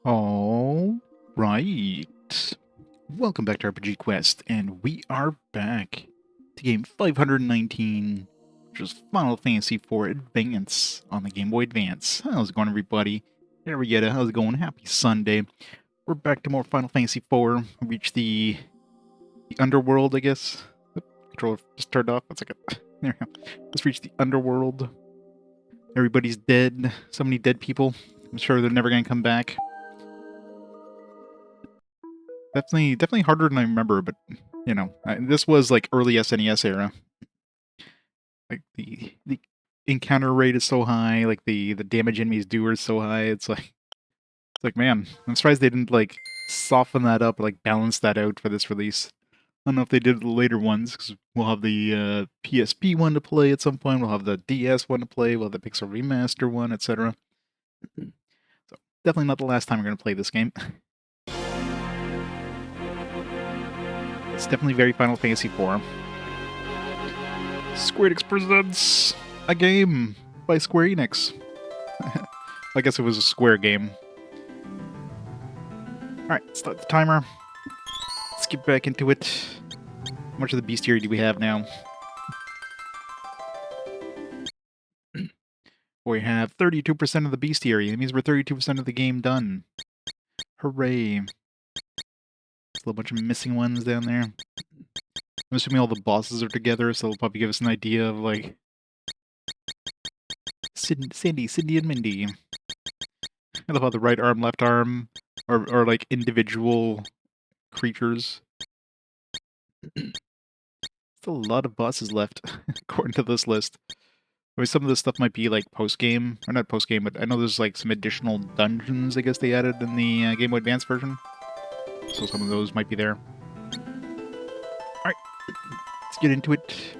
All right. Welcome back to RPG Quest, and we are back to game 519, which is Final Fantasy IV Advance on the Game Boy Advance. How's it going, everybody? Arietta, how's it going? Happy Sunday. We're back to more Final Fantasy IV. We reached the underworld, I guess. Oop, controller just turned off. That's like a... There we go. Let's reach the underworld. Everybody's dead. So many dead people. I'm sure they're never going to come back. Definitely harder than I remember, but you know, this was like early SNES era. Like the encounter rate is so high, like the damage enemies do is so high. It's like man, I'm surprised they didn't like soften that up, or, like balance that out for this release. I don't know if they did the later ones because we'll have the PSP one to play at some point. We'll have the DS one to play. We'll have the Pixel Remaster one, etc. So definitely not the last time we're gonna play this game. It's definitely very Final Fantasy IV. Square Enix presents a game by Square Enix. I guess it was a Square game. Alright, start the timer. Let's get back into it. How much of the bestiary do we have now? We have 32% of the bestiary. That means we're 32% of the game done. Hooray. There's a little bunch of missing ones down there. I'm assuming all the bosses are together, so they'll probably give us an idea of, like... Cindy, and Mindy. I love how the right arm, left arm are like individual creatures. There's a lot of bosses left, according to this list. I mean, some of this stuff might be like post-game, or not post-game, but I know there's like some additional dungeons, I guess they added in the Game Boy Advance version. So some of those might be there. Alright, let's get into it.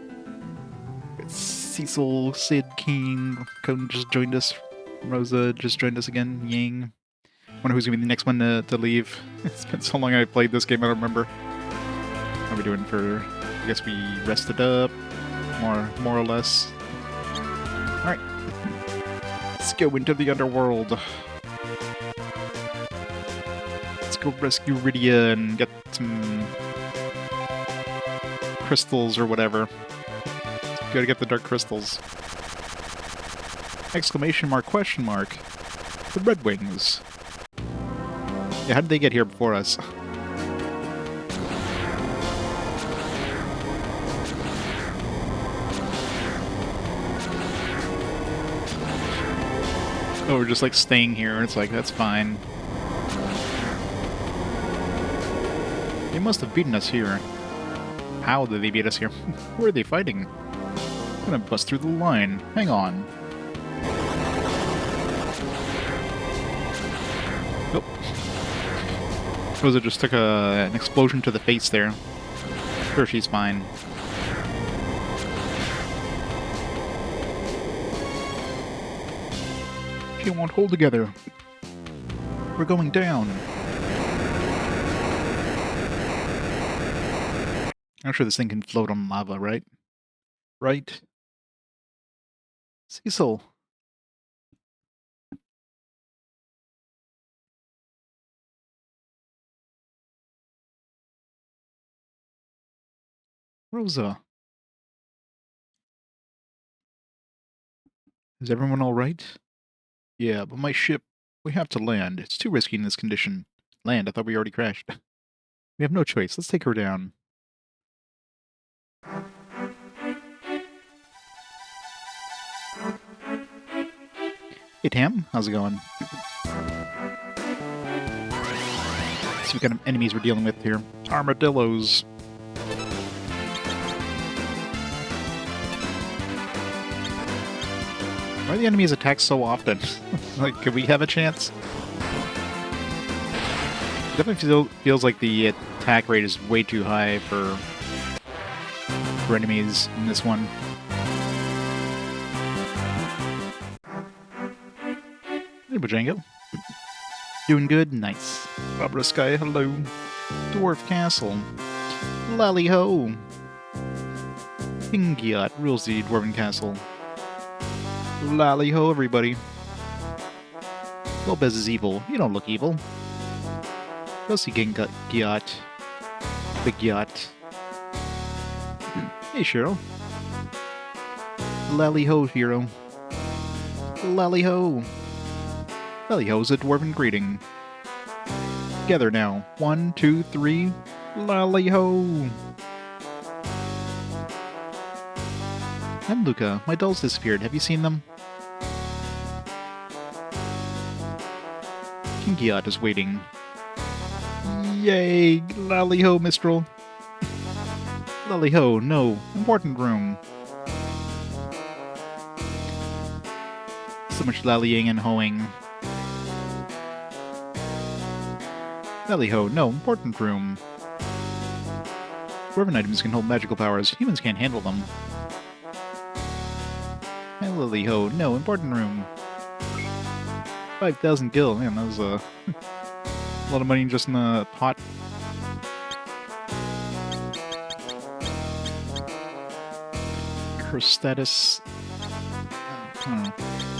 Cecil, Sid, Keen, Conan just joined us. Rosa just joined us again. Yang. Wonder who's gonna be the next one to leave. It's been so long I played this game, I don't remember. How are we doing for... I guess we rested up. More or less. Alright. Let's go into the underworld. Let's go rescue Rydia and get some... crystals or whatever. Gotta get the dark crystals. Exclamation mark, question mark. The Red Wings. Yeah, how did they get here before us? Oh, we're just like staying here, and it's like, that's fine. They must have beaten us here. How did they beat us here? Where are they fighting? I'm gonna bust through the line. Hang on. Nope. Rosa just took an explosion to the face there. Sure, she's fine. She won't hold together. We're going down. I'm sure this thing can float on lava, right? Right? Cecil. Rosa. Is everyone alright? Yeah, but my ship... We have to land. It's too risky in this condition. Land? I thought we already crashed. We have no choice. Let's take her down. Hey Tam, how's it going? Let's see what kind of enemies we're dealing with here. Armadillos. Why are the enemies attacked so often? Like, could we have a chance? Definitely feels like the attack rate is way too high for enemies in this one. Hey, Bajango. Doing good? Nice. Barbara Sky, hello. Dwarf Castle. Lally Ho. Pingiot rules the Dwarven Castle. Lally Ho, everybody. Lopez is evil. You don't look evil. Go see Giat. The Giat. Hey, Cheryl. Lally-ho, hero. Lally-ho. Lally-ho's a dwarven greeting. Together now. 1, 2, 3. Lally-ho. I'm Luca. My dolls disappeared. Have you seen them? King Giat is waiting. Yay! Lally-ho, Mistral. Lally-ho, no. Important room. So much lallying and hoeing. Lally-ho, no. Important room. Dwarven items can hold magical powers. Humans can't handle them. Lally-ho, no. Important room. 5,000 gil. Man, that was a lot of money just in the pot. Curse status. Might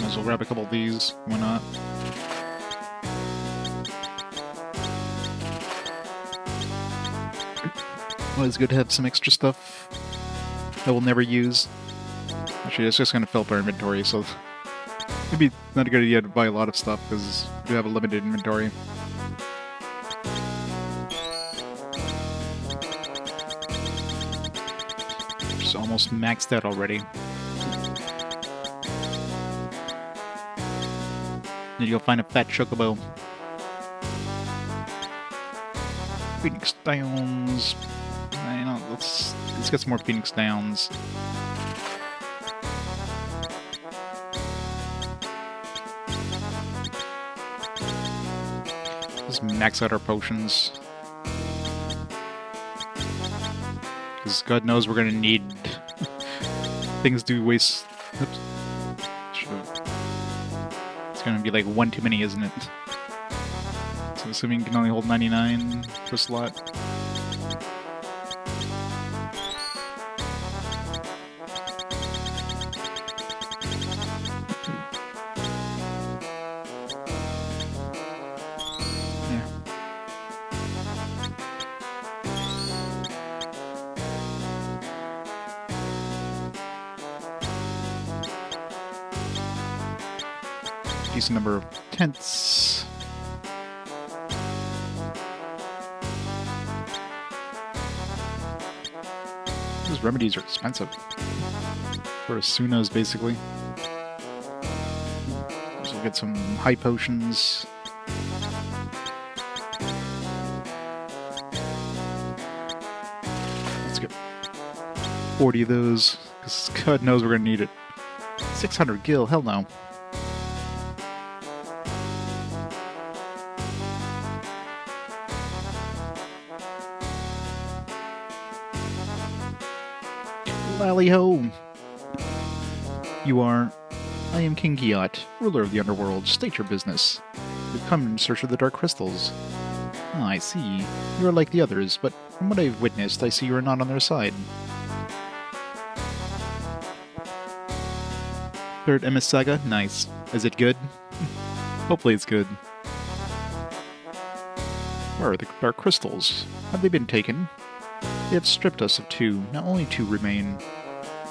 as well grab a couple of these. Why not? Always good to have some extra stuff that we'll never use. Actually, it's just going to fill up our inventory, so maybe not a good idea to buy a lot of stuff because we do have a limited inventory. Just almost maxed out already. Need to go find a fat chocobo. Phoenix Downs. I know, let's get some more Phoenix Downs. Let's max out our potions. Because God knows we're gonna need things to waste. Oops. It's gonna be like one too many, isn't it? So assuming you can only hold 99 per slot. Decent number of tents. These remedies are expensive. For Asunas, basically. So we'll get some high potions. Let's get 40 of those, because God knows we're gonna need it. 600 gil, hell no. Lally-ho! You are... I am King Giat, ruler of the underworld. State your business. We've come in search of the dark crystals. Ah, I see. You are like the others, but from what I've witnessed, I see you are not on their side. Third MS Saga? Nice. Is it good? Hopefully it's good. Where are the dark crystals? Have they been taken? They have stripped us of 2. Now only 2 remain.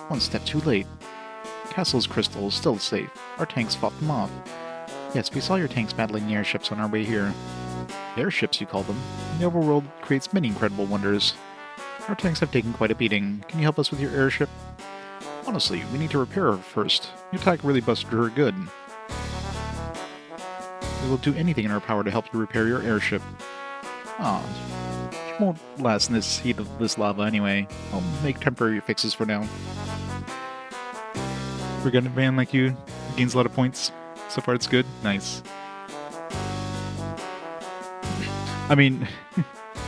One step too late. Castle's crystal is still safe. Our tanks fought them off. Yes, we saw your tanks battling the airships on our way here. Airships, you call them? The overworld creates many incredible wonders. Our tanks have taken quite a beating. Can you help us with your airship? Honestly, we need to repair her first. Your attack really busted her good. We will do anything in our power to help you repair your airship. Ah, she won't last in this heat of this lava anyway. I'll make temporary fixes for now. We're gonna van like you. Gains a lot of points. So far it's good. Nice. I mean,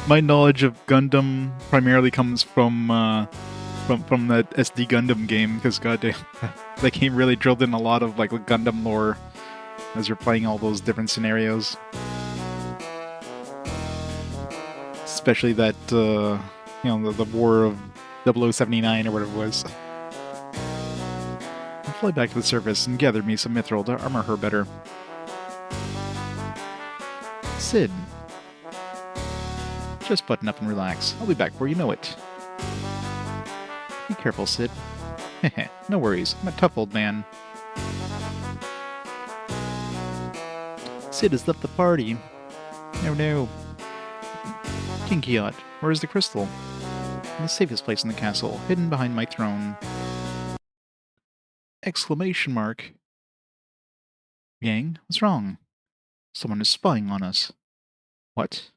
my knowledge of Gundam primarily comes from that SD Gundam game, because goddamn, that game really drilled in a lot of like Gundam lore as you're playing all those different scenarios. Especially that, you know, the war of 0079 or whatever it was. I'll fly back to the surface and gather me some mithril to armor her better. Sid. Just button up and relax. I'll be back before you know it. Be careful, Sid. Heh, no worries. I'm a tough old man. Sid has left the party. Oh no. King Kiot, where is the crystal? In the safest place in the castle, hidden behind my throne. Exclamation mark. Gang, what's wrong? Someone is spying on us. What?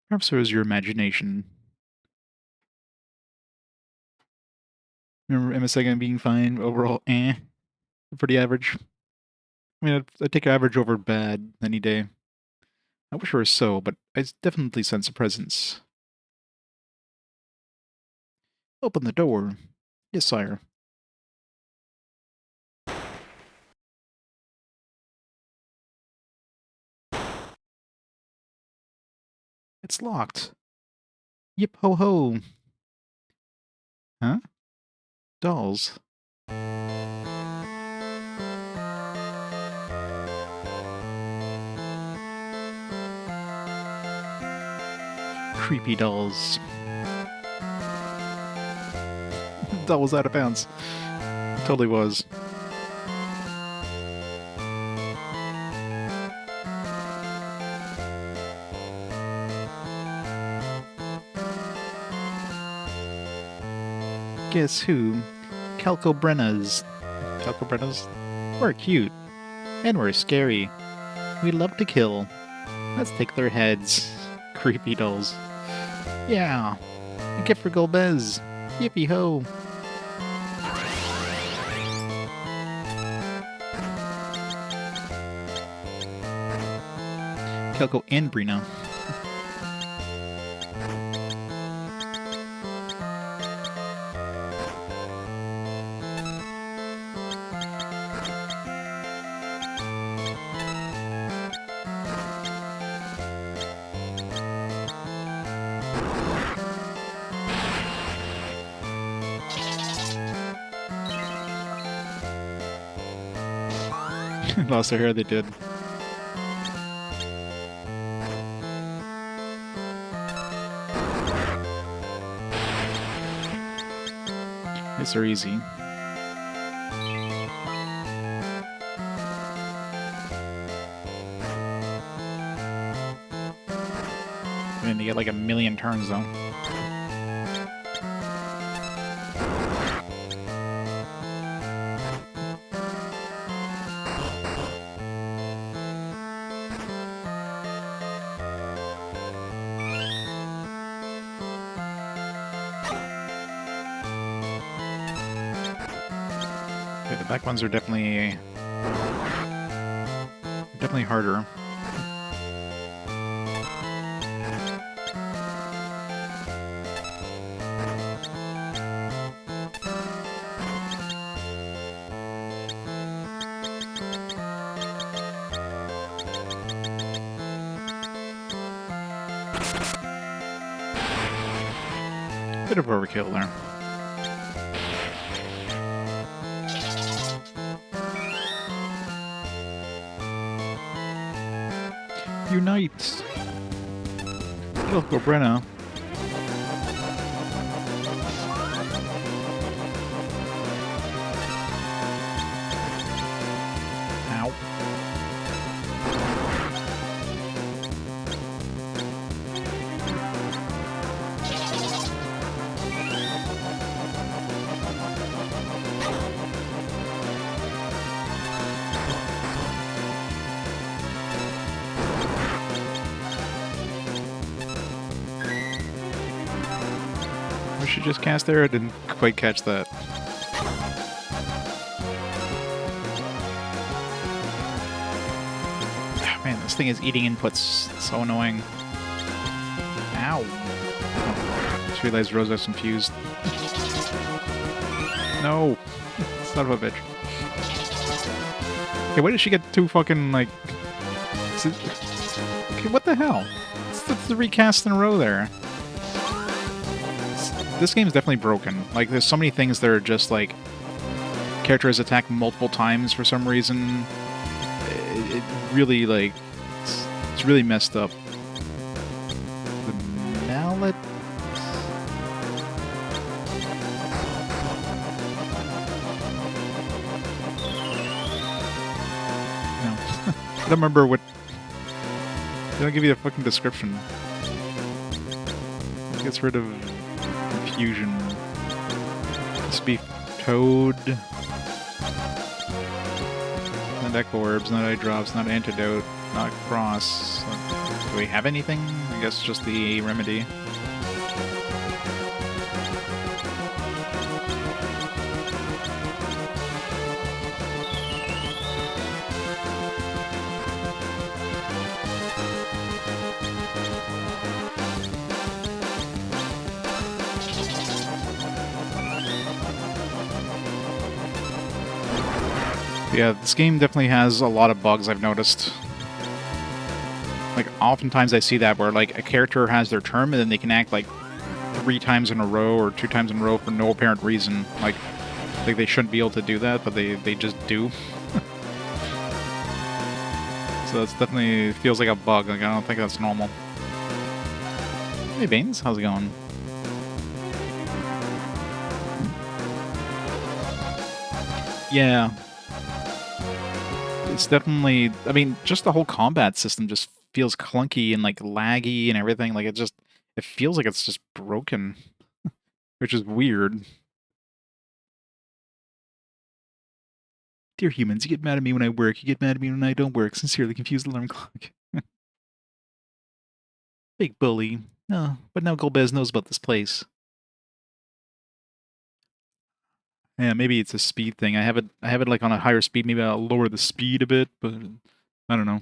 Perhaps it was your imagination. Remember MSI being fine, overall, pretty average. I mean, I'd take average over bad any day. I wish it were so, but I definitely sense a presence. Open the door. Yes, sire. It's locked. Yip ho ho. Huh? Dolls. Creepy dolls. That was out of bounds. Totally was. Guess who? Calcobrennas. Calcobrennas? We're cute. And we're scary. We love to kill. Let's take their heads. Creepy dolls. Yeah. A gift for Golbez. Yippee ho. Kelko and Brina. Lost their hair, they did. These are easy. I mean, they get like a million turns though. Okay, the back ones are definitely harder. Bit of overkill there. Unite! Look, Brenna. Ow. We should just cast there. I didn't quite catch that. Oh, man, this thing is eating inputs. It's so annoying. Ow. Oh, just realized Rosa's confused. No. Son of a bitch. Okay, why did she get two fucking, like... Okay, what the hell? It's the recast in a row there. this game is definitely broken. Like, there's so many things that are just like character is attacked multiple times for some reason. It really like it's really messed up. The mallet. No, I don't remember what. They don't give you a fucking description. It gets rid of confusion. This be toad. Not echo orbs, not eye drops, not antidote, not cross. Do we have anything? I guess just the remedy. Yeah, this game definitely has a lot of bugs, I've noticed. Like, oftentimes I see that where, like, a character has their turn and then they can act, like, 3 times in a row or 2 times in a row for no apparent reason. Like they shouldn't be able to do that, but they just do. So that's definitely feels like a bug. Like, I don't think that's normal. Hey, Baines, how's it going? Yeah. It's definitely, I mean, just the whole combat system just feels clunky and like laggy and everything. Like it feels like it's just broken, which is weird. Dear humans, you get mad at me when I work, you get mad at me when I don't work. Sincerely confused alarm clock. Big bully. No, but now Golbez knows about this place. Yeah, maybe it's a speed thing. I have it like on a higher speed. Maybe I'll lower the speed a bit, but I don't know.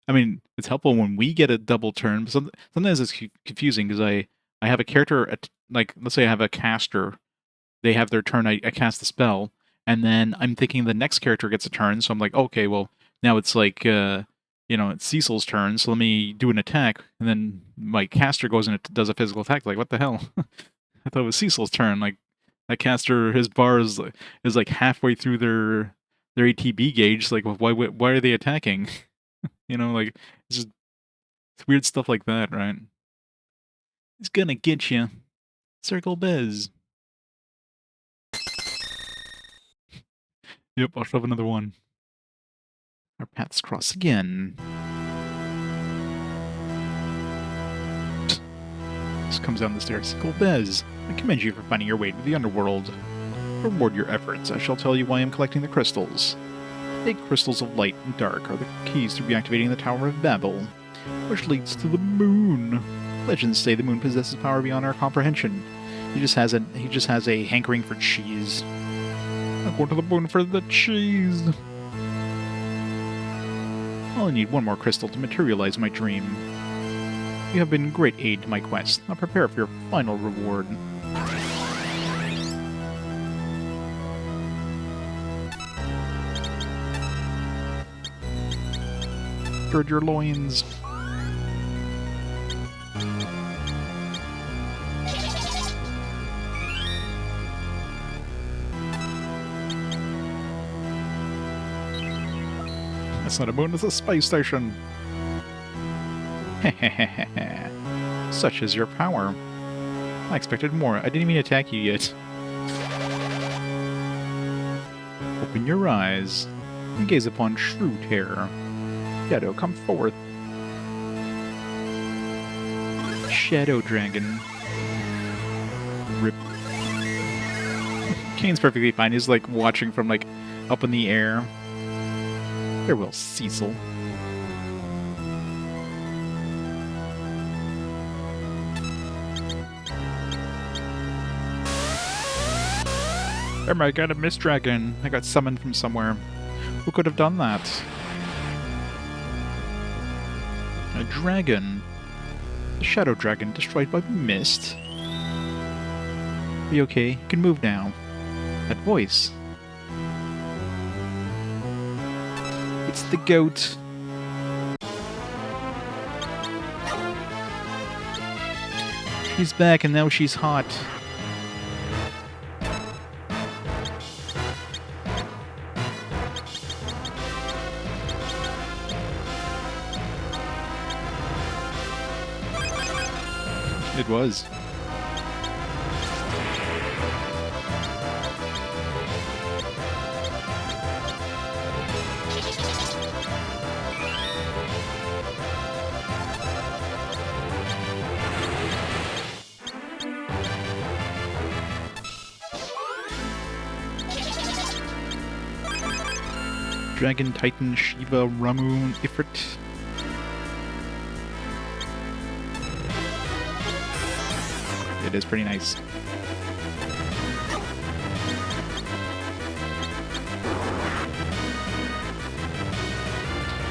I mean, it's helpful when we get a double turn, but sometimes it's confusing because I have a character at, like, let's say I have a caster. They have their turn. I cast the spell, and then I'm thinking the next character gets a turn. So I'm like, okay, well now it's like it's Cecil's turn. So let me do an attack, and then my caster goes and it does a physical attack. Like, what the hell? I thought it was Cecil's turn. Like, that caster, his bar is like halfway through their ATB gauge. Like, why are they attacking? Like, it's just weird stuff like that, right? He's gonna get you. Circle Bez. Yep, I'll shove another one. Our paths cross again. Just comes down the stairs. Circle Bez. I commend you for finding your way to the underworld. To reward your efforts, I shall tell you why I'm collecting the crystals. Big crystals of light and dark are the keys to reactivating the Tower of Babel, which leads to the moon. Legends say the moon possesses power beyond our comprehension. He just has a hankering for cheese. I'm going to the moon for the cheese. I'll need one more crystal to materialize my dream. You have been great aid to my quest. I'll prepare for your final reward. Gird your loins. That's not a moon, it's a space station. Such is your power. I expected more. I didn't even attack you yet. Open your eyes and gaze upon true terror. Shadow, come forth. Shadow Dragon. Rip. Kane's perfectly fine. He's like watching from like up in the air. Farewell, Cecil. Oh my god, a mist dragon. I got summoned from somewhere. Who could have done that? A dragon. The shadow dragon destroyed by mist. Be okay. You can move now. That voice. It's the goat. She's back and now she's hot. It was. Dragon, Titan, Shiva, Ramu, Ifrit. It is pretty nice.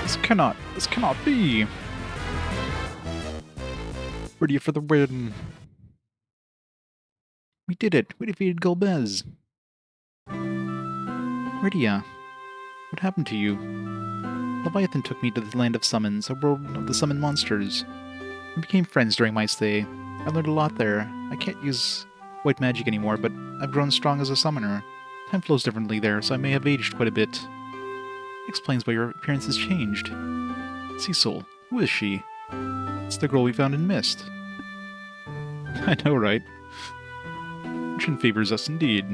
This cannot be. Ready for the win. We did it. We defeated Golbez. Rydia, what happened to you? Leviathan took me to the land of summons, a world of the summoned monsters. We became friends during my stay. I learned a lot there. I can't use white magic anymore, but I've grown strong as a summoner. Time flows differently there, so I may have aged quite a bit. It explains why your appearance has changed. Cecil, who is she? It's the girl we found in Mist. I know, right? Fortune favors us indeed.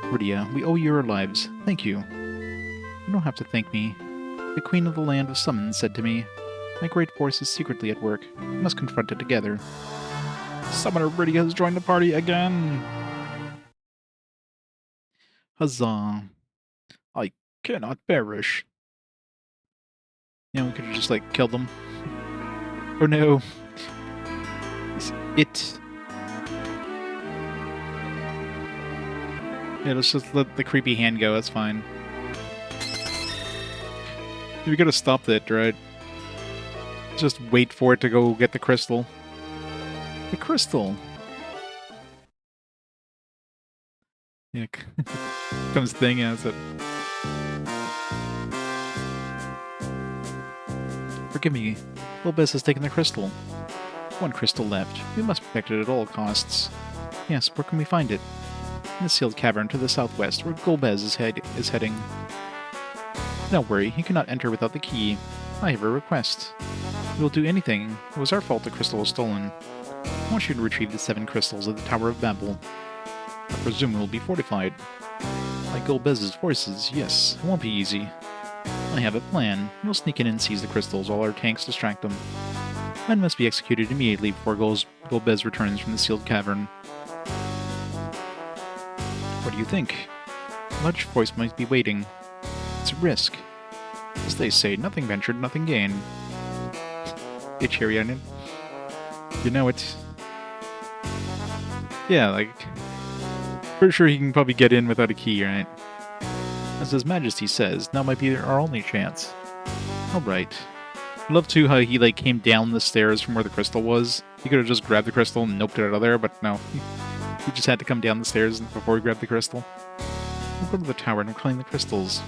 Rydia, we owe you our lives. Thank you. You don't have to thank me. The Queen of the Land of Summons said to me, my great force is secretly at work. We must confront it together. Summoner Rydia has joined the party again! Huzzah. I cannot perish. Yeah, we could have just, like, killed them. Oh no. It... Yeah, let's just let the creepy hand go, that's fine. We gotta stop that, right? Just wait for it to go get the crystal. The crystal! Yeah, comes thing, yeah, that's it. Forgive me, Golbez has taken the crystal. One crystal left. We must protect it at all costs. Yes, where can we find it? In the sealed cavern to the southwest, where Golbez is heading. Don't worry, he cannot enter without the key. I have a request. We will do anything. It was our fault the crystal was stolen. I want you to retrieve the 7 crystals at the Tower of Babel. I presume it will be fortified. Like Golbez's forces, yes, it won't be easy. I have a plan. We'll sneak in and seize the crystals while our tanks distract them. Men must be executed immediately before Golbez returns from the sealed cavern. What do you think? A large force might be waiting. It's a risk. As they say, nothing ventured, nothing gained. Hey, cherry onion. You know it. Yeah, like... Pretty sure he can probably get in without a key, right? As His Majesty says, now might be our only chance. Alright. I love too how he like came down the stairs from where the crystal was. He could have just grabbed the crystal and noped it out of there, but no. He just had to come down the stairs before he grabbed the crystal. We'll go to the tower and reclaim the crystals.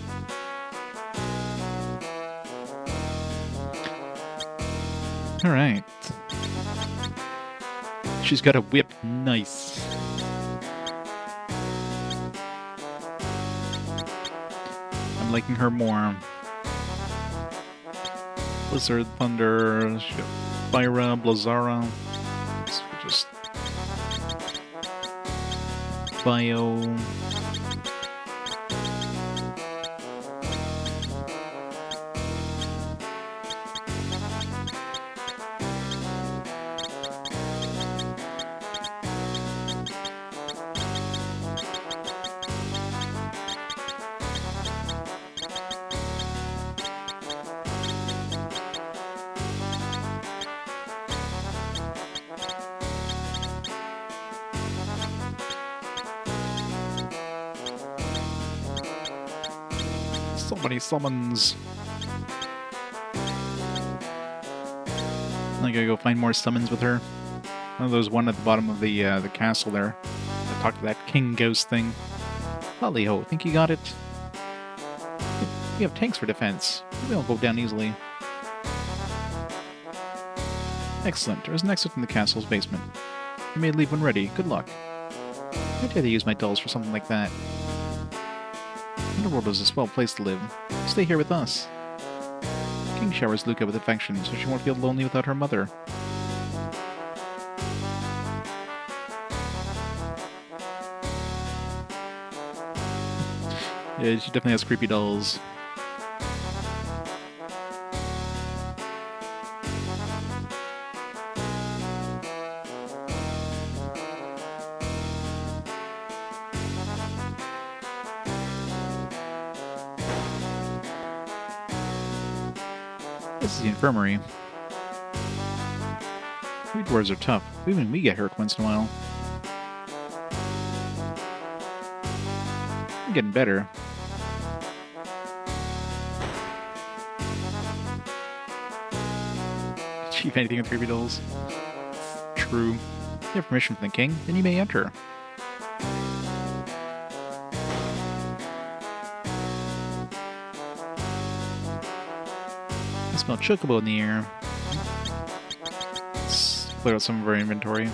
Alright. She's got a whip. Nice. I'm liking her more. Blizzard, Thunder, Spyra, Blazara. So just... Bio... So many summons. I gotta go find more summons with her. Oh, there's one at the bottom of the castle there. I talked to that king ghost thing. Holly-ho, think you got it? We have tanks for defense. We won't go down easily. Excellent. There's an exit from the castle's basement. You may leave when ready. Good luck. I dare they use my dolls for something like that. Underworld is a swell place to live. Stay here with us. King showers Luca with affection, so she won't feel lonely without her mother. Yeah, she definitely has creepy dolls. This is the infirmary. Food wars are tough. Even we get hurt once in a while. I'm getting better. Achieve anything with creepy dolls? True. You have permission from the king, then you may enter. I smell chocobo in the air. Let's clear out some of our inventory.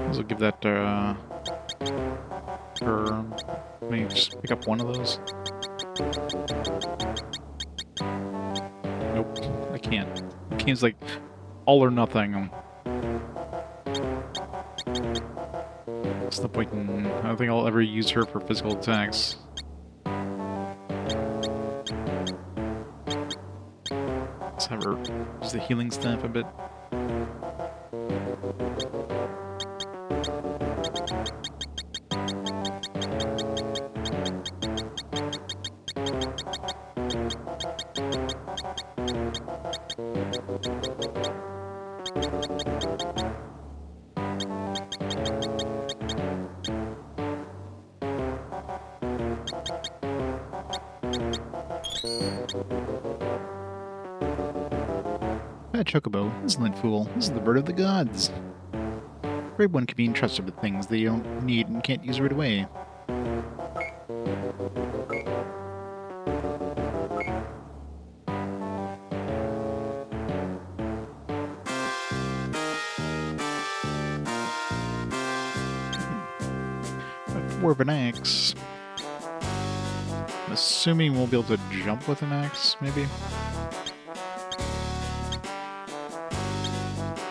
I'll give that her. Let me just pick up one of those. Nope, I can't. The game's like all or nothing. What's the point in... I don't think I'll ever use her for physical attacks. Let's have her use the healing staff a bit. Bad chocobo, insolent fool. This is the bird of the gods. Brave one can be entrusted with things they don't need and can't use right away. A dwarven axe. I'm assuming we'll be able to jump with an axe, maybe?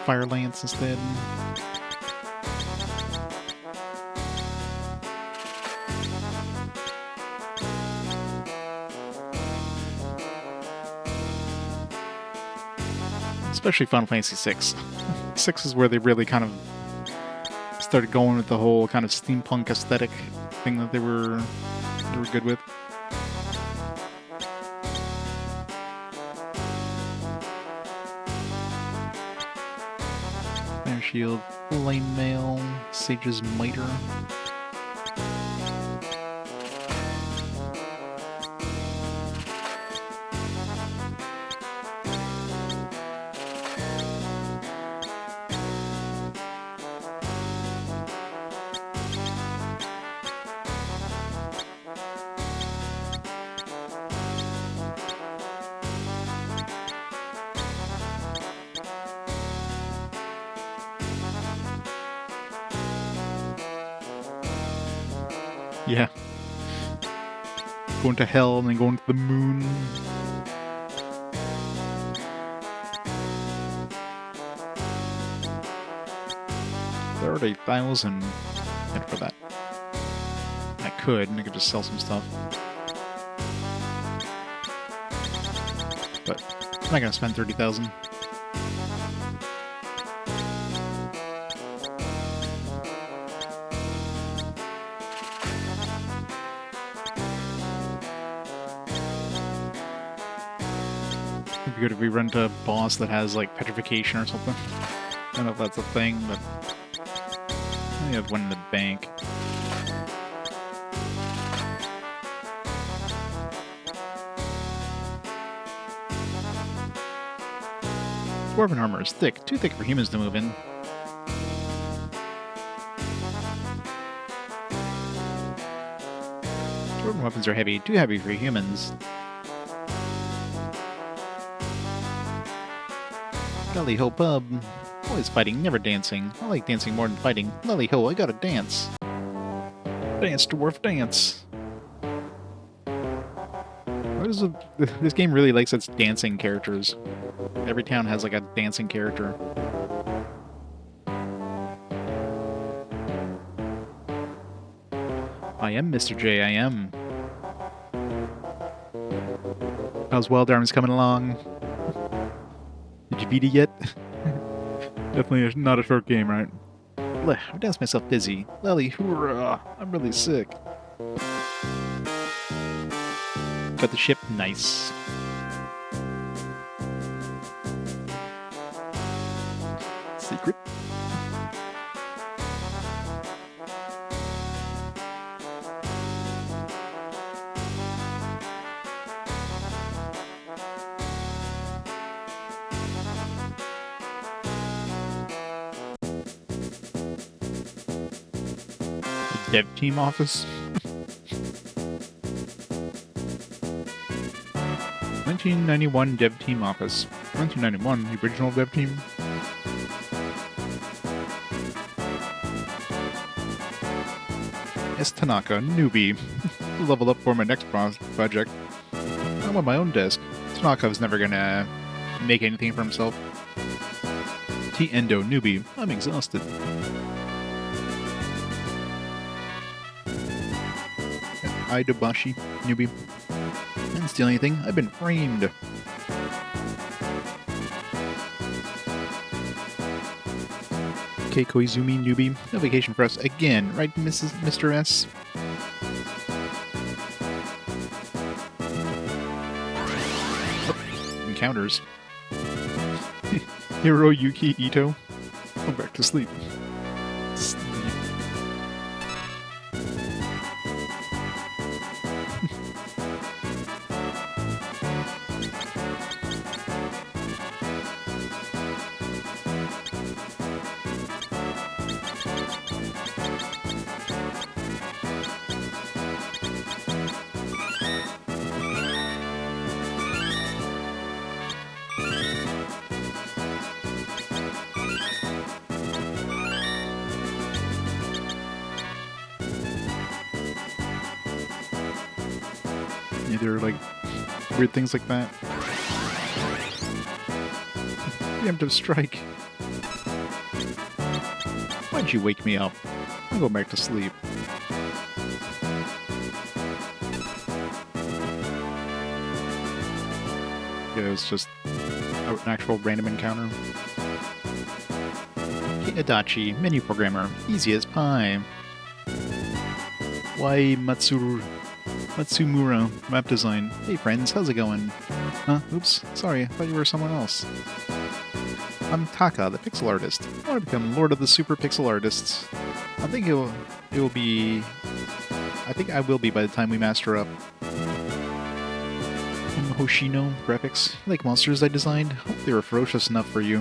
Fire lance instead. Especially Final Fantasy VI. 6 is where they really kind of started going with the whole kind of steampunk aesthetic thing that they were good with. Fire shield, flame mail, sage's mitre. Yeah. Going to hell and then going to the moon. $30,000 for that. I could just sell some stuff. But I'm not gonna spend 30,000. It'd be good if we run to a boss that has like petrification or something. I don't know if that's a thing, but I have one in the bank. Dwarven armor is thick, too thick for humans to move in. Weapons are heavy. Too heavy for humans. Lally ho pub. Always fighting, never dancing. I like dancing more than fighting. Lally ho, I gotta dance. Dance, dwarf, dance. This game really likes its dancing characters. Every town has like a dancing character. I am Mr. J, I am. How's Wild Arms coming along? Did you beat it yet? Definitely not a short game, right? Blech, I danced myself dizzy. Lally, hoorah! I'm really sick. Got the ship, nice. Secret. Dev team office. 1991 dev team office. 1991, the original dev team. S. Tanaka, newbie. Level up for my next project. I want my own desk. Tanaka was never gonna make anything for himself. T. Endo, newbie. I'm exhausted. Idobashi, newbie. I didn't steal anything. I've been framed. Kei Koizumi, newbie. No vacation for us again, right, Mr. S? Oh, encounters. Hiroyuki Ito. Go back to sleep. There are like weird things like that. Preemptive strike. Why'd you wake me up? I'll go back to sleep. Yeah, it was just an actual random encounter. Adachi, menu programmer, easy as pie. Why Matsumura, map design. Hey friends, how's it going? Huh? Oops, sorry, I thought you were someone else. I'm Taka, the pixel artist. I want to become Lord of the Super Pixel Artists. I think I will be by the time we master up. Hoshino graphics. You like monsters I designed? Hope they were ferocious enough for you.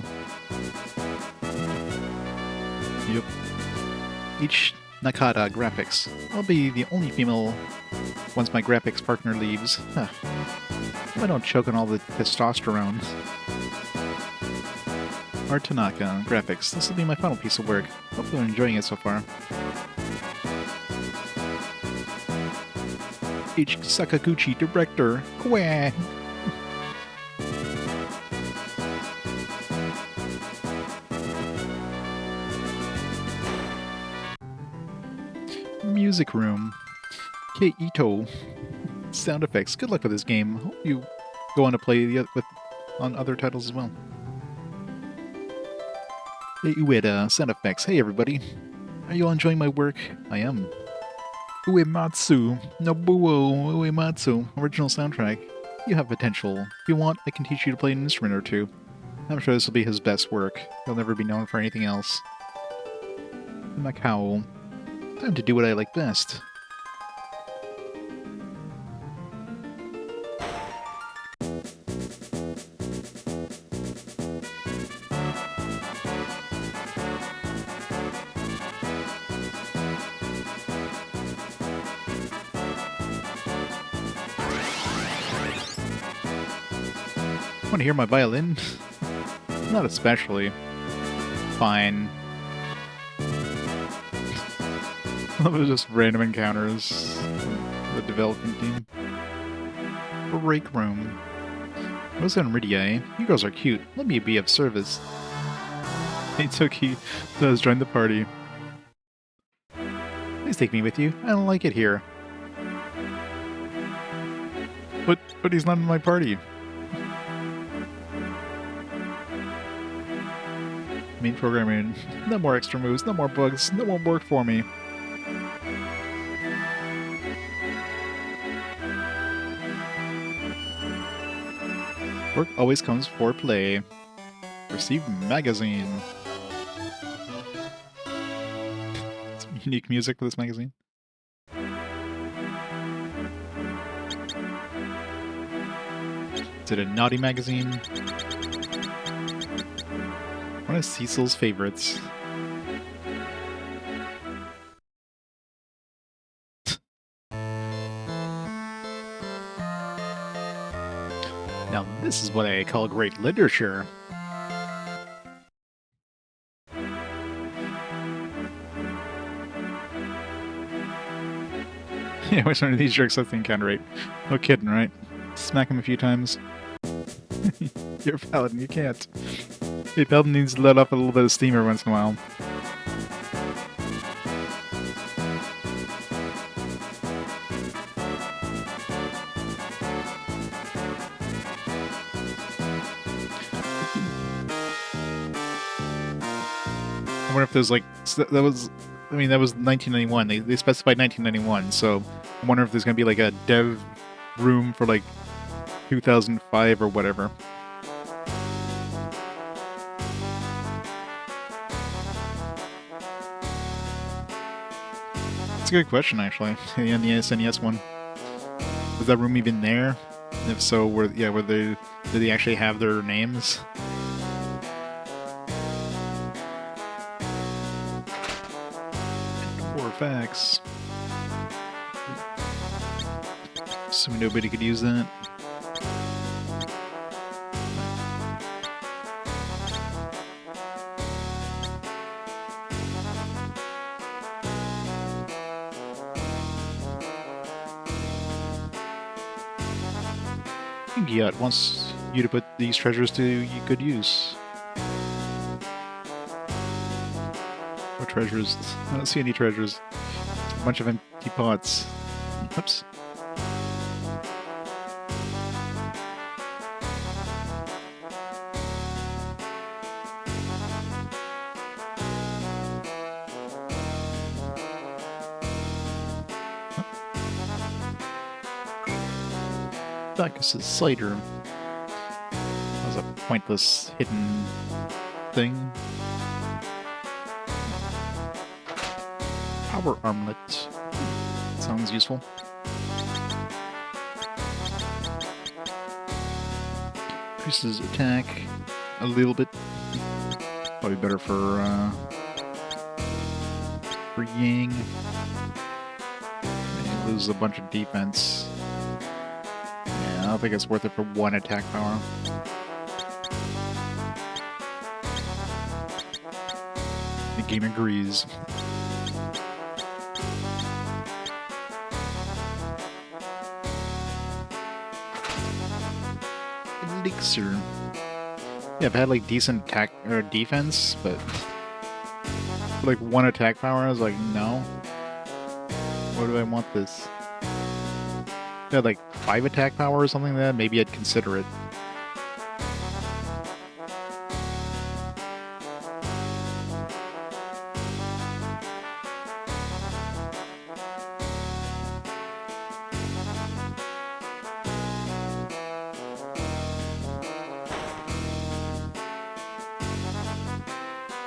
Yep. H. Nakata graphics. I'll be the only female once my graphics partner leaves. Huh. I don't choke on all the testosterone. Art Tanaka graphics. This will be my final piece of work. Hope you're enjoying it so far. H. Sakaguchi director. Kwah. Music room. Kei Ito. Sound effects. Good luck with this game. Hope you go on to play on other titles as well. Hey Ueda, sound effects. Hey everybody. Are you all enjoying my work? I am. Uematsu. Nobuo Uematsu. Original soundtrack. You have potential. If you want, I can teach you to play an instrument or two. I'm sure this will be his best work. He'll never be known for anything else. Macau. Time to do what I like best. Want to hear my violin? Not especially. Fine. Love it, just random encounters. The development team. Break room. What's on Ridier? You girls are cute. Let me be of service. Hey Toki does join the party. Please take me with you. I don't like it here. But he's not in my party. Main programming. No more extra moves, no more bugs, no more work for me. Work always comes for play. Receive magazine. Some unique music for this magazine. Is it a naughty magazine? One of Cecil's favorites. Now this is what I call great literature. Yeah, which one of these jerks has the encounter rate? No kidding, right? Smack him a few times. You're a paladin, you can't. Hey, paladin needs to let off a little bit of steam every once in a while. I wonder if there's like, that was 1991. They specified 1991, so I wonder if there's gonna be like a dev room for like 2005 or whatever. It's a good question, actually. Yeah, the SNES one. Was that room even there? And if so, did they actually have their names? Facts. Assuming nobody could use that. Giat wants you to put these treasures to good use. What treasures? I don't see any treasures. A bunch of empty pots. Oops. Bacchus's cider. That was a pointless hidden thing. Power armlet. Sounds useful. Increases attack a little bit. Probably better for Yang. And lose a bunch of defense. Yeah, I don't think it's worth it for one attack power. The game agrees. Elixir. Yeah, I've had like decent attack or defense, but for, like one attack power, I was like, no. Why do I want this? If I had like 5 attack power or something like that, maybe I'd consider it.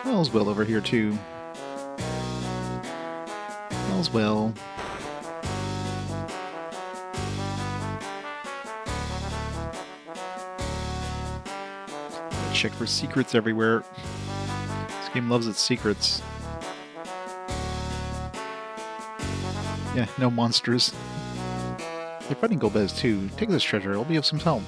All's well over here, too. All's well. Check for secrets everywhere. This game loves its secrets. Yeah, no monsters. You're fighting Golbez, too. Take this treasure, it'll be of some help.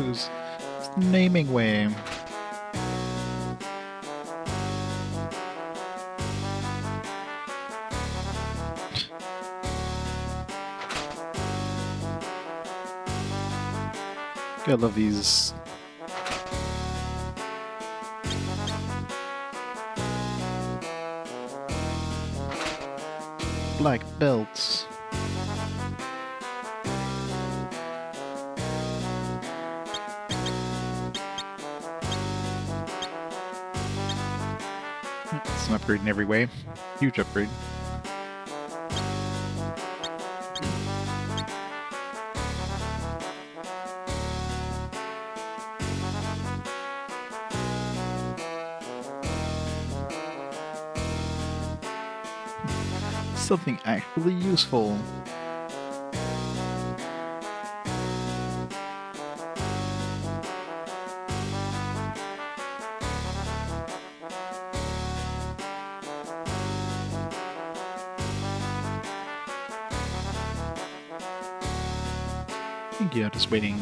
It's the naming way. I love these. Black belts. It's an upgrade in every way. Huge upgrade. Something actually useful. Yeah, just waiting.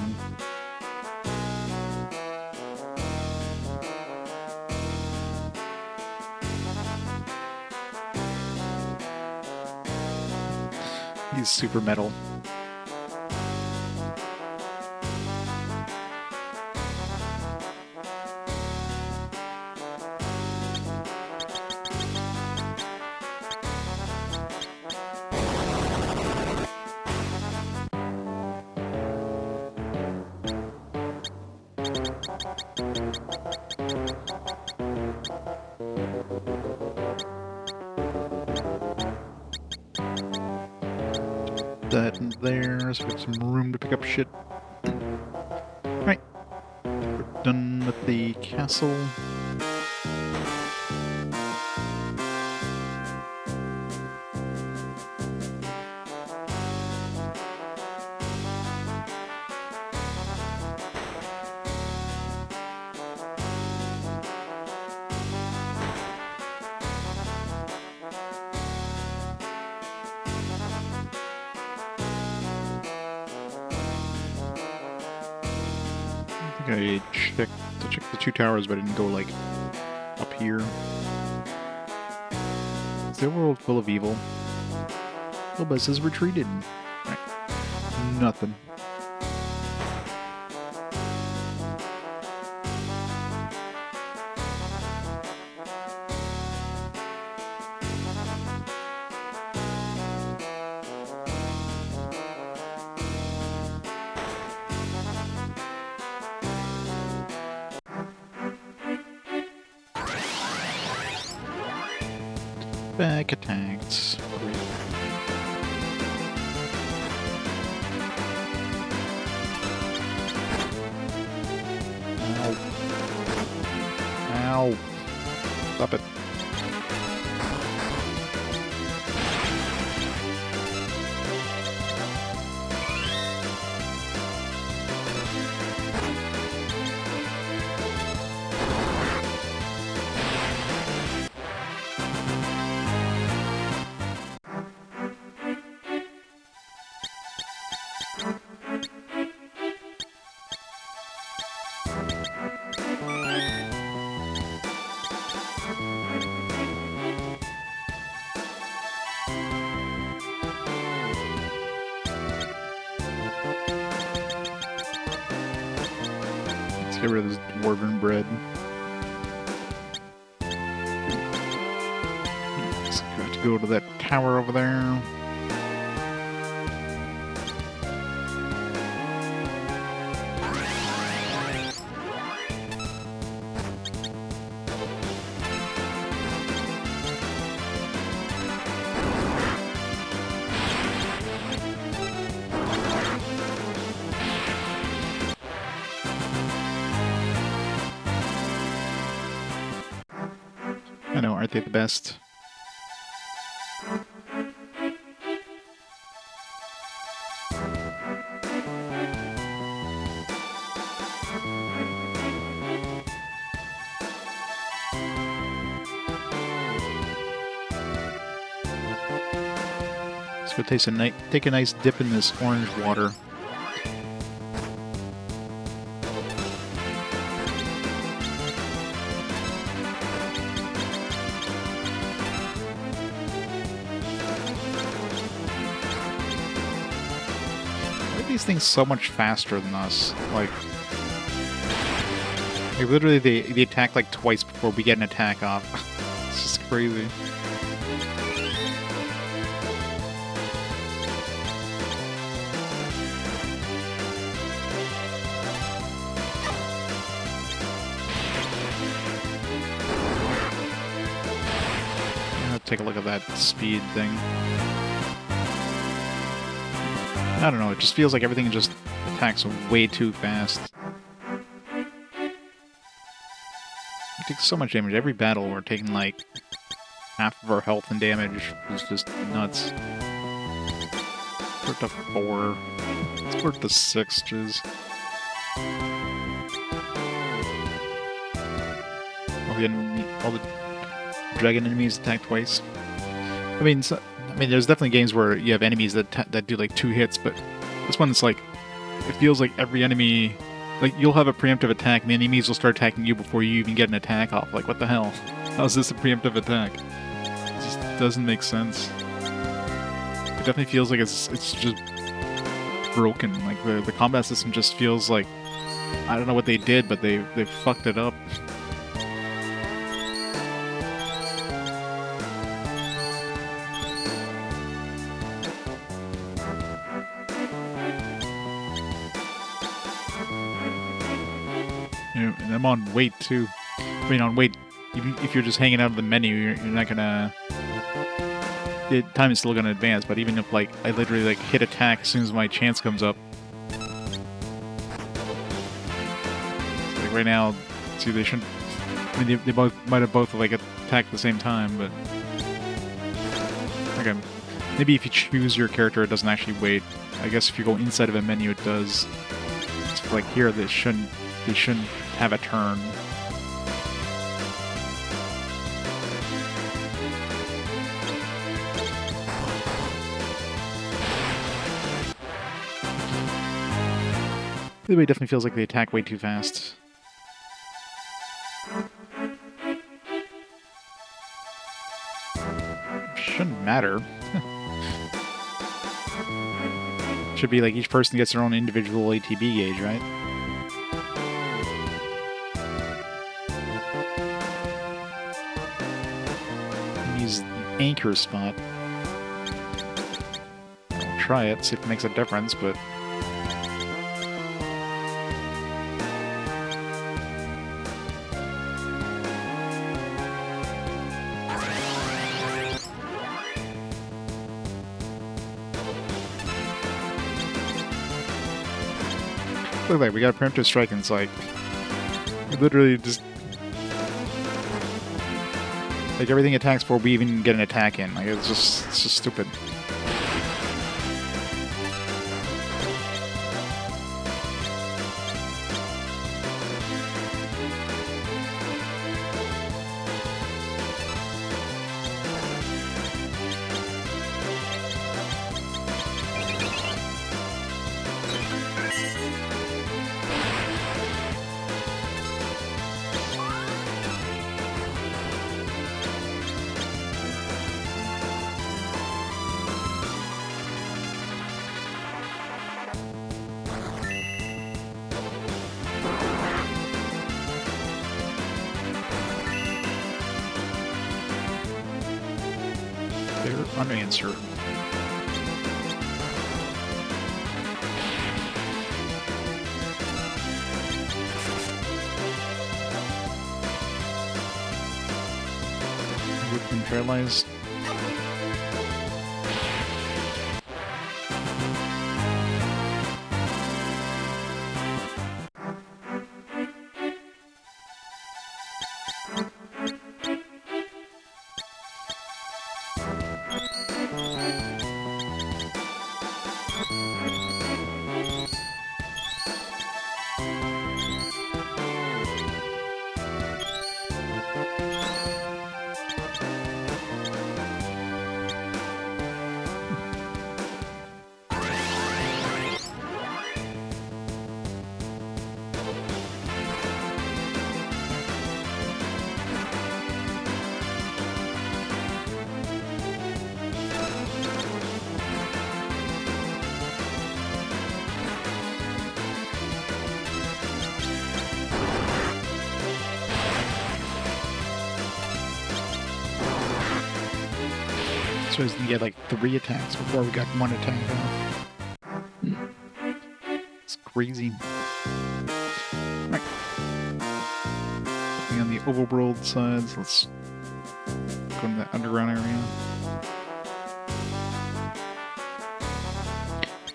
He's super metal. That and there, so we have some room to pick up shit. Right. We're done with the castle. I checked the two towers, but I didn't go, like, up here. Is the world full of evil? Lobes has retreated. Right. Nothing. Back attacked. Ow. Ow. Stop it. Let's get rid of this dwarven bread. Let's go to that tower over there. I know, aren't they the best? Let's go take a nice dip in this orange water. these things so much faster than us? Like literally they attack like twice before we get an attack off. It's just crazy. Take a look at that speed thing. I don't know, it just feels like everything just attacks way too fast. We take so much damage. Every battle we're taking like half of our health and damage. Is just nuts. Put to 4. Let's put to 6, jeez. All the dragon enemies attack twice. I mean, there's definitely games where you have enemies that do like 2 hits, but this one's like, it feels like every enemy, like you'll have a preemptive attack, and the enemies will start attacking you before you even get an attack off. Like, what the hell? How's this a preemptive attack? It just doesn't make sense. It definitely feels like it's just broken. Like the combat system just feels like, I don't know what they did, but they fucked it up. And I'm on wait too. I mean, on wait, even if you're just hanging out of the menu, you're not gonna. The time is still gonna advance, but even if like I literally like hit attack as soon as my chance comes up. So, like right now, see they shouldn't. I mean, they both might have both like attacked at the same time, but okay. Maybe if you choose your character, it doesn't actually wait. I guess if you go inside of a menu, it does. It's like here, they shouldn't have a turn. Either way, it definitely feels like they attack way too fast. Shouldn't matter. Should be like each person gets their own individual ATB gauge, right? Use the anchor spot. I'll try it, see if it makes a difference, but... Look at that, we got a preemptive strike and it's like... literally just... like everything attacks before we even get an attack in. Like it's just stupid. They're unanswered. We've been paralyzed. So we get like 3 attacks before we got 1 attack off. It's crazy. Right. Looking on the overworld sides, let's go to the underground area.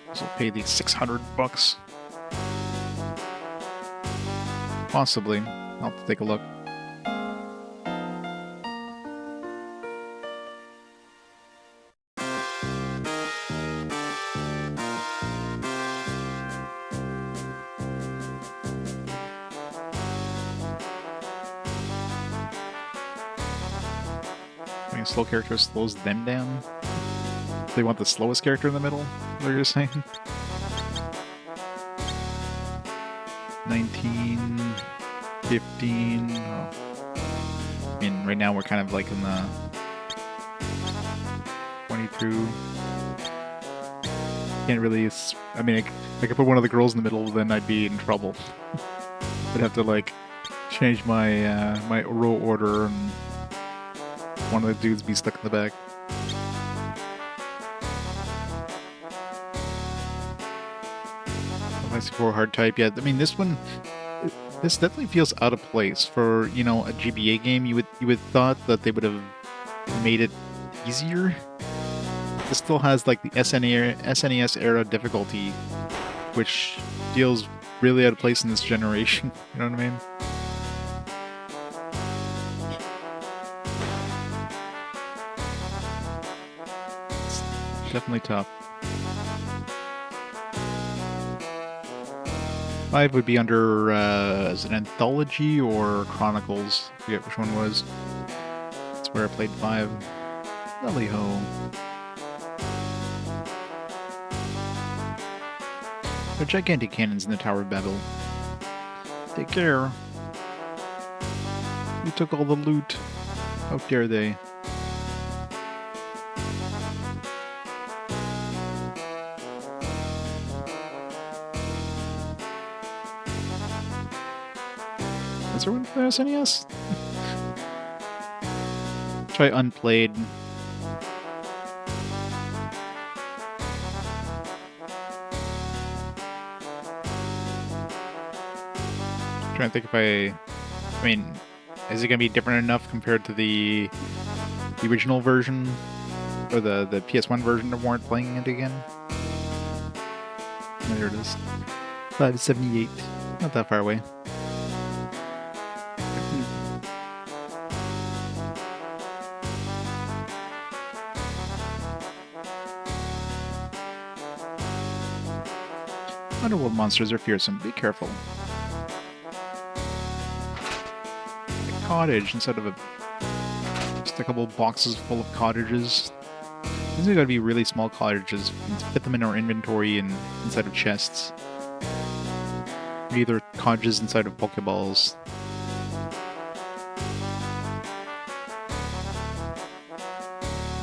This will pay these $600. Possibly. I'll have to take a look. I think a slow character slows them down. They want the slowest character in the middle, what you're saying? 19, 15. Oh. I mean, right now we're kind of like in the 22. Can't really. I mean, I could put one of the girls in the middle, then I'd be in trouble. I'd have to like change my my row order, and one of the dudes be stuck in the back. I4 hard type, yeah. I mean, this one, this definitely feels out of place for, you know, a GBA game. You would thought that they would have made it easier. This still has like the SNES era difficulty, which feels really out of place in this generation. You know what I mean? It's definitely tough. 5 would be under, is it Anthology or Chronicles? I forget which one it was. That's where I played 5. Lally ho. There are gigantic cannons in the Tower of Babel. Take care. We took all the loot. How dare they? Is there one for SNES? Try Unplayed. Trying to think if I mean, is it gonna be different enough compared to the original version or the PS1 version that weren't playing it again? Oh, there it is. 578. Not that far away. Underworld monsters are fearsome. Be careful. A cottage instead of just a couple boxes full of cottages. These are gotta be really small cottages. We can fit them in our inventory and inside of chests. Either cottages inside of Pokeballs.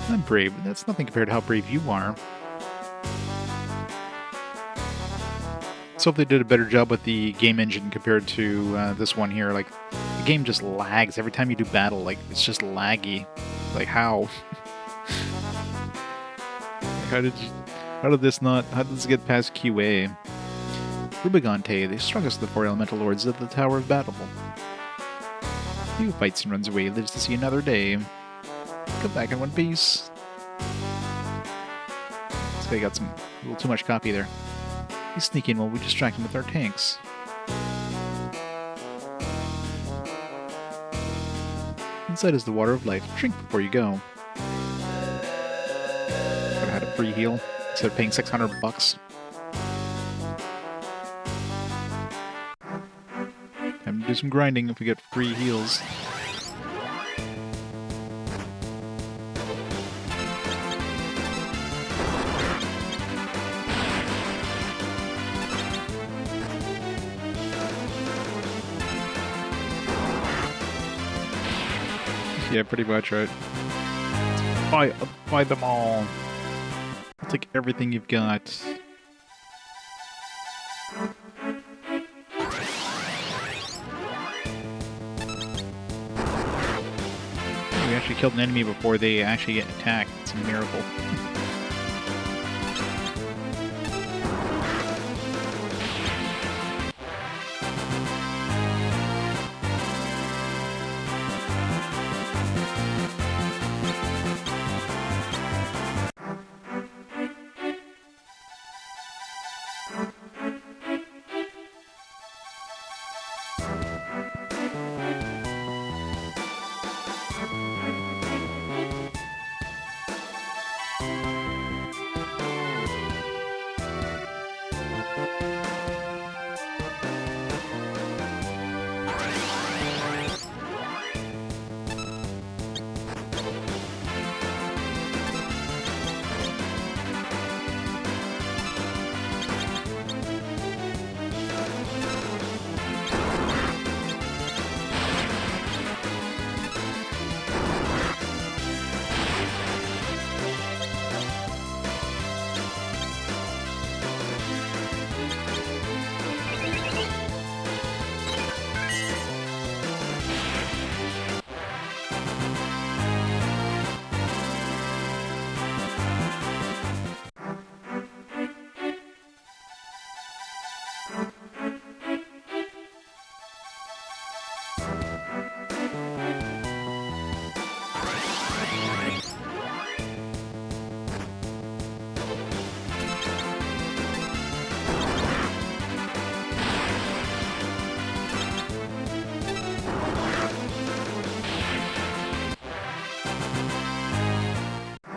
I'm brave, but that's nothing compared to how brave you are. So if they did a better job with the game engine compared to this one here. Like, the game just lags every time you do battle. Like, it's just laggy. Like, how? How did this get past QA? Rubigante, they struck us the 4 elemental lords of the Tower of Babel. He who fights and runs away lives to see another day. Come back in one piece. This guy got a little too much copy there. He's sneaking while we distract him with our tanks. Inside is the water of life. Drink before you go. Could have had a free heal instead of paying $600. Time to do some grinding if we get free heals. Yeah, pretty much, right? Buy them all. I'll take everything you've got. We actually killed an enemy before they actually get attacked. It's a miracle.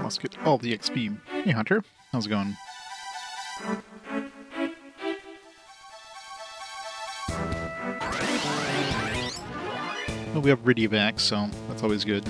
Let's get all the XP. Hey, Hunter. How's it going? Well, we have Riddy back, so that's always good.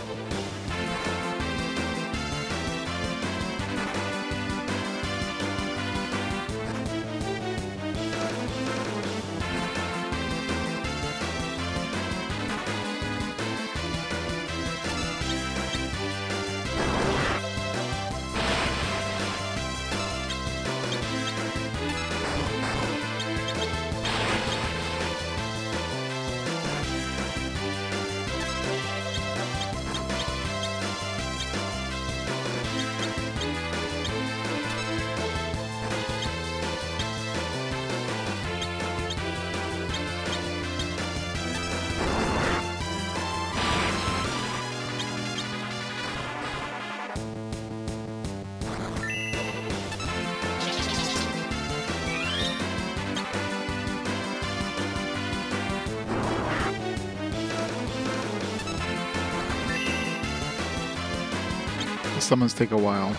Summons take a while.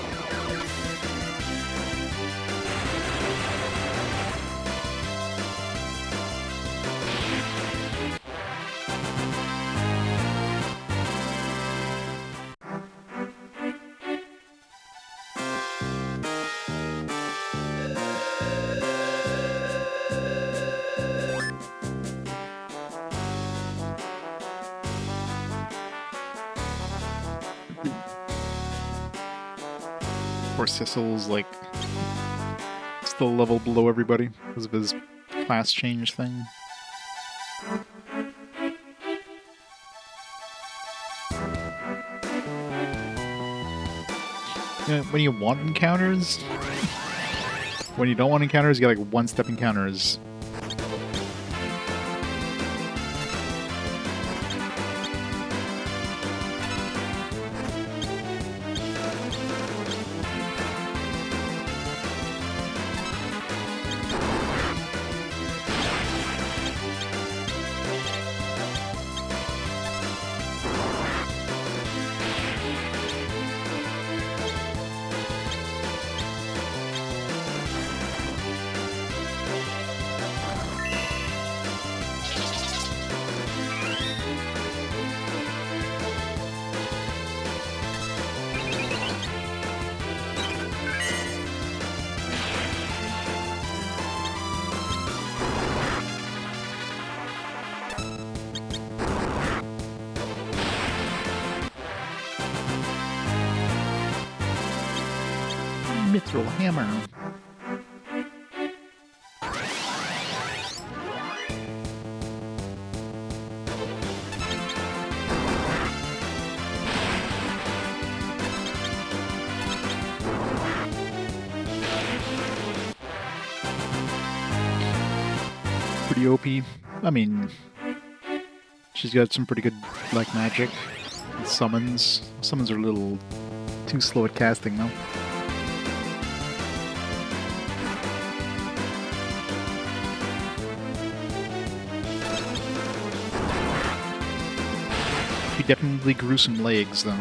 Poor Cecil's like still a level below everybody because of his class change thing. Yeah, when you want encounters, when you don't want encounters, you get like one-step encounters. Mithril hammer. pretty OP. I mean, she's got some pretty good black magic and summons. Summons are a little too slow at casting, though. She definitely grew some legs, though.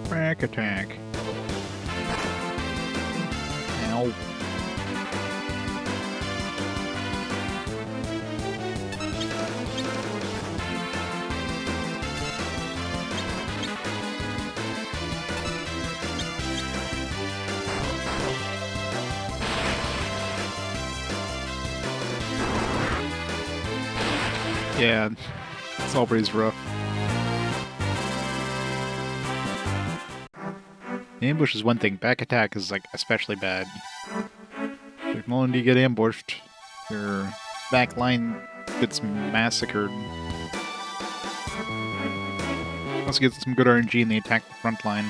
Crack attack. Ow. Yeah, it's always rough. Ambush is one thing, back attack is like especially bad. The moment you get ambushed, your back line gets massacred. Unless you get some good RNG and they attack the front line.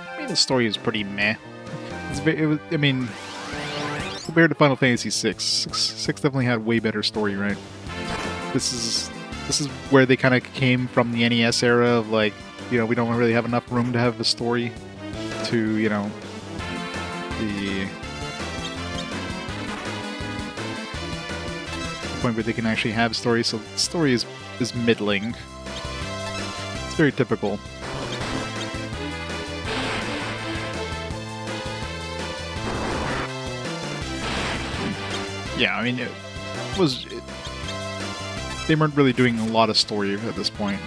I mean, the story is pretty meh. I mean, compared to Final Fantasy VI, 6 definitely had way better story, right? This is where they kind of came from the NES era of like, you know, we don't really have enough room to have a story to, you know, the point where they can actually have story. So the story is middling. It's very typical. Yeah, I mean, they weren't really doing a lot of story at this point.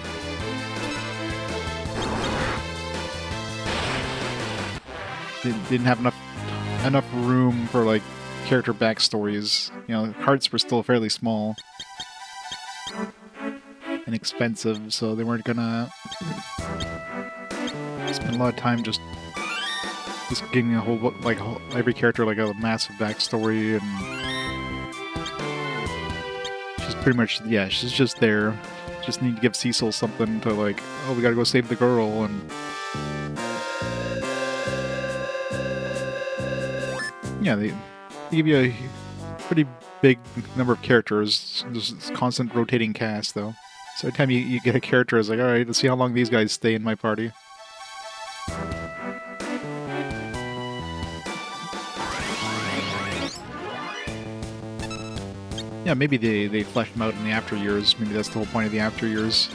They didn't have enough room for like character backstories. You know, carts were still fairly small and expensive, so they weren't gonna spend a lot of time just getting a whole every character like a massive backstory and. Pretty much, yeah, she's just there. Just need to give Cecil something to like, oh, we gotta go save the girl, and yeah, they give you a pretty big number of characters. There's this constant rotating cast, though. So every time you get a character, it's like, alright, let's see how long these guys stay in my party. Yeah, maybe they fleshed them out in the after years. Maybe that's the whole point of the after years.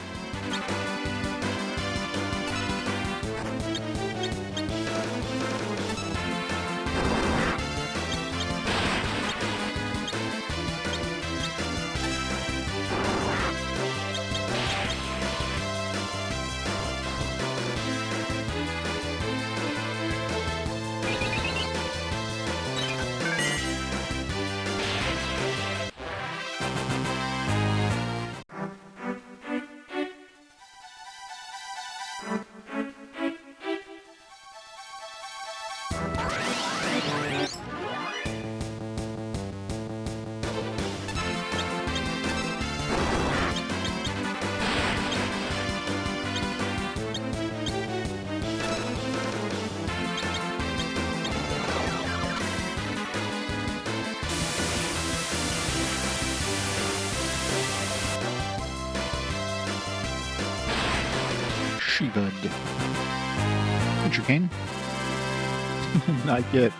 She-Bud. Adventure Cane? Not yet.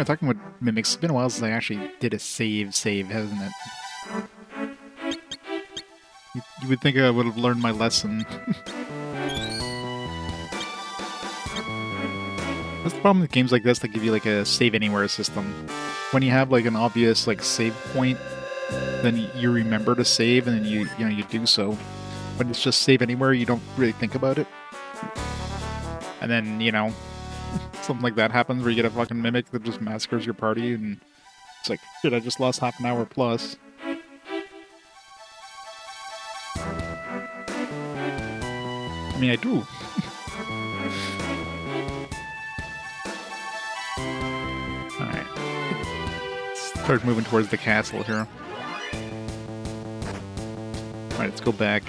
Talking about mimics, it's been a while since I actually did a save, hasn't it? You would think I would have learned my lesson. That's the problem with games like this that give you like a save anywhere system. When you have like an obvious like save point, then you remember to save and then you do so. When it's just save anywhere, you don't really think about it. And then, you know, something like that happens where you get a fucking mimic that just massacres your party and it's like, shit, I just lost half an hour plus. I mean, I do. Start moving towards the castle here. Alright, let's go back.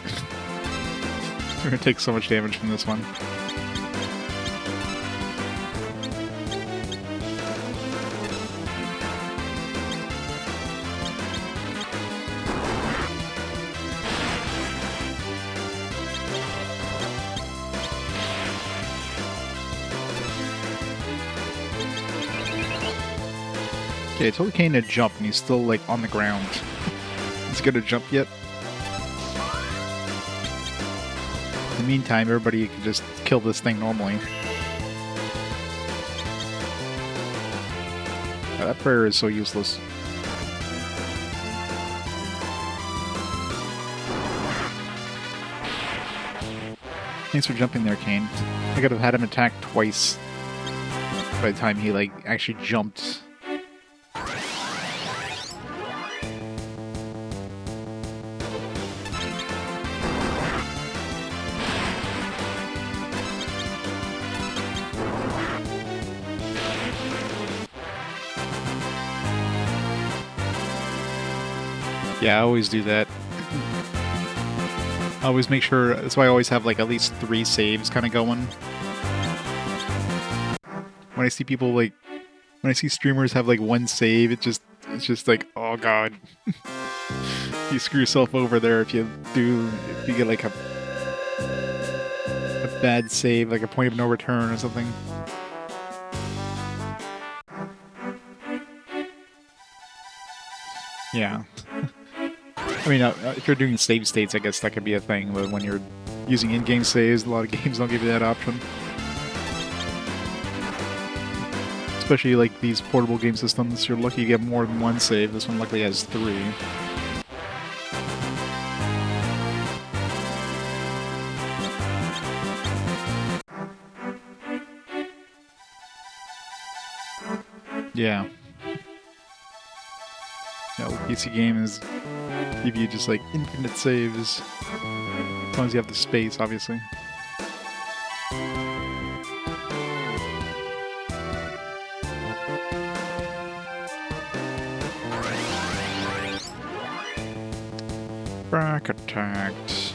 We're gonna take so much damage from this one. Okay, I told Kane to jump and he's still like on the ground. Is he gonna jump yet? In the meantime, everybody can just kill this thing normally. Oh, that prayer is so useless. Thanks for jumping there, Kane. I could have had him attack twice by the time he like actually jumped. Yeah, I always do that. I always make sure, that's why I always have like at least 3 saves kind of going. When I see people like, when I see streamers have like 1 save, it's just like, oh god. You screw yourself over there if you get like a bad save, like a point of no return or something. Yeah. I mean, if you're doing save states, I guess that could be a thing, but when you're using in-game saves, a lot of games don't give you that option. Especially like these portable game systems, you're lucky you get more than 1 save. This one luckily has 3. Yeah. Yeah, the PC game is give you just like infinite saves. As long as you have the space, obviously. Back attacked.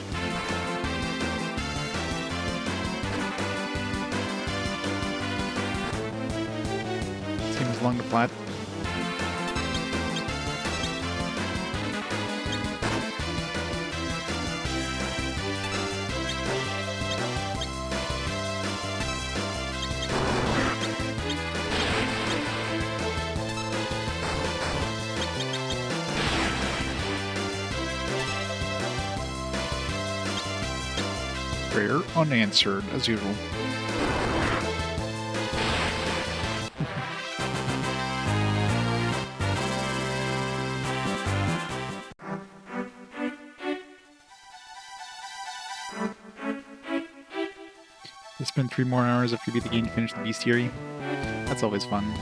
Seems along the plat. Prayer unanswered, as usual. You spend 3 more hours after you beat the game to finish the bestiary. That's always fun.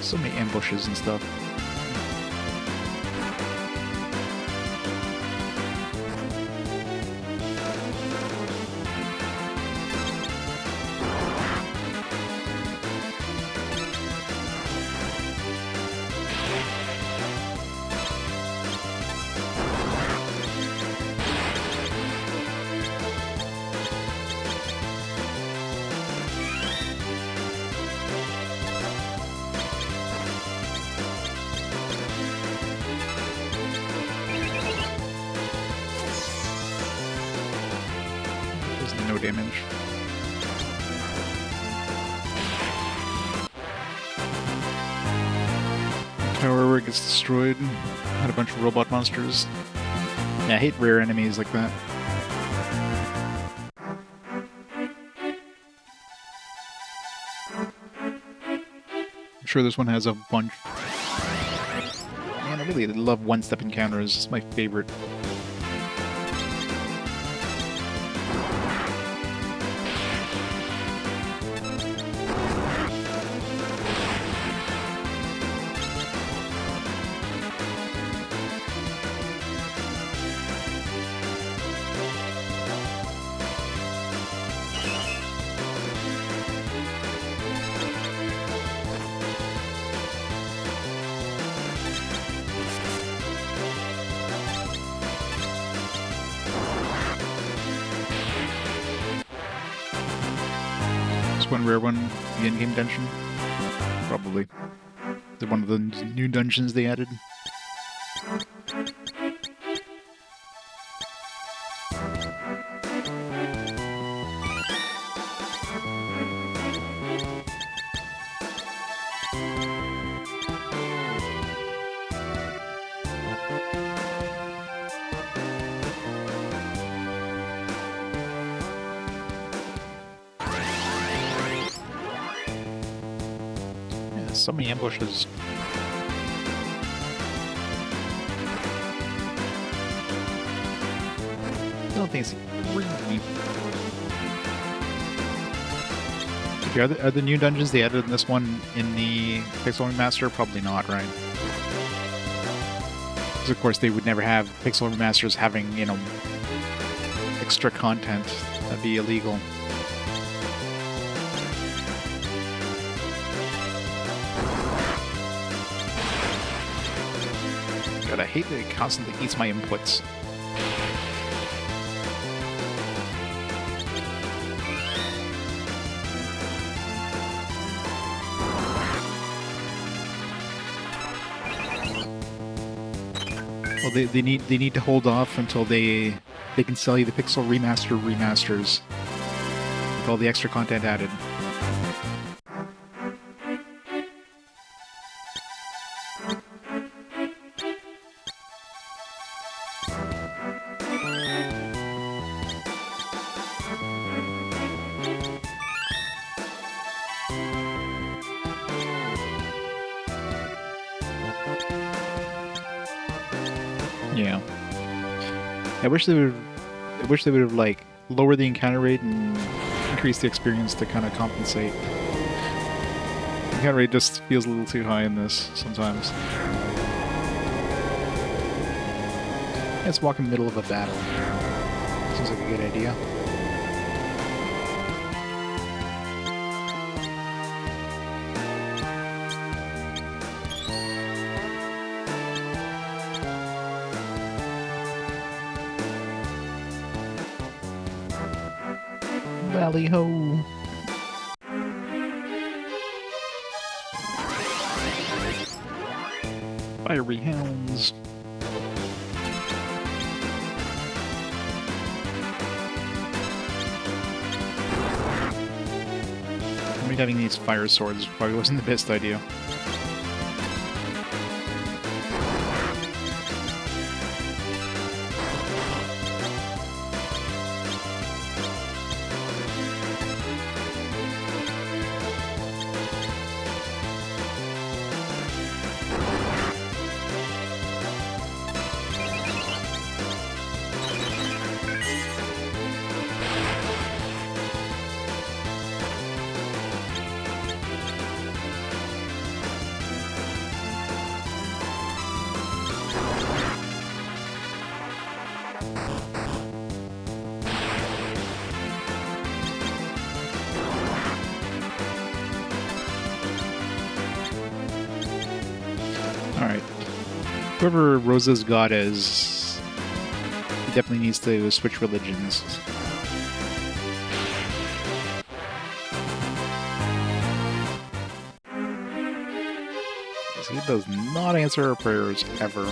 So many ambushes and stuff. No damage. Tower where it gets destroyed. Had a bunch of robot monsters. Yeah, I hate rare enemies like that. I'm sure this one has a bunch. Man, I really love one-step encounters. It's my favorite. first one, rare one, the in-game dungeon? Probably. Is it one of the new dungeons they added? Yeah, so many ambushes. I don't think it's really... Okay, are the new dungeons they added in this one in the Pixel Remaster? Probably not, right? Because of course they would never have Pixel Remasters having, you know, extra content. That'd be illegal. God, I hate that it constantly eats my inputs. Well, they need to hold off until they can sell you the Pixel remasters with all the extra content added. Yeah. I wish they would have like lowered the encounter rate and increased the experience to kind of compensate. The encounter rate just feels a little too high in this sometimes. Let's walk in the middle of a battle. Seems like a good idea. Valley ho! Fiery hounds. I mean, having these fire swords probably wasn't the best idea. Alright. Whoever Rosa's god is, he definitely needs to switch religions. He does not answer our prayers, ever.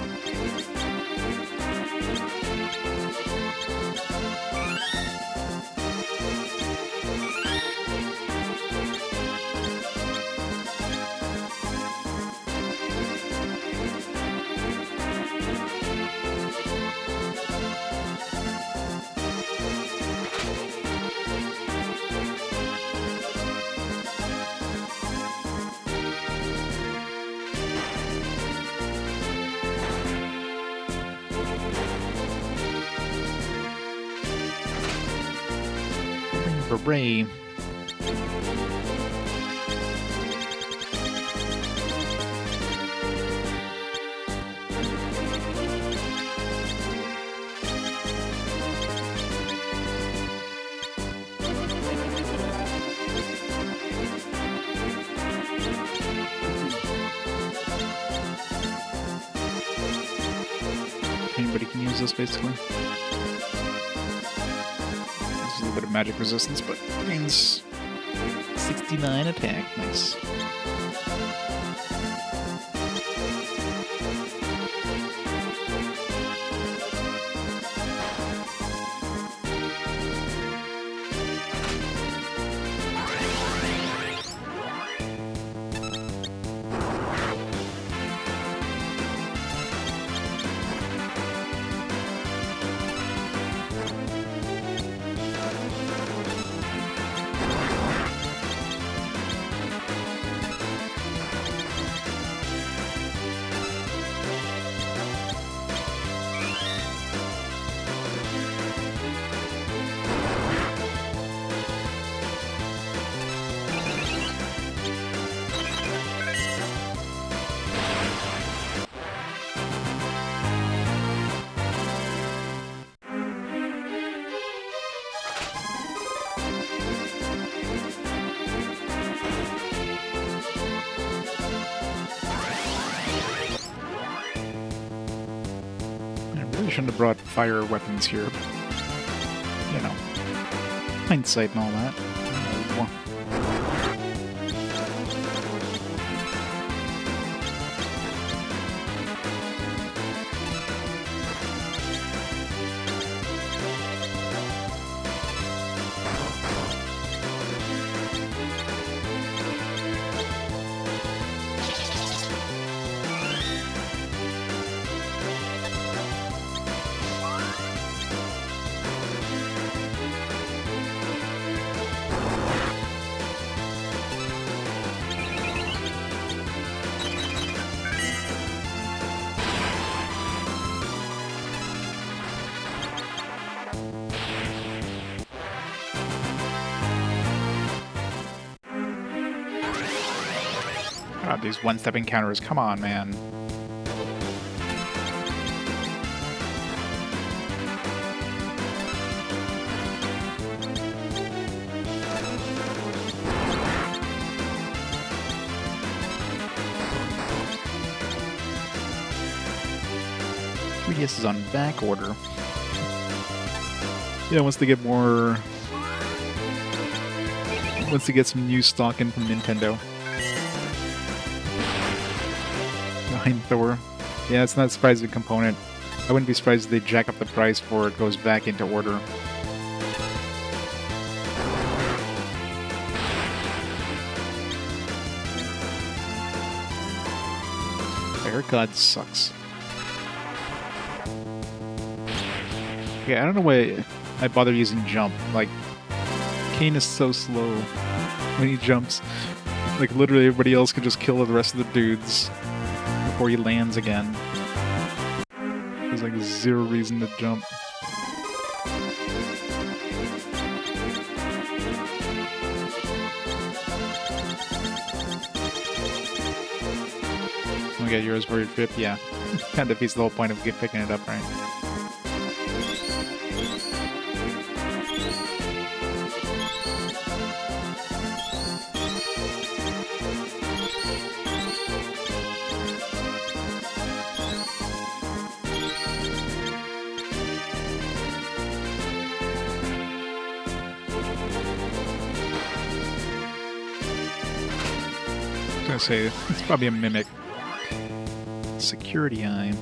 Hooray. Anybody can use this, basically. There's a little bit of magic resistance, but it means 69 attack. Nice. Shouldn't have brought fire weapons here. You know, hindsight and all that. Oh. God, these one-step encounters, come on, man. This is on back order. Yeah, once they get more... Once they get some new stock in from Nintendo. Behind Thor. Yeah, it's not a surprising component. I wouldn't be surprised if they jack up the price before it goes back into order. Fire God sucks. Yeah, I don't know why I bother using jump. Like, Kane is so slow when he jumps. Like, literally everybody else can just kill the rest of the dudes before he lands again. There's like zero reason to jump. Okay, yours for your trip, yeah. Kind of defeats the whole point of picking it up, right? I was gonna say, it's probably a mimic. Security eye.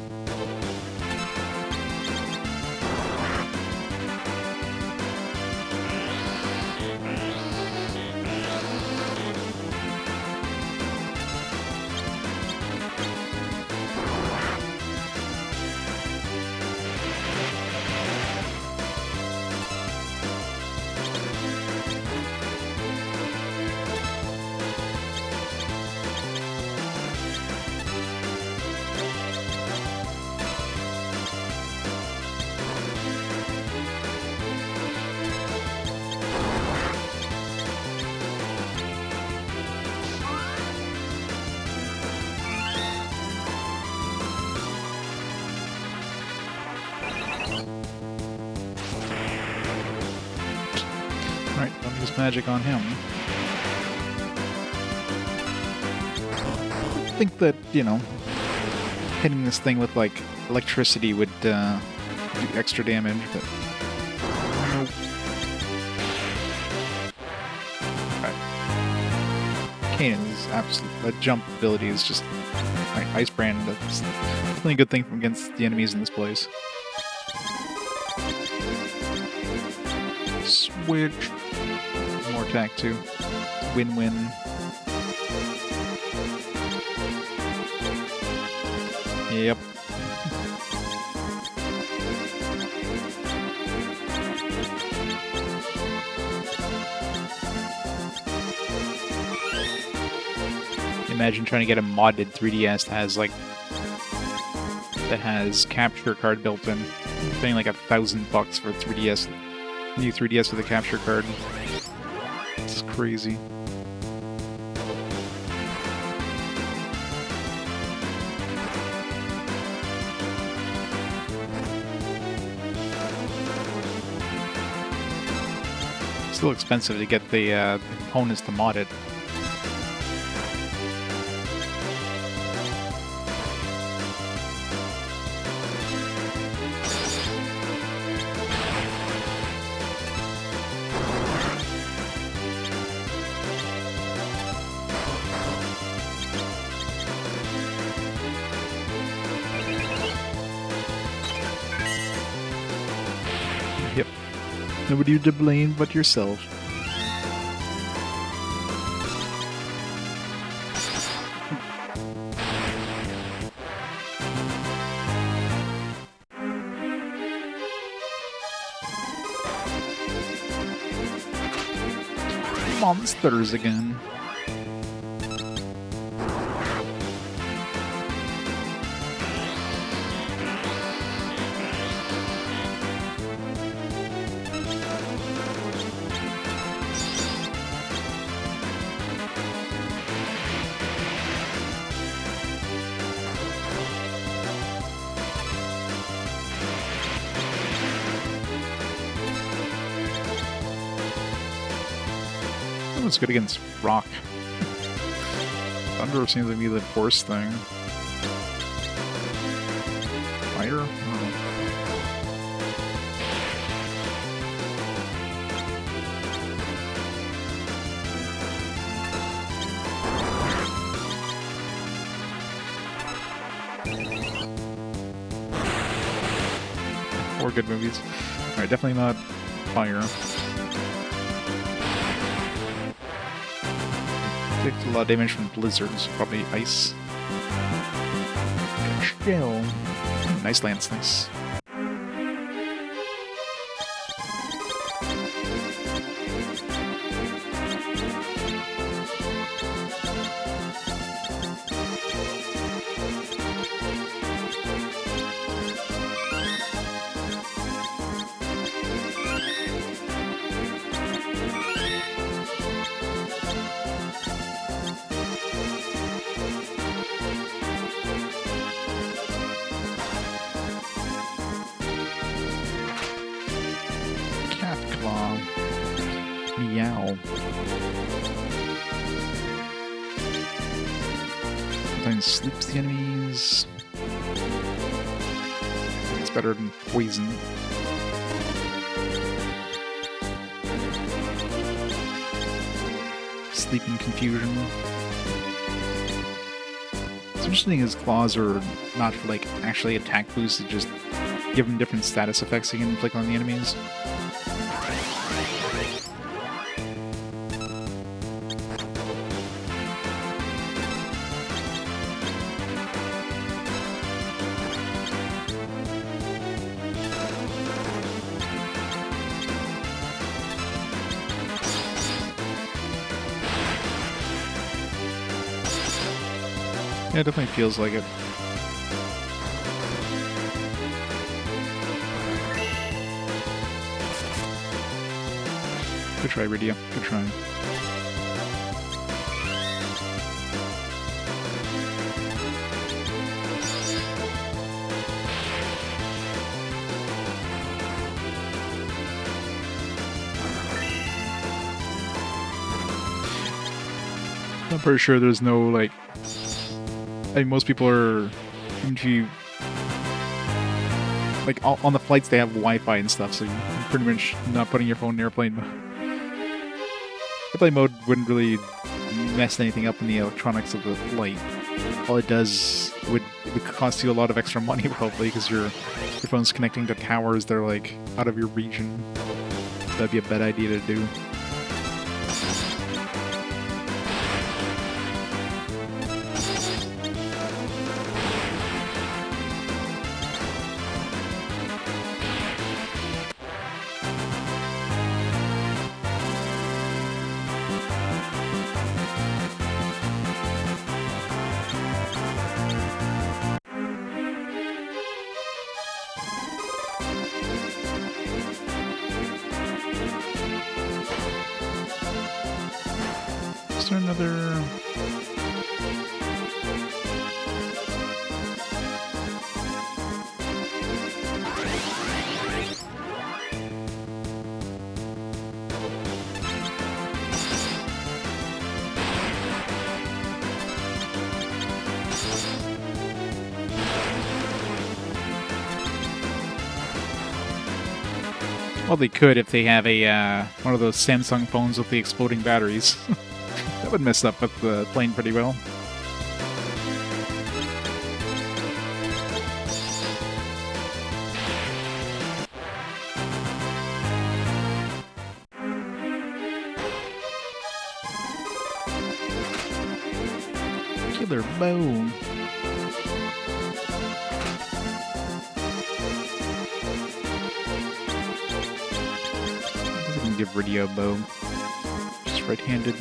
Alright, don't use magic on him. I think that, you know, hitting this thing with, like, electricity would do extra damage, but... Nope. Alright. pain in his absolute. That jump ability is just like Ice Brand. That's definitely a good thing against the enemies in this place. Switch. More attack too. Win-win. Yep. Imagine trying to get a modded 3DS that has capture card built in. Paying like $1,000 for a 3DS, new 3DS with a capture card. This is crazy. Still expensive to get the components to mod it. Yep. Nobody to blame but yourself. Monsters again. It's good against rock. Thunder seems to be the worst thing. Fire? Oh. Four good movies. Alright, definitely not fire. Takes a lot of damage from blizzards, probably ice. Shell. Nice lance, nice. Meow. Sometimes sleeps the enemies. It's better than poison. Sleeping confusion. What's interesting is claws are not for like actually attack boosts, they just give them different status effects you can inflict on the enemies. Yeah, it definitely feels like it. Good try, Radio. Good try. I'm pretty sure there's no, like... I mean, most people are... Even if you... Like, on the flights they have Wi-Fi and stuff, so you're pretty much not putting your phone in airplane mode. Airplane mode wouldn't really mess anything up in the electronics of the flight. All it does would cost you a lot of extra money probably because your phone's connecting to towers that are like out of your region. That'd be a bad idea to do. Is there another... Well, they could if they have a one of those Samsung phones with the exploding batteries. That would mess up with the plane pretty well. Killer bow. Doesn't give radio bow. Just right-handed.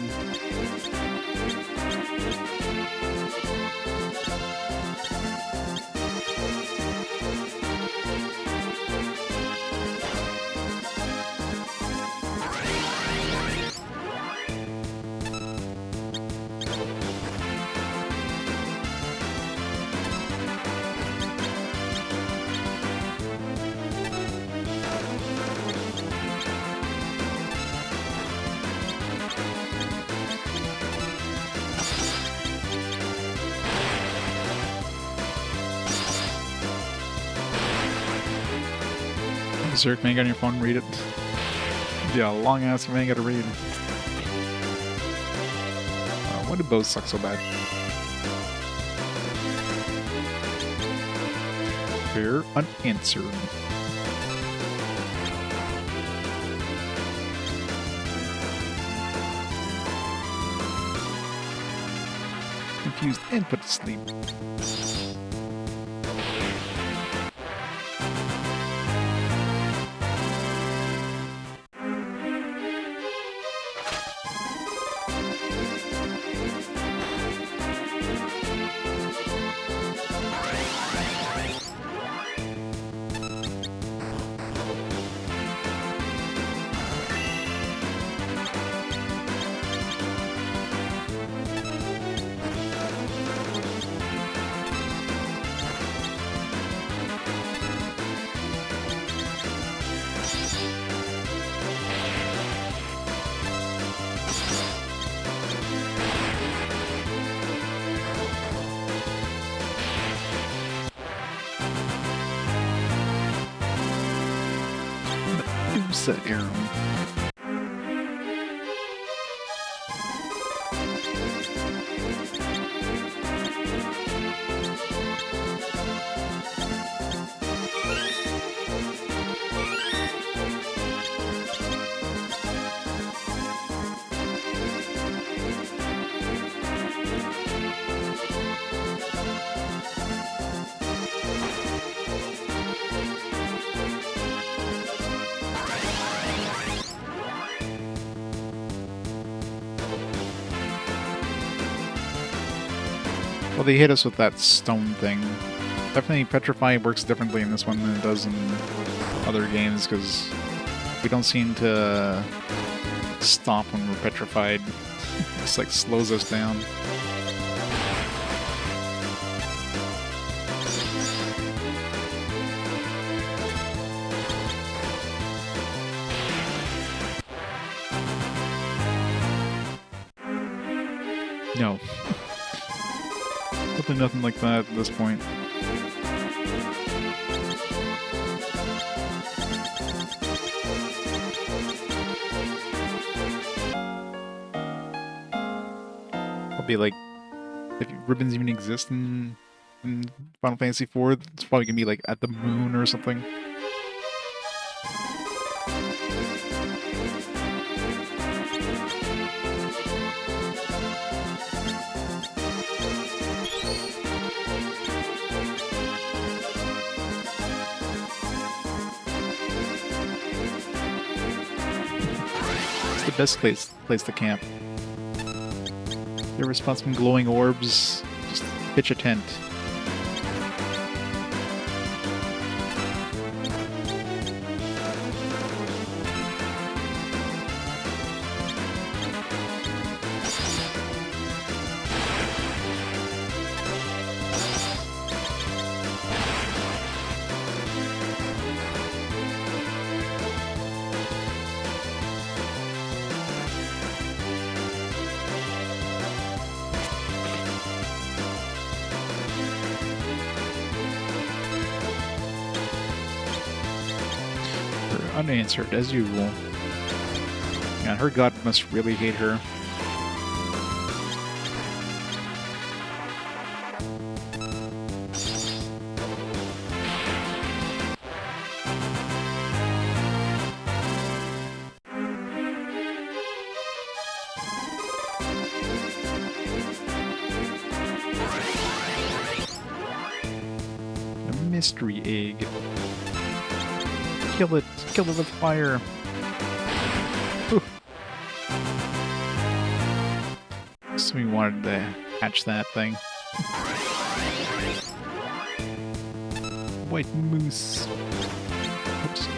Berserk, man, on your phone, read it. Yeah, long ass man, gotta read. Why do bows suck so bad? Fair unanswered. Confused and put to sleep. Arrow. Well, they hit us with that stone thing. Definitely Petrify works differently in this one than it does in other games, because we don't seem to stop when we're petrified. It just like slows us down. No. Definitely nothing like that at this point. Probably like, if ribbons even exist in Final Fantasy IV, it's probably gonna be like at the moon or something. It's the best place to camp. You ever spot some glowing orbs? Just pitch a tent. Unanswered, as usual. And her god must really hate her. A mystery egg. Kill it with fire. Ooh. So we wanted to hatch that thing. White moose. Oops.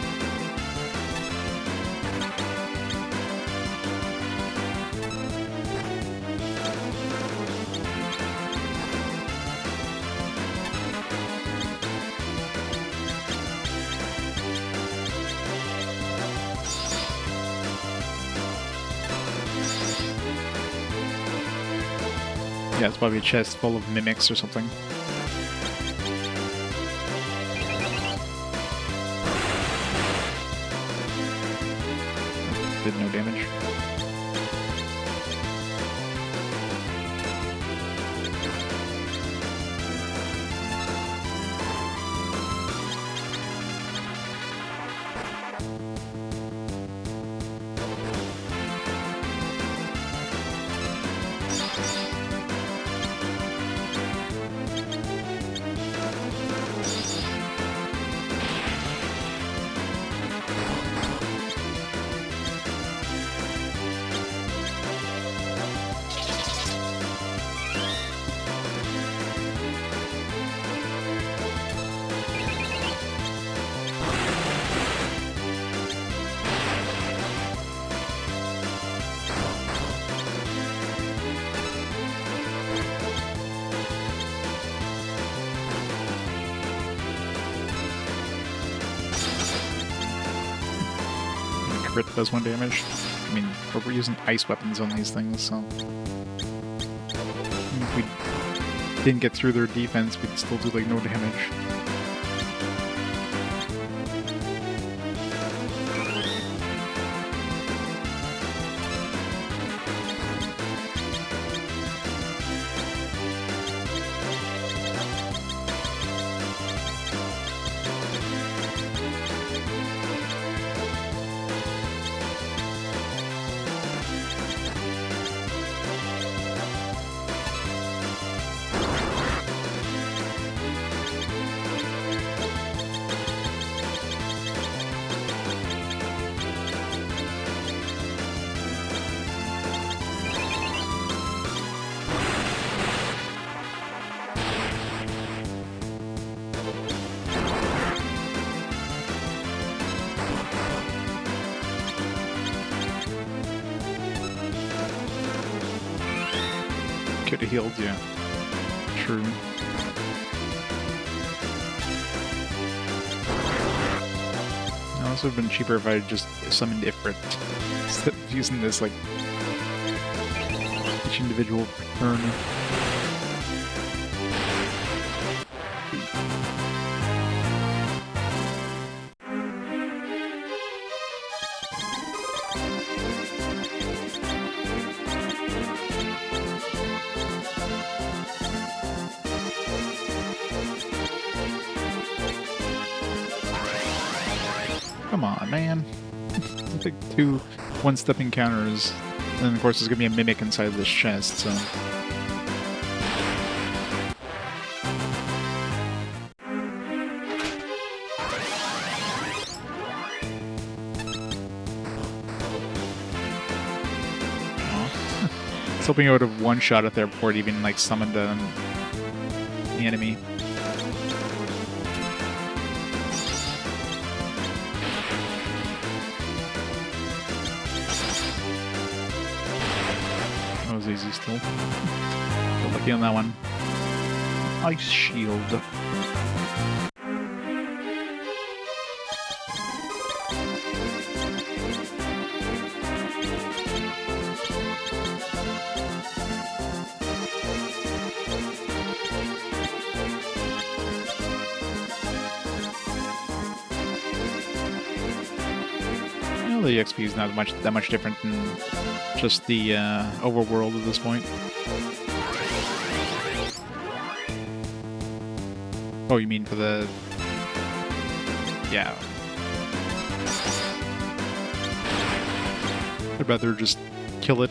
Yeah, it's probably a chest full of mimics or something. Did no damage. Crit does 1 damage. I mean, but we're using ice weapons on these things, so... If we didn't get through their defense, we'd still do, like, no damage. Could have healed you. True. Now, this would have been cheaper if I had just summoned Ifrit instead of using this, like, each individual turn. Come on, man. I think 2 one-step encounters. And then, of course, there's going to be a mimic inside this chest, so... I was hoping I would have one-shot it there before it even, like, summoned the enemy. That was easy still. Got lucky on that one. Ice shield. The XP is not that much different than just the overworld at this point. Oh, you mean for the... Yeah. I'd rather just kill it.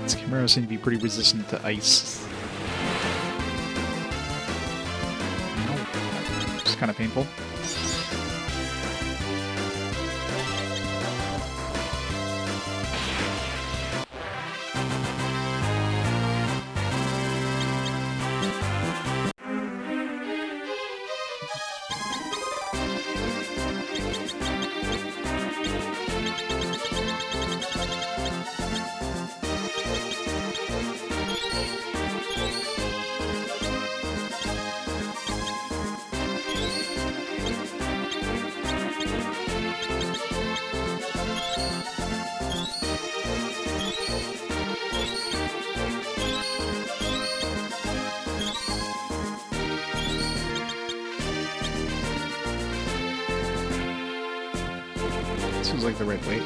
Chimeras seem to be pretty resistant to ice. It's kind of painful. Seems like the right weight.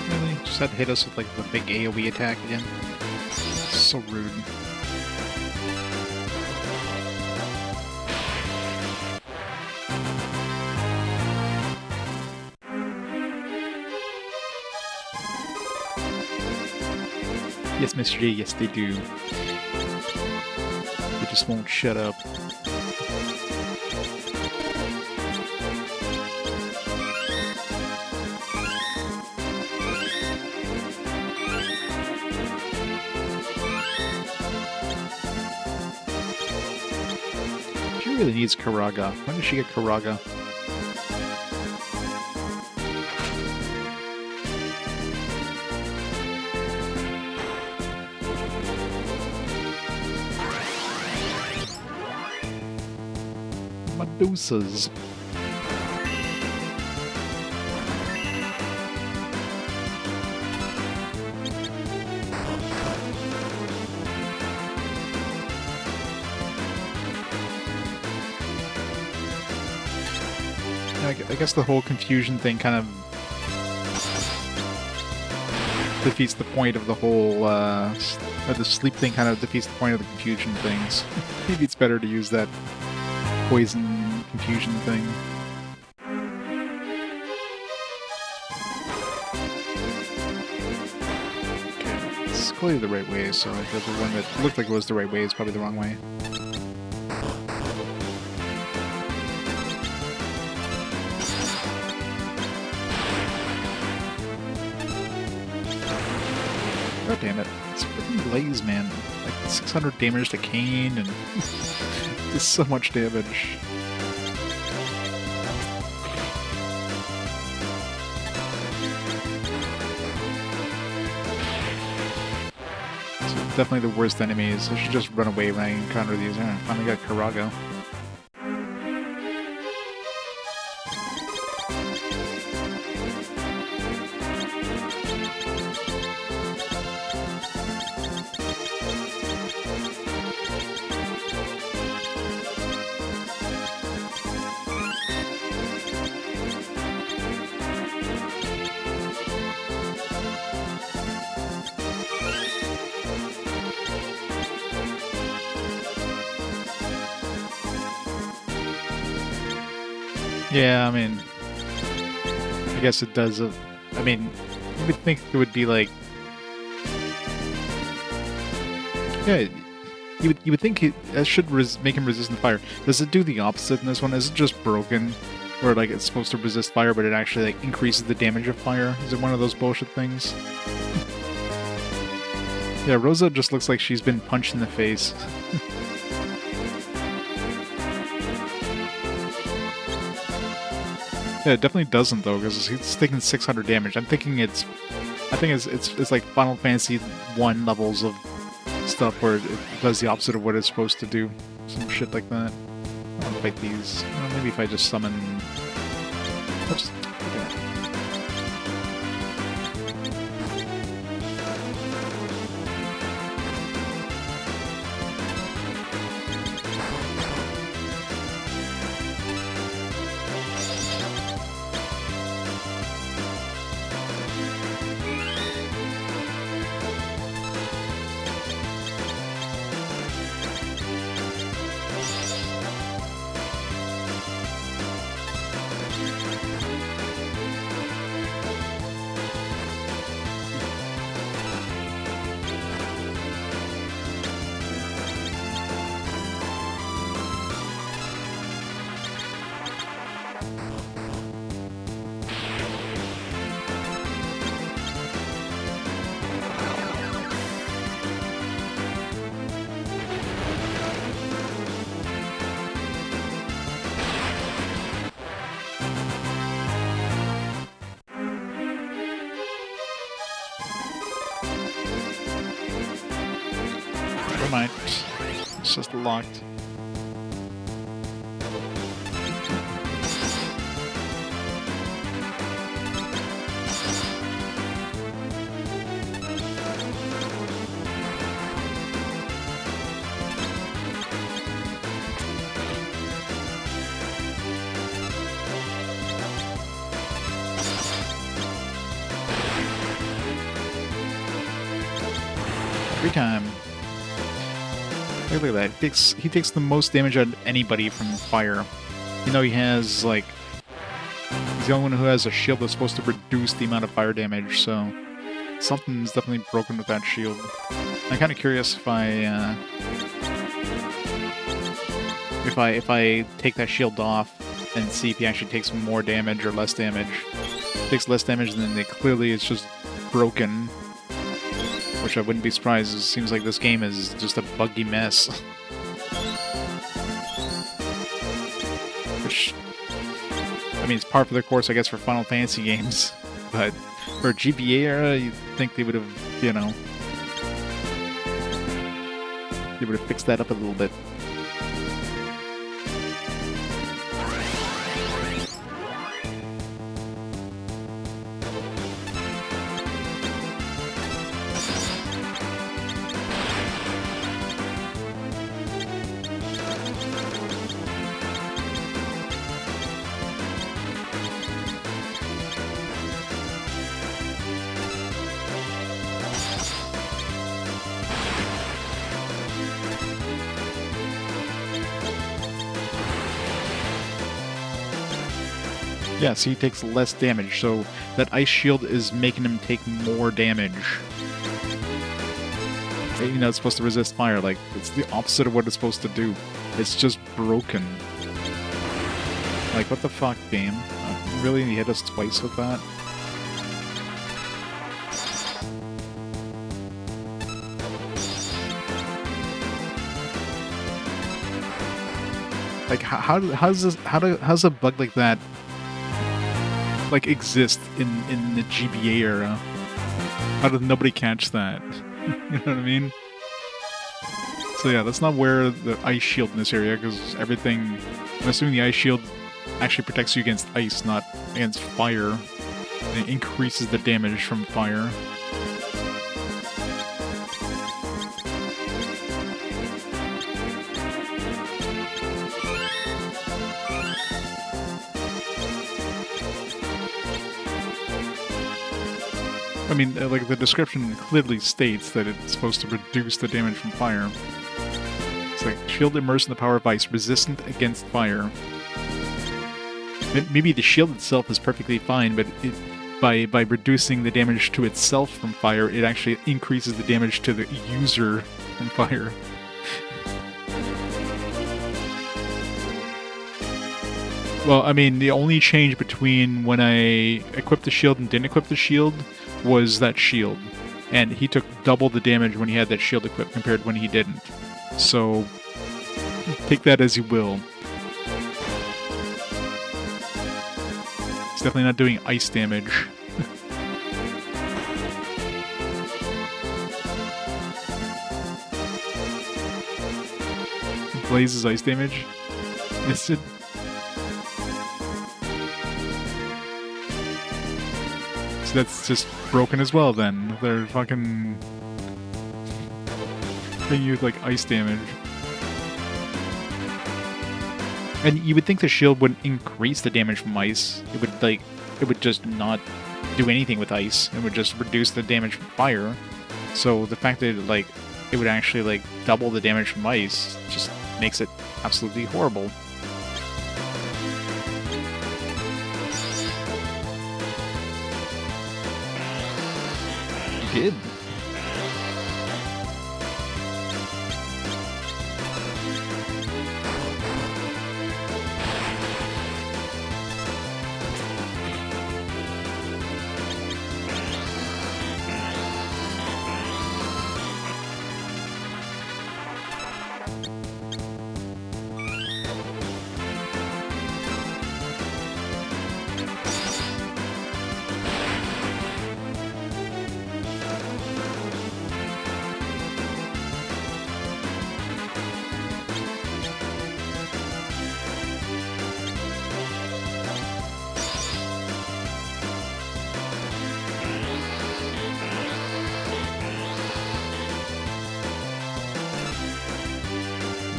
Really? Just had to hit us with like the big AoE attack again. So rude. Yes, Mr. J, yes they do. They just won't shut up. She really needs Karaga. When does she get Karaga? Medusas. I guess the whole confusion thing kind of defeats the point of the whole, or the sleep thing kind of defeats the point of the confusion things. Maybe it's better to use that poison confusion thing. Okay, it's clearly the right way, so I guess the one that looked like it was the right way is probably the wrong way. God damn it. It's freaking Blaze, man. Like 600 damage to Kane and does so much damage. So definitely the worst enemies. I should just run away when I encounter these. I finally got Karago. Yeah, I mean, I guess it does. I mean, you would think it would be like, yeah, you would think it should make him resistant to fire. Does it do the opposite in this one? Is it just broken, where like it's supposed to resist fire, but it actually like increases the damage of fire? Is it one of those bullshit things? Yeah, Rosa just looks like she's been punched in the face. Yeah, it definitely doesn't though, because it's taking 600 damage. I think it's like Final Fantasy 1 levels of stuff where it does the opposite of what it's supposed to do. Some shit like that. I want to fight these. Well, maybe if I just summon. Oops. Okay. Never mind. It's just locked. Every time. Look at that. He takes the most damage out of anybody from fire. You know, he has, like... He's the only one who has a shield that's supposed to reduce the amount of fire damage, so... Something's definitely broken with that shield. I'm kind of curious if I take that shield off and see if he actually takes more damage or less damage. If he takes less damage, then clearly it's just broken. Which I wouldn't be surprised. It seems like this game is just a buggy mess. Which, I mean, it's par for the course, I guess, for Final Fantasy games. But for a GBA era, you'd think they would have, you know... They would have fixed that up a little bit. Yeah, so he takes less damage, so that ice shield is making him take more damage. You know, it's supposed to resist fire, like, it's the opposite of what it's supposed to do. It's just broken. Like, what the fuck, game? Really? He hit us twice with that? Like, how's a bug like that, like, exist in the GBA era? How did nobody catch that? You know what I mean? So yeah, let's not wear the ice shield in this area, because everything... I'm assuming the ice shield actually protects you against ice, not against fire. And it increases the damage from fire. I mean, like, the description clearly states that it's supposed to reduce the damage from fire. It's like, shield immersed in the power of ice, resistant against fire. Maybe the shield itself is perfectly fine, but by reducing the damage to itself from fire, it actually increases the damage to the user from fire. Well, I mean, the only change between when I equipped the shield and didn't equip the shield was that shield. And he took double the damage when he had that shield equipped compared when he didn't. So, take that as you will. It's definitely not doing ice damage. Blaze's ice damage? Missed it. So that's just broken as well then. They're fucking... They use like ice damage. And you would think the shield would increase the damage from ice. It would just not do anything with ice. It would just reduce the damage from fire. So the fact that it would actually double the damage from ice just makes it absolutely horrible. You did.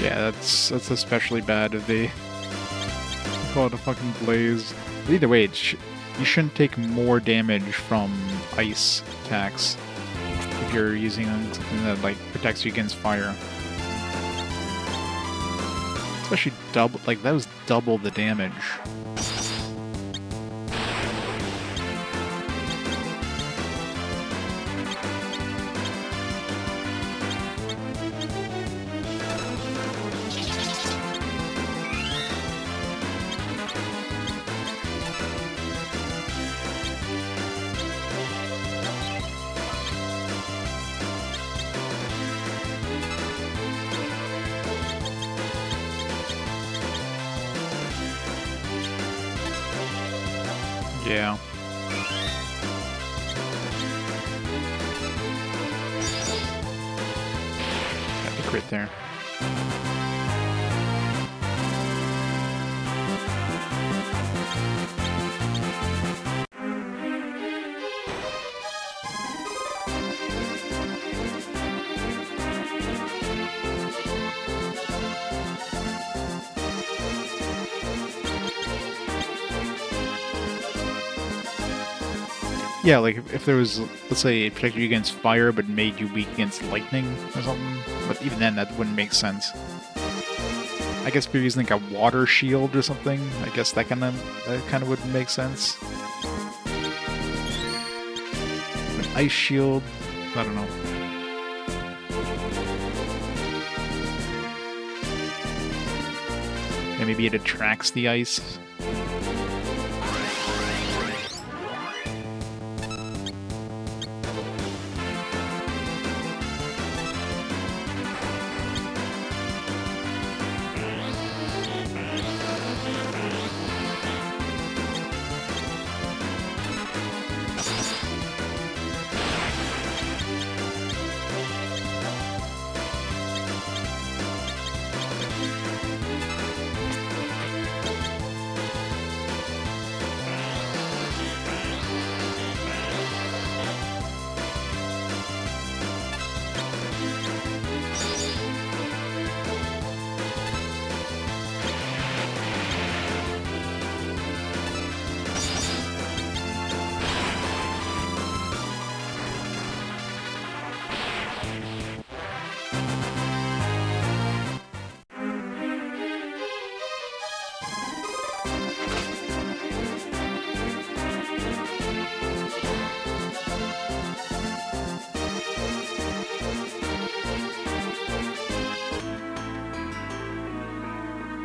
Yeah, that's especially bad if they call it a fucking blaze. But either way, you shouldn't take more damage from ice attacks if you're using something that protects you against fire. Especially double, that was double the damage. Yeah. Got the crit there. Yeah, if there was, let's say, it protected you against fire but made you weak against lightning or something. But even then, that wouldn't make sense. I guess if you're using like a water shield or something, I guess that kind of would make sense. An ice shield, I don't know. Yeah, maybe it attracts the ice.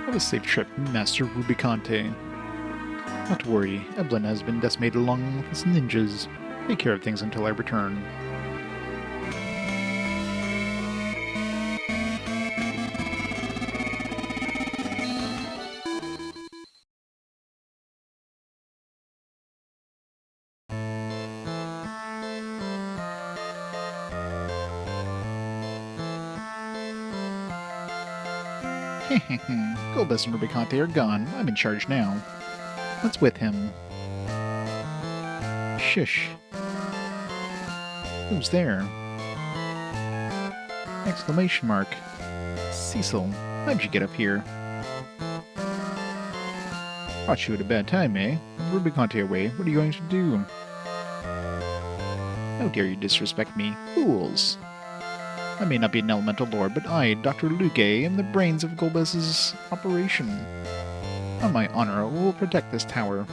Have a safe trip, Master Rubicante. Not to worry, Eblin has been decimated along with his ninjas. Take care of things until I return. Golbez and Rubicante are gone. I'm in charge now. What's with him? Shush. Who's there? Exclamation mark. Cecil, how'd you get up here? Caught you at a bad time, eh? With Rubicante away, what are you going to do? How dare you disrespect me? Fools! I may not be an elemental lord, but I, Dr. Luke, am the brains of Golbez's operation. On my honor, I will protect this tower.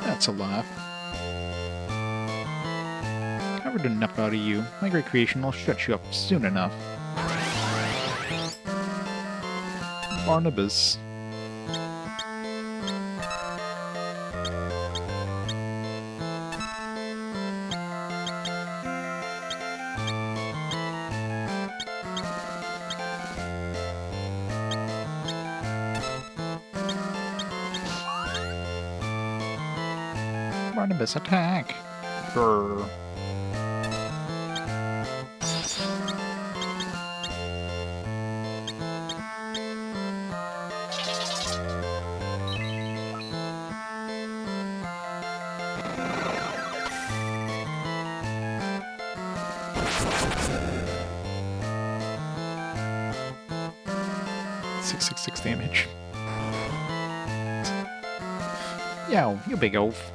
That's a laugh. I've heard enough out of you. My great creation will shut you up soon enough. Barnabas. Barnabas, attack! Brr. .666 damage. Yow, you big oaf.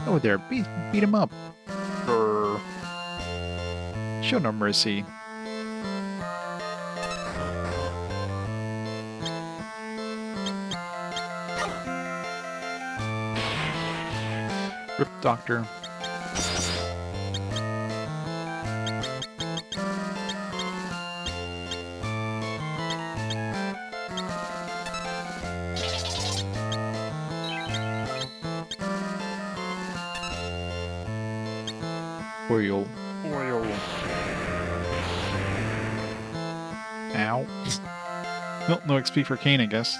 Oh there, beat him up. Brr. Show no mercy. Rip Doctor. Oil. Ow. Well, no XP for Kane, I guess.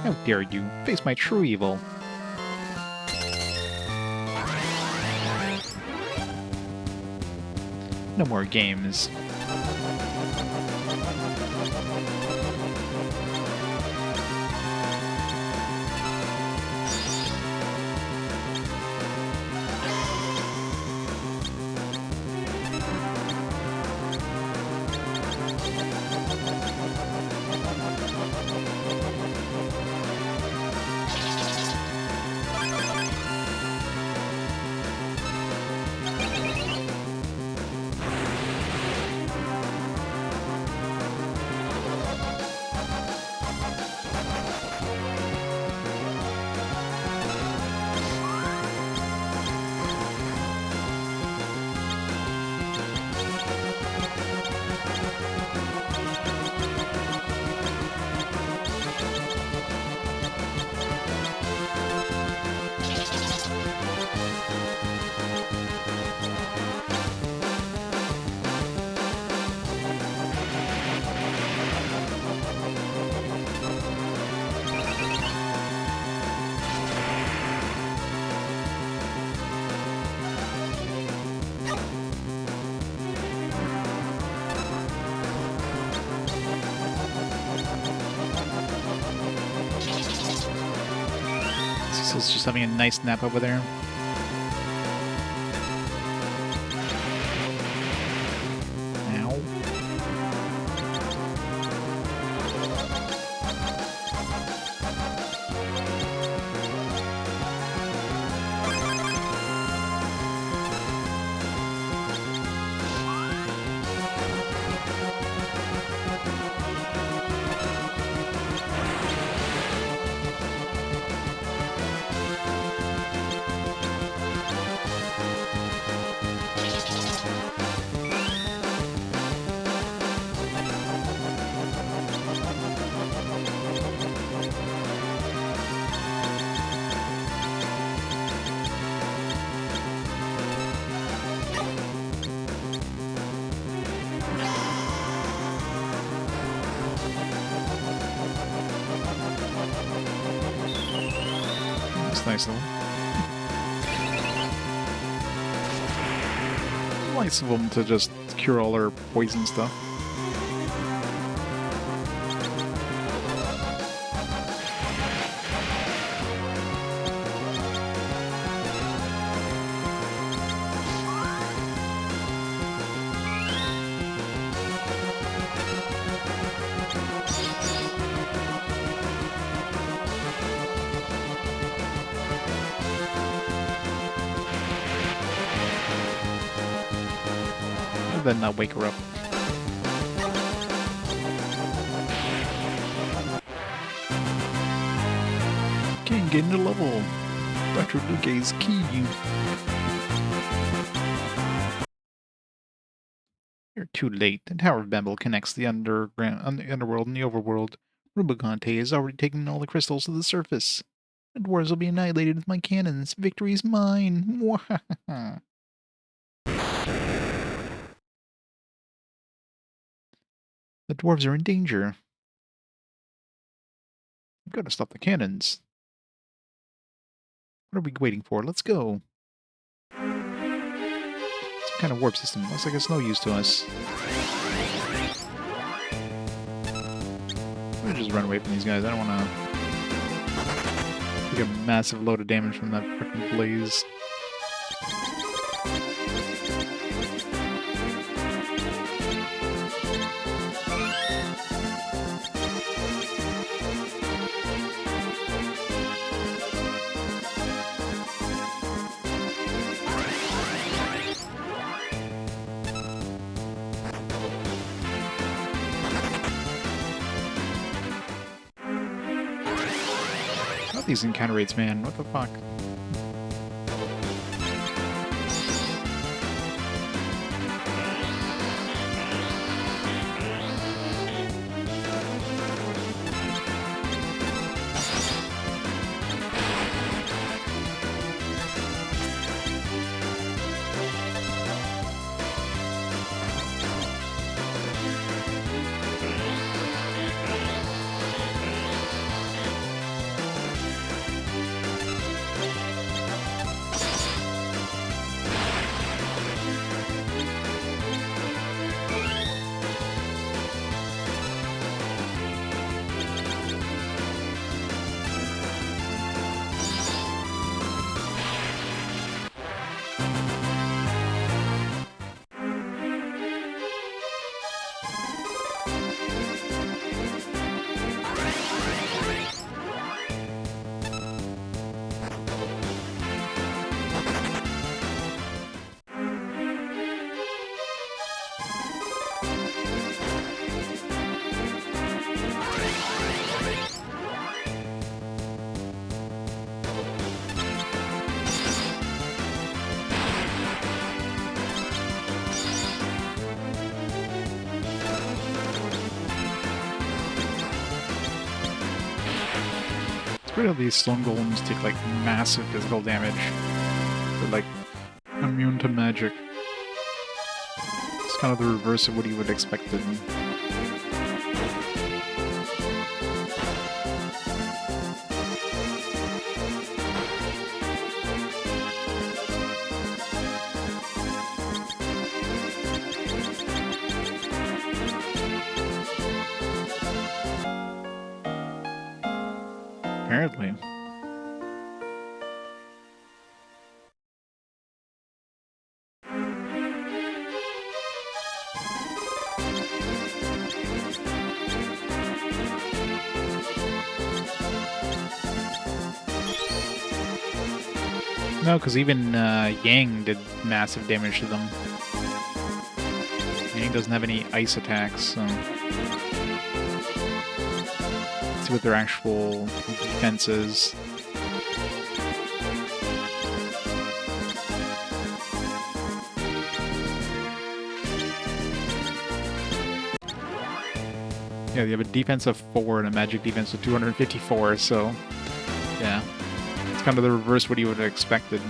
How dare you face my true evil? No more games. Cecil's just having a nice nap over there. Ow. That's nice of them. Nice of them to just cure all our poison stuff. Then not wake her up. Can't get into level. Dr. Luke's key. You're too late. The Tower of Babel connects the underground, the underworld and the overworld. Rubicante has already taken all the crystals to the surface. The dwarves will be annihilated with my cannons. Victory is mine. The dwarves are in danger. We've got to stop the cannons. What are we waiting for? Let's go. Some kind of warp system. Looks like it's no use to us. I'm gonna just run away from these guys. I don't want to take a massive load of damage from that freaking blaze. Not these encounter rates, man. What the fuck? It's weird how these stone golems take like massive physical damage. They're like immune to magic. It's kind of the reverse of what you would expect. Apparently. No, because even Yang did massive damage to them. Yang doesn't have any ice attacks, so... Let's see what their actual defense is. Yeah, they have a defense of 4 and a magic defense of 254, so... Yeah. It's kind of the reverse what you would have expected.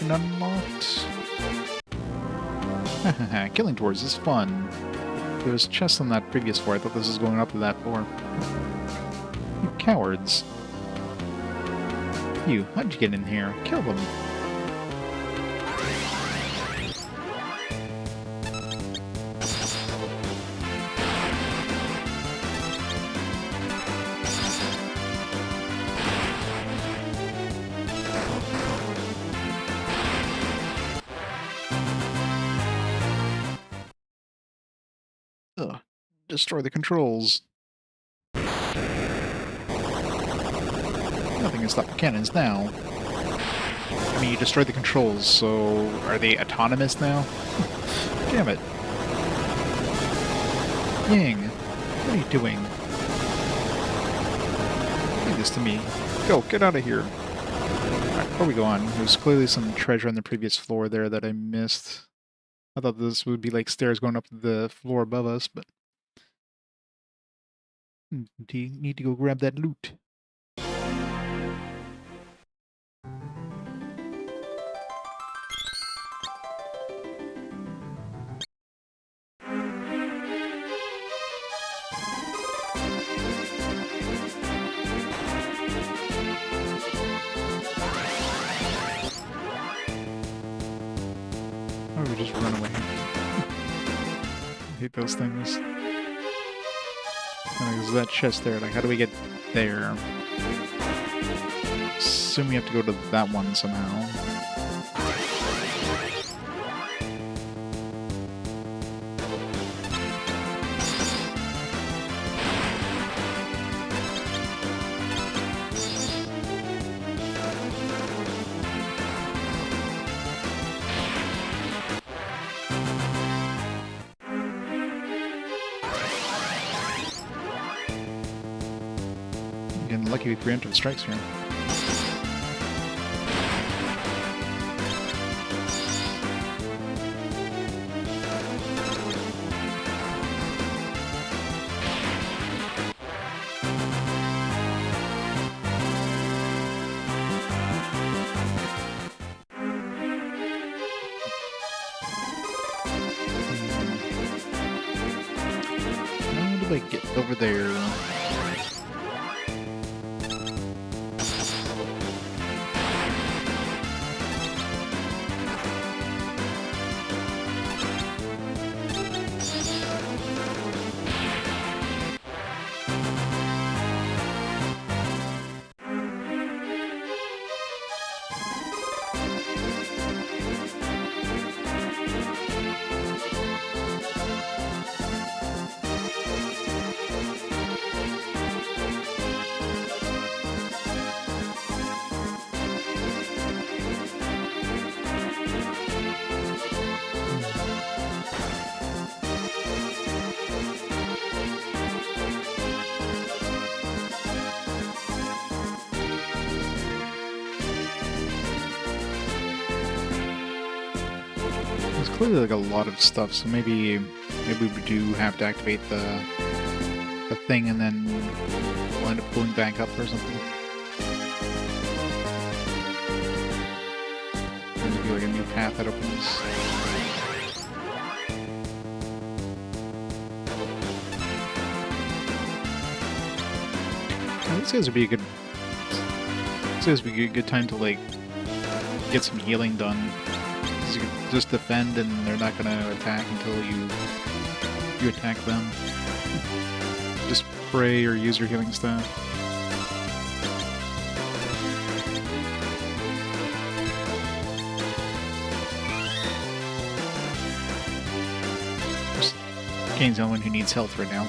Unlocked. Killing tours is fun. There was chests on that previous floor. I thought this was going up to that floor. You cowards. You, how'd you get in here? Kill them. Ugh. Destroy the controls. Nothing can stop the cannons now. I mean, you destroyed the controls, so are they autonomous now? Damn it. Yang, what are you doing? Leave this to me. Go, get out of here. Alright, before we go on, there's clearly some treasure on the previous floor there that I missed. I thought this would be like stairs going up to the floor above us, but... Do you need to go grab that loot? Or we just run away. I hate those things. And there's that chest there, like how do we get there? Assume we have to go to that one somehow. Getting lucky with preemptive strikes here. How do I get over there? clearly like a lot of stuff, so maybe we do have to activate the thing and then we'll end up going back up or something. Maybe like a new path that opens. This guys would be a good. This guys would be a good time to like get some healing done. Because you can just defend, and they're not gonna attack until you attack them. Just pray or use your healing staff. Kane's the only one who needs health right now.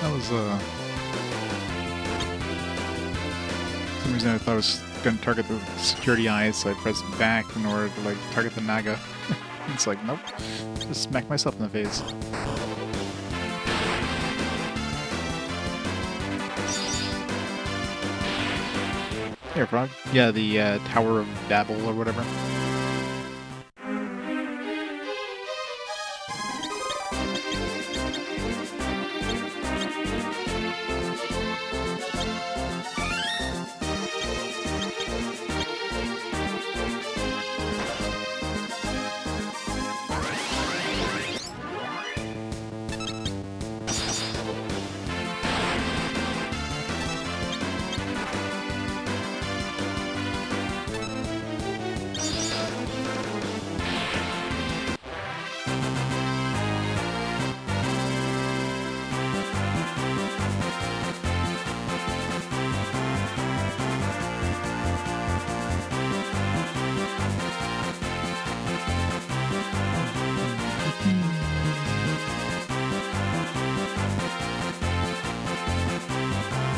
That was, for some reason I thought I was going to target the security eyes, so I pressed back in order to, like, target the Naga. It's like, nope. Just smack myself in the face. Here, Frog. Yeah, the, Tower of Babel or whatever.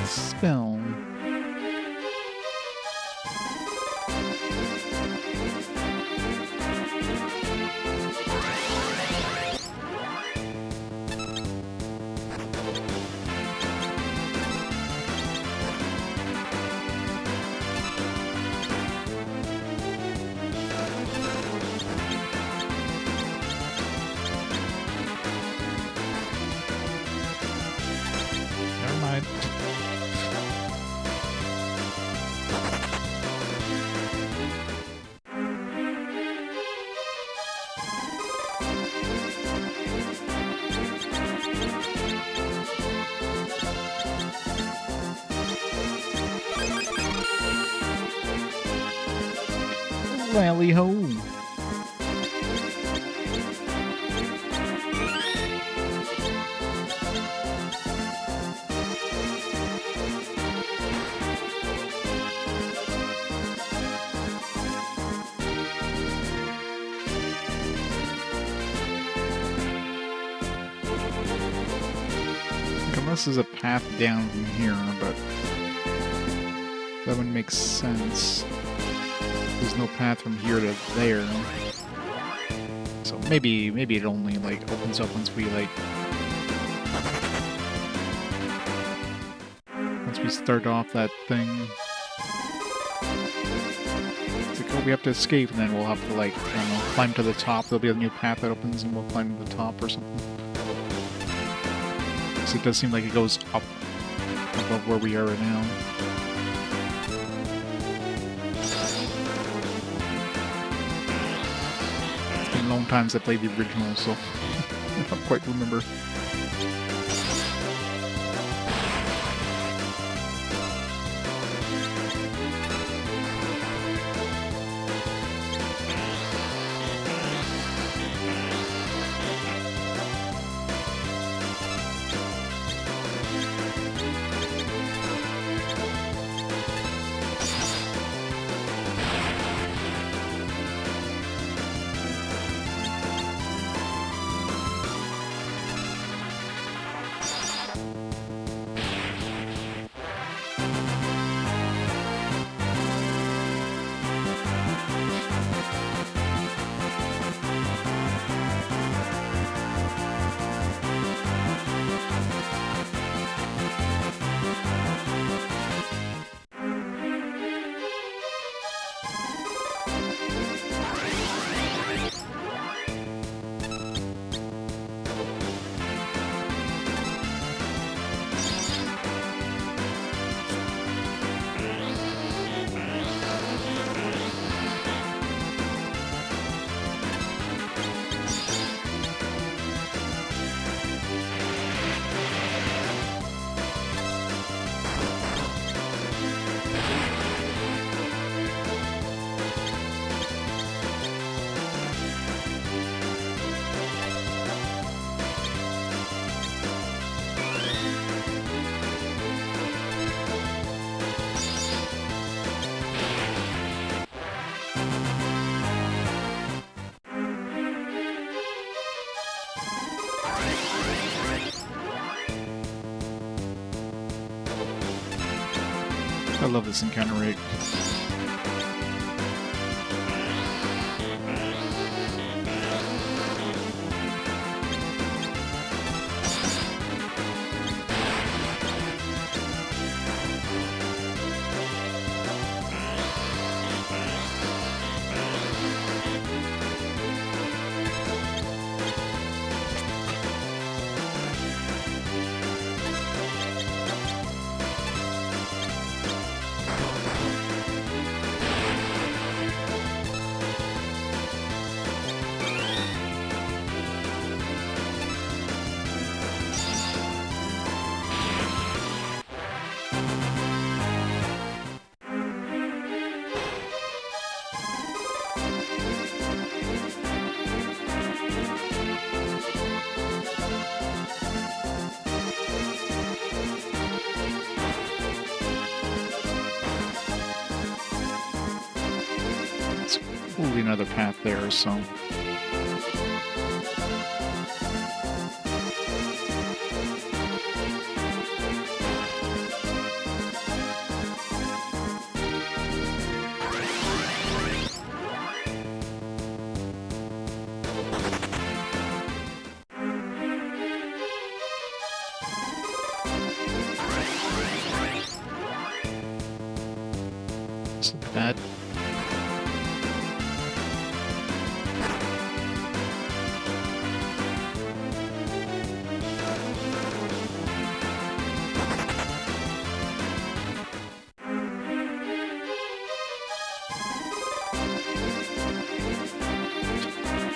Spell. Never mind. Rally ho! Unless there's a path down from here, but that would make sense. There's no path from here to there. So maybe it only like opens up once we like start off that thing. It's like, oh, we have to escape, and then we'll have to like, I don't know, climb to the top. There'll be a new path that opens and we'll climb to the top or something. So it does seem like it goes up above where we are right now. Long times I played the original, so I don't quite remember. I love this encounter rate. Probably another path there, so... So bad.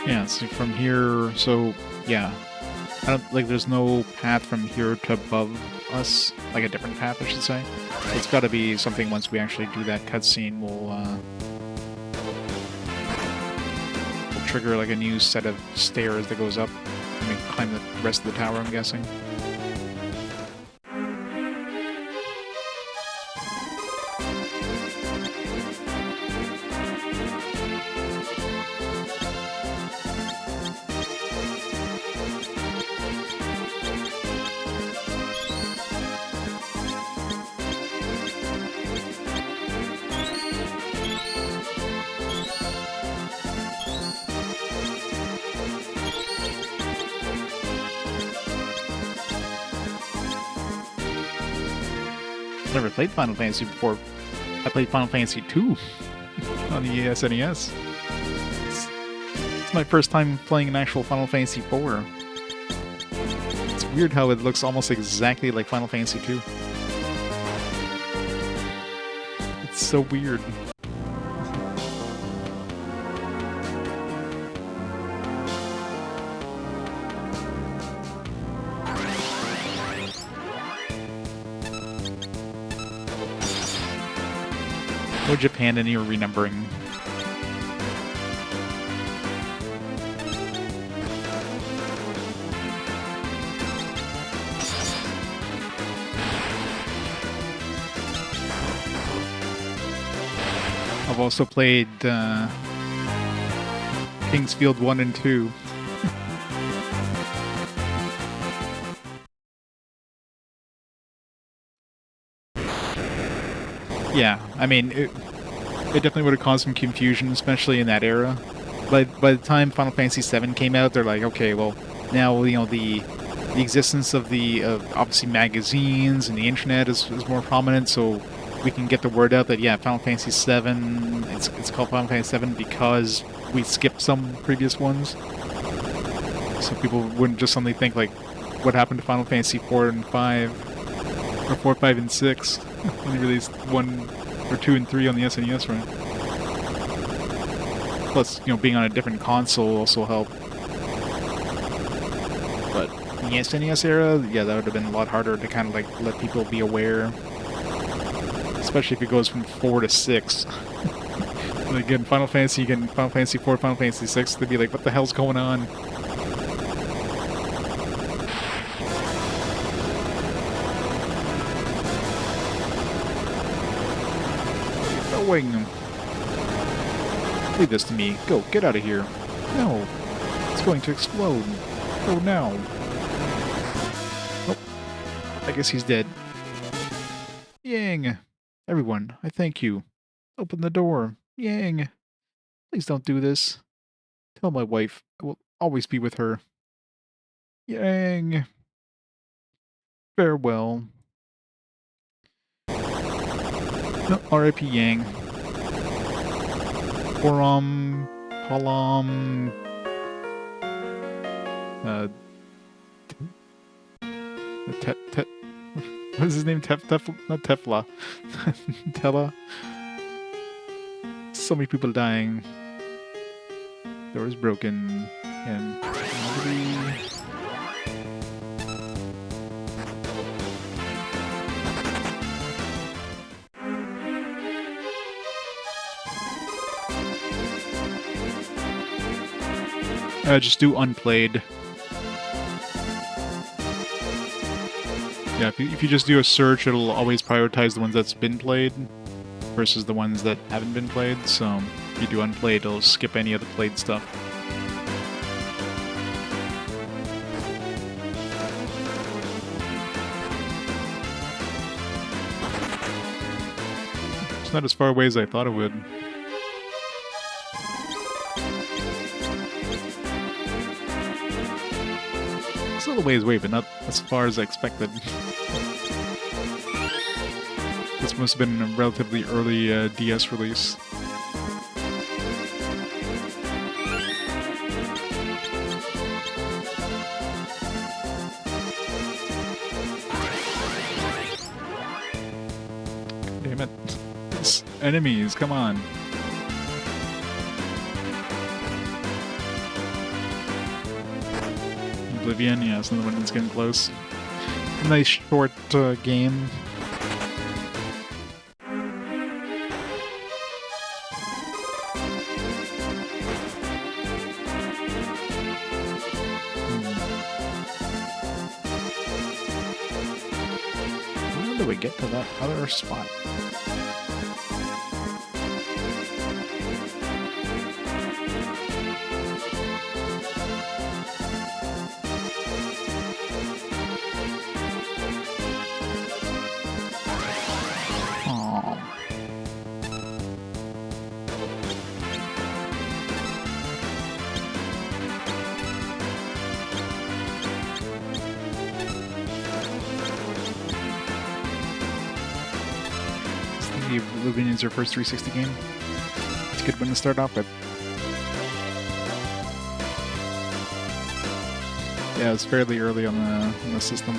Yeah, see from here, so yeah. I don't like there's no path from here to above us, like a different path I should say. It's gotta be something once we actually do that cutscene we'll trigger like a new set of stairs that goes up and we climb the rest of the tower, I'm guessing. Never played Final Fantasy before. I played Final Fantasy 2 on the SNES. It's my first time playing an actual Final Fantasy 4. It's weird how it looks almost exactly like Final Fantasy 2. It's so weird. No Japan in your renumbering. I've also played Kingsfield 1 and 2. Yeah, I mean, it definitely would have caused some confusion, especially in that era. But by the time Final Fantasy VII came out, they're like, okay, well, now, you know, the existence of obviously magazines and the internet is more prominent, so we can get the word out that, yeah, Final Fantasy VII, it's called Final Fantasy VII because we skipped some previous ones. So people wouldn't just suddenly think, like, what happened to Final Fantasy 4 and 5? Or 4, 5, and 6 when they released 1 or 2 and 3 on the SNES, right? Plus, you know, being on a different console also helped. But in the SNES era, yeah, that would have been a lot harder to kind of like let people be aware. Especially if it goes from 4 to 6. Like in Final Fantasy, you get Final Fantasy 4, Final Fantasy 6, they'd be like, what the hell's going on? Going. Leave this to me. Go, get out of here. No. It's going to explode. Go now. Oh. I guess he's dead. Yang. Everyone, I thank you. Open the door. Yang. Please don't do this. Tell my wife I will always be with her. Yang. Farewell. No, R.I.P. Yang. Palam. What is his name? Not Tefla. Tella. So many people dying. Door is broken. And nobody... just do unplayed. Yeah, if you just do a search, it'll always prioritize the ones that's been played versus the ones that haven't been played, so if you do unplayed, it'll skip any of the played stuff. It's not as far away as I thought it would. Still a ways away, but not as far as I expected. This must have been a relatively early DS release. Damn it. These enemies, come on. Oblivion, yeah, it's another one that's getting close. Nice short game. How do we get to that other spot? Oblivion is your first 360 game. It's a good one to start off with. Yeah, it was fairly early on the system.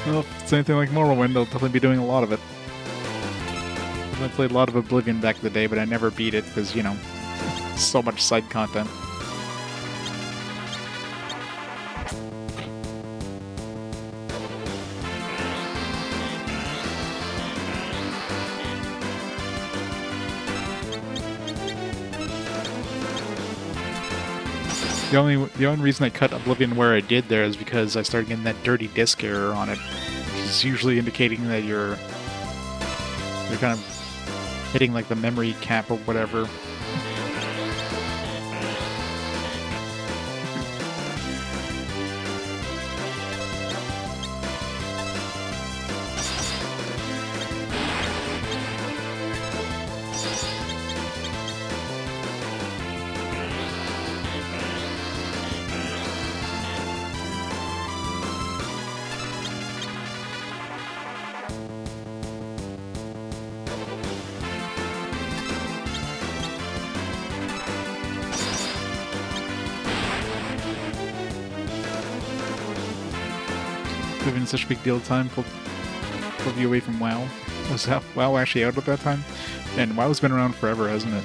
Well, if it's anything like Morrowind, I'll definitely be doing a lot of it. I played a lot of Oblivion back in the day, but I never beat it because, you know, so much side content. The only reason I cut Oblivion where I did there is because I started getting that dirty disk error on it, which is usually indicating that you're kind of hitting like the memory cap or whatever. Been such a big deal at the time, pulled you away from WoW. Was WoW actually out at that time? And WoW's been around forever, hasn't it?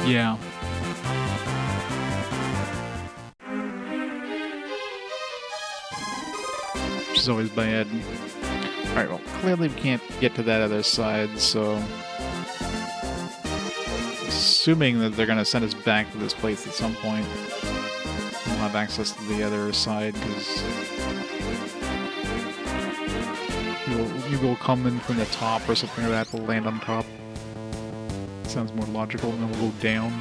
Yeah. Which is always bad. Alright, well, clearly we can't get to that other side, so... Assuming that they're gonna send us back to this place at some point. We'll have access to the other side, because... You will come in from the top or something like that to land on top. Sounds more logical, and then we'll go down.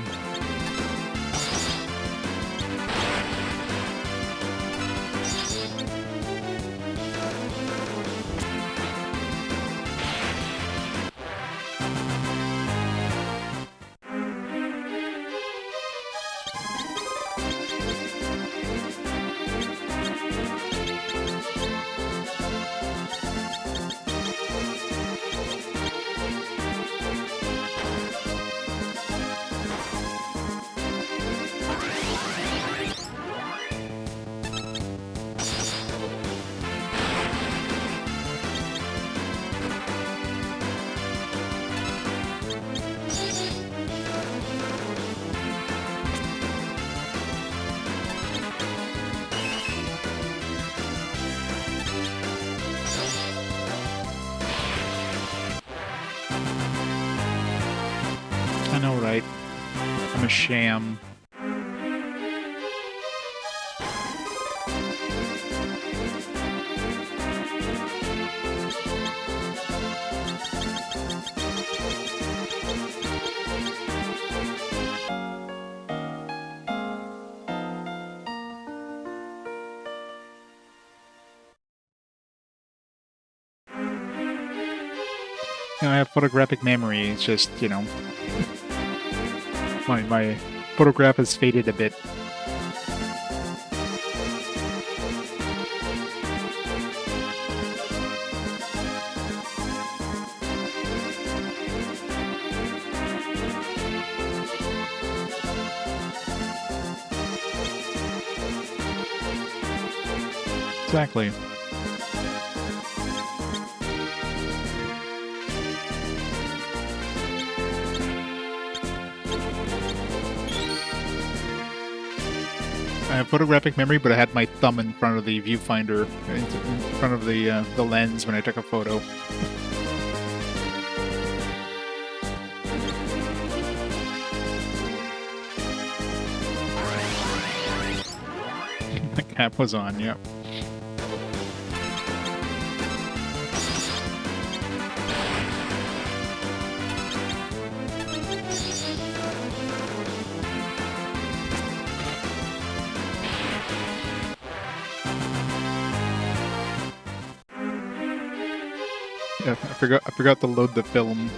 I know, right? I'm a sham. I have photographic memory. It's just, you know, my photograph has faded a bit. Exactly. I have photographic memory, but I had my thumb in front of the viewfinder, in front of the lens when I took a photo. The cap was on, yep. Yeah, I forgot to load the film.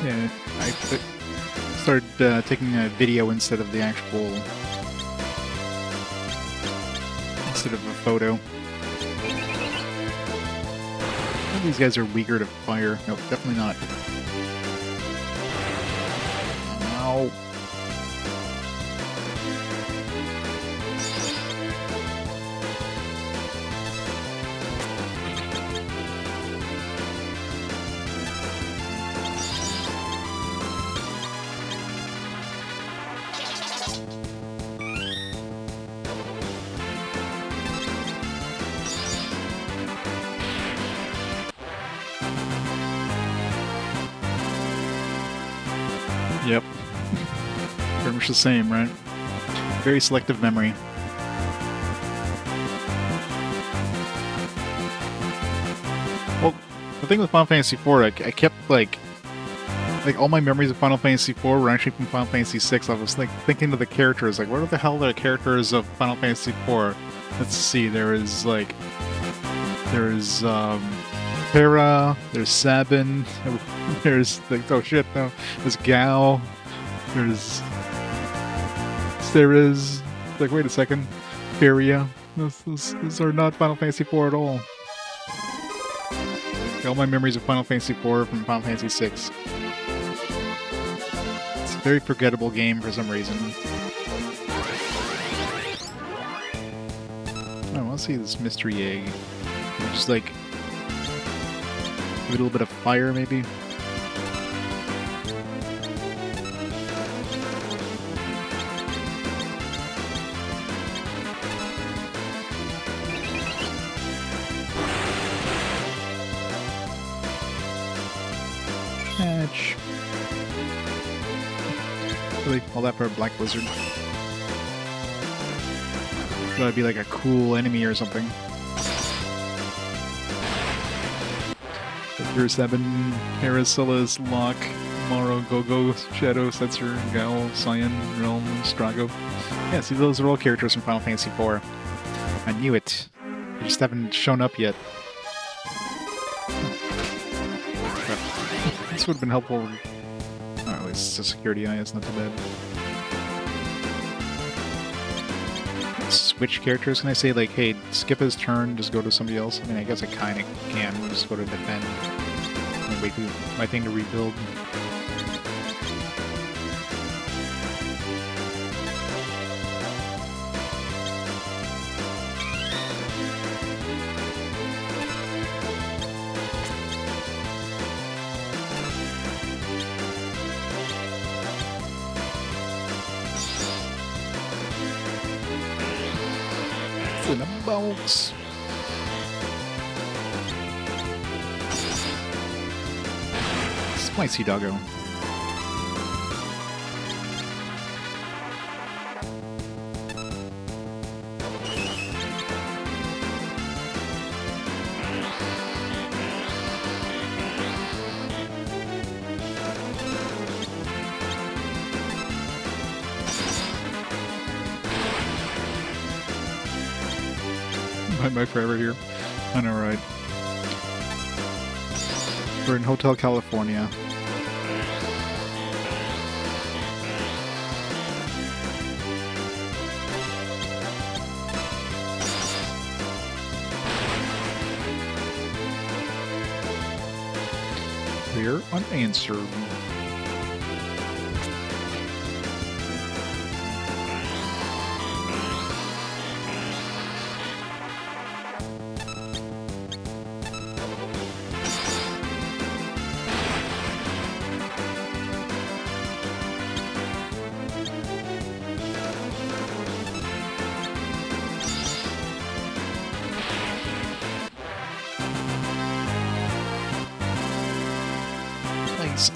Yeah, I started taking a video instead of the instead of a photo. These guys are weaker to fire. No, definitely not. Ow. Yep. Pretty much the same, right? Very selective memory. Well, the thing with Final Fantasy IV, I kept like all my memories of Final Fantasy IV were actually from Final Fantasy VI. I was like thinking of the characters, like what are the hell are the characters of Final Fantasy IV? Let's see, there's Terra, there's Sabin, there's like, oh shit, no, there's Gao, there's there is. Like, wait a second. Feria. These are not Final Fantasy IV at all. All my memories of Final Fantasy IV from Final Fantasy VI. It's a very forgettable game for some reason. Oh, let's see this mystery egg. Just like give it a little bit of fire, maybe. Catch. Really, all that for a black wizard. That'd be like a cool enemy or something. Year 7, Aracillus, Locke, Moro, Gogo, Shadow, Setzer, Gal, Cyan, Realm, Strago. Yeah, see, those are all characters from Final Fantasy IV. I knew it. They just haven't shown up yet. This would have been helpful. Oh, at least it's a security eye, it's not too bad. Switch characters, can I say, like, hey, skip his turn, just go to somebody else? I mean, I guess I kind of can, just go to defend. And wait for my thing to rebuild. In a box. Spicy doggo. Bye forever here. I know, right? We're in Hotel California. We're unanswered.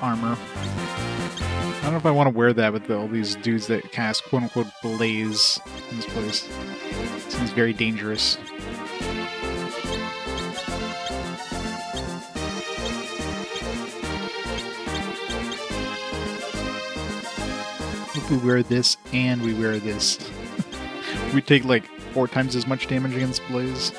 Armor. I don't know if I want to wear that with all these dudes that cast quote-unquote blaze in this place. It seems very dangerous. If we wear this and we wear this, we take like 4 times as much damage against blaze.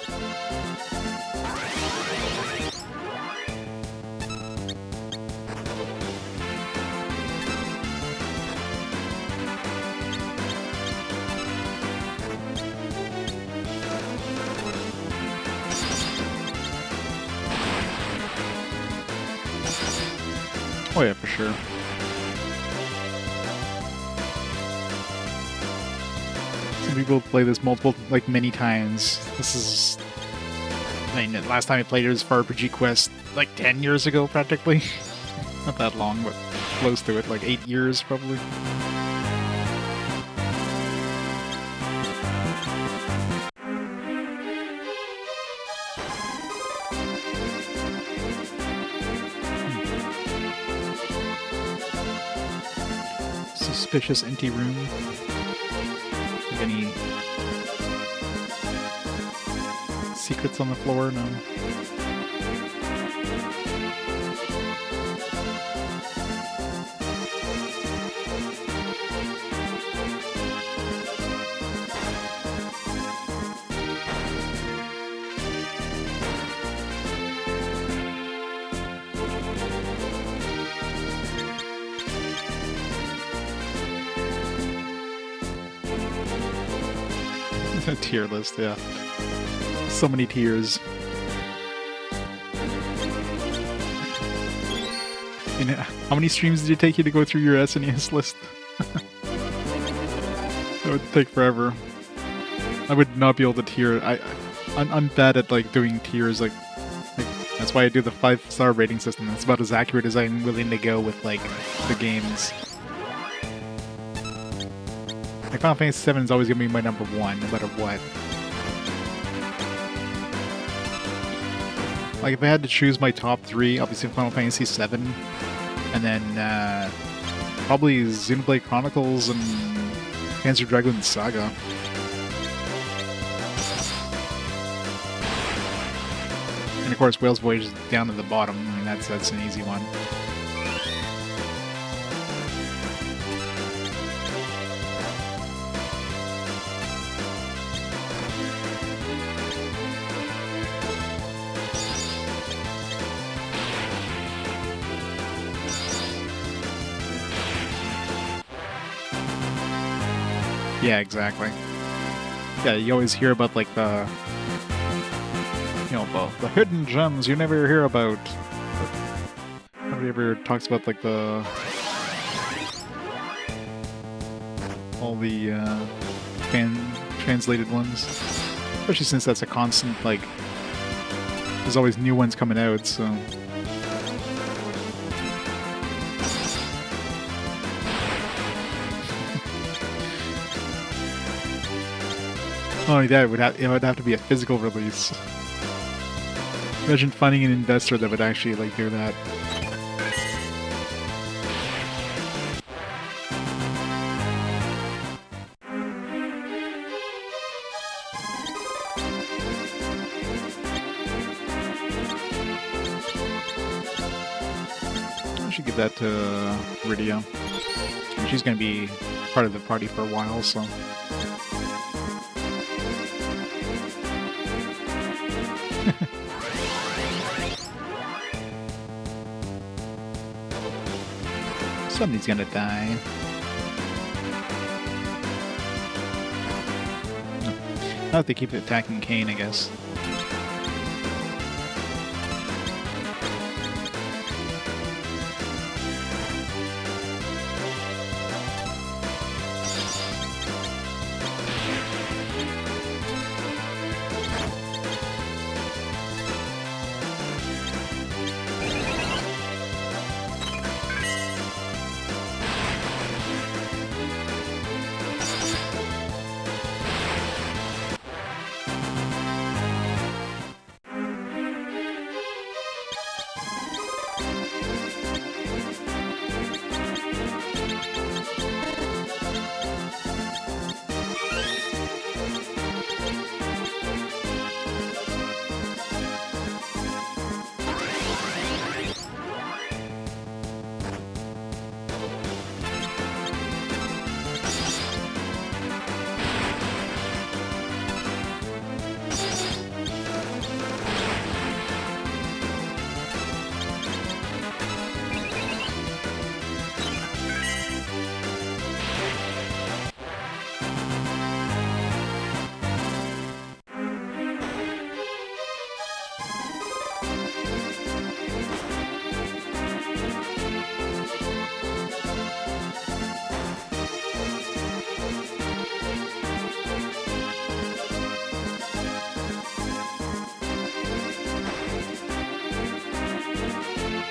Oh yeah, for sure. Some people play this like many times. This is... I mean, the last time I played it was for RPG Quest, like 10 years ago, practically. Not that long, but close to it, like 8 years, probably. Suspicious empty room. Any secrets on the floor? No. Tier list, yeah. So many tiers. You know, how many streams did it take you to go through your SNES list? That would take forever. I would not be able to tier. I'm bad at like doing tiers. Like that's why I do the 5-star rating system. That's about as accurate as I'm willing to go with like the games. Like Final Fantasy VII is always gonna be my number one, no matter what. Like if I had to choose my top three, obviously Final Fantasy VII, and then probably Xenoblade Chronicles and Panzer Dragoon Saga. And of course, Whale's Voyage is down at the bottom. I mean, that's an easy one. Yeah, exactly. Yeah, you always hear about like the the hidden gems you never hear about. Nobody ever talks about like all the translated ones, especially since that's a constant. Like, there's always new ones coming out, so. Oh, yeah, it would have to be a physical release. Imagine finding an investor that would actually like do that. I should give that to Rydia. She's gonna be part of the party for a while, so. Somebody's gonna die. Now if they keep attacking Kane, I guess.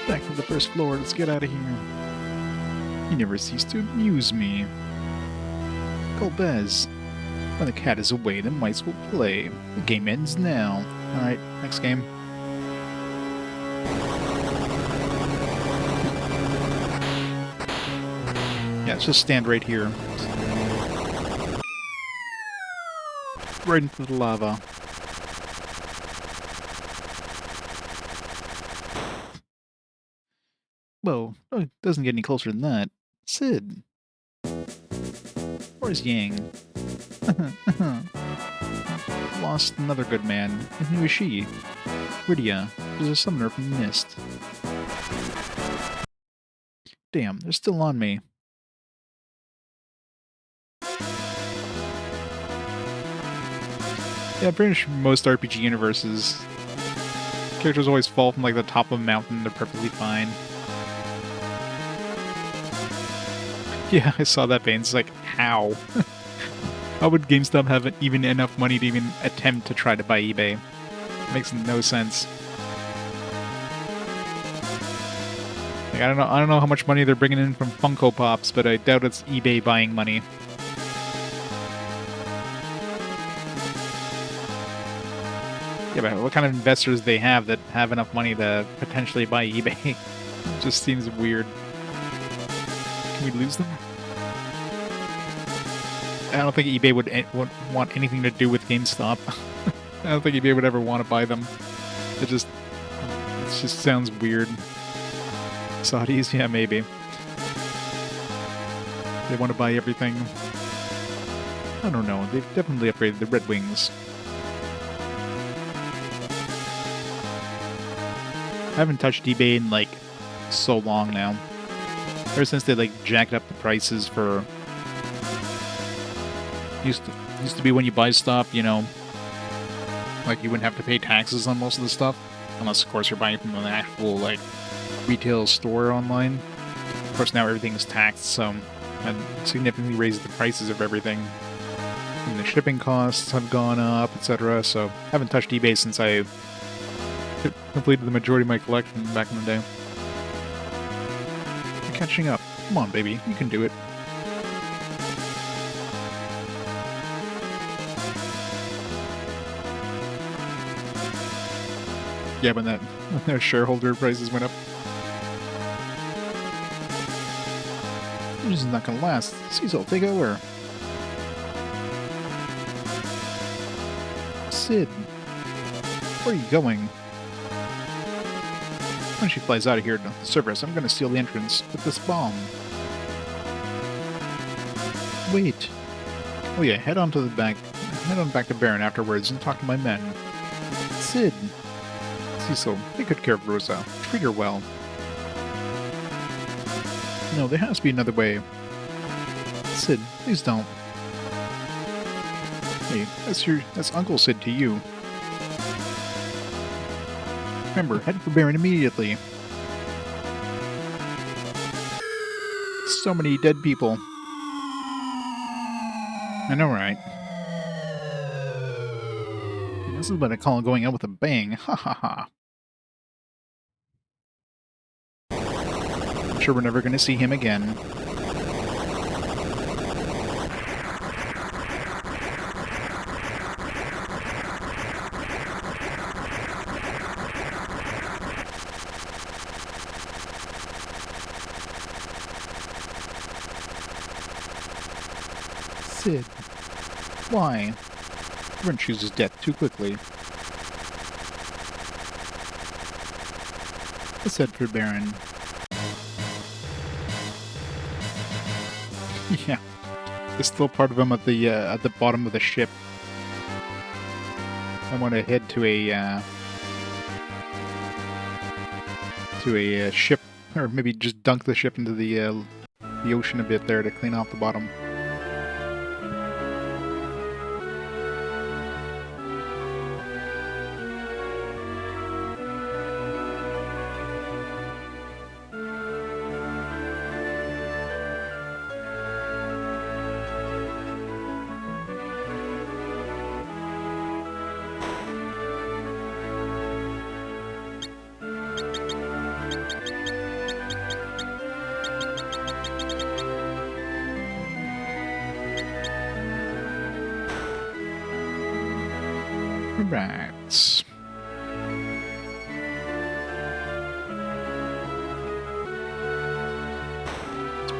Back to the first floor, let's get out of here. You never cease to amuse me. Golbez. When the cat is away, the mice will play. The game ends now. Alright, next game. Yeah, let's just stand right here. Right into the lava. Whoa, oh, it doesn't get any closer than that. Sid. Where's Yang? Lost another good man. And who is she? Rydia. She's a summoner from the mist. Damn, they're still on me. Yeah, pretty much most RPG universes, characters always fall from like the top of a mountain. They're perfectly fine. Yeah, I saw that, Bane. It's like, how? How would GameStop have even enough money to even attempt to try to buy eBay? It makes no sense. Like, I don't know how much money they're bringing in from Funko Pops, but I doubt it's eBay buying money. Yeah, but what kind of investors they have that have enough money to potentially buy eBay? It just seems weird. Can we lose them? I don't think eBay would want anything to do with GameStop. I don't think eBay would ever want to buy them. It just sounds weird. Saudis, yeah, maybe. They want to buy everything. I don't know. They've definitely upgraded the Red Wings. I haven't touched eBay in like so long now. Ever since they like jacked up the prices for used to be when you buy stuff, you know, like you wouldn't have to pay taxes on most of the stuff, unless of course you're buying from an actual like retail store online. Of course now everything's taxed, so it significantly raises the prices of everything. And the shipping costs have gone up, etc. So I haven't touched eBay since I completed the majority of my collection back in the day. You're catching up. Come on, baby. You can do it. Yeah, when their shareholder prices went up. This is not gonna last. Cecil, take over. Sid, where are you going? When she flies out of here to the surface, I'm gonna seal the entrance with this bomb. Wait. Oh yeah, head on back to Baron afterwards and talk to my men. Sid. Cecil, take good care of Rosa. Treat her well. No, there has to be another way. Sid, please don't. Hey, that's Uncle Sid to you. Remember, head for Baron immediately. So many dead people. I know, right? This is what I call going out with a bang. Ha ha ha. I'm sure we're never going to see him again. Sid. Why? Everyone chooses death too quickly. I said for Baron. Yeah. There's still part of him at the bottom of the ship. I want to head to a ship, or maybe just dunk the ship into the ocean a bit there to clean off the bottom. Right.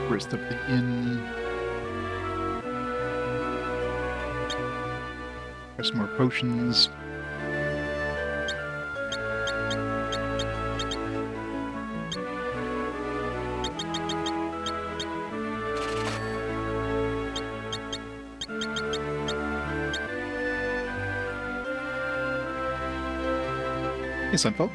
Rest of the inn. There's some more potions. Hey, Sunfolk.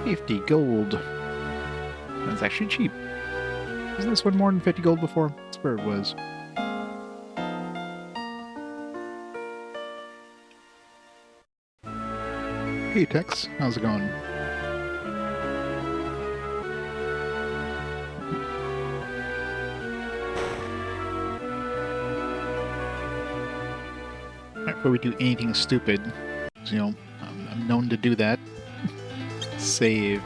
50 gold. That's actually cheap. Wasn't this one more than 50 gold before? That's where it was. Hey Tex, how's it going? Right, before we do anything stupid, you know, I'm known to do that. Save.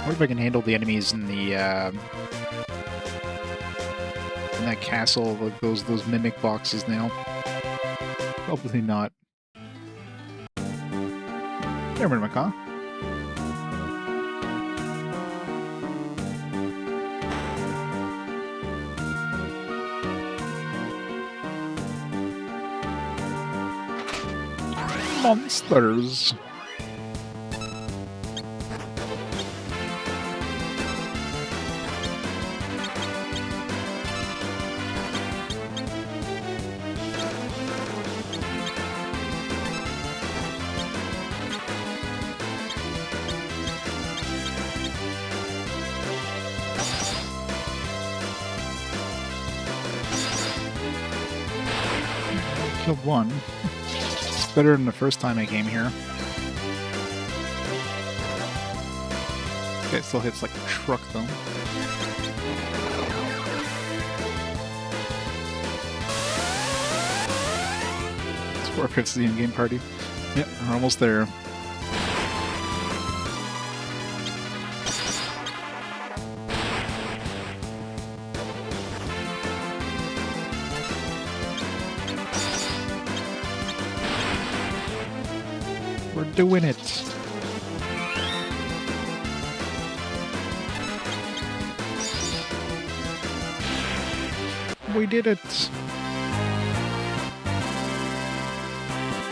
What if I can handle the enemies in the in that castle, like those mimic boxes now? Probably not. Never mind, my car. Monsters. Killed one. It's better than the first time I came here. Okay, it still hits like a truck though. It's 4/5 the in-game party. Yep, we're almost there. We're doing it. We did it.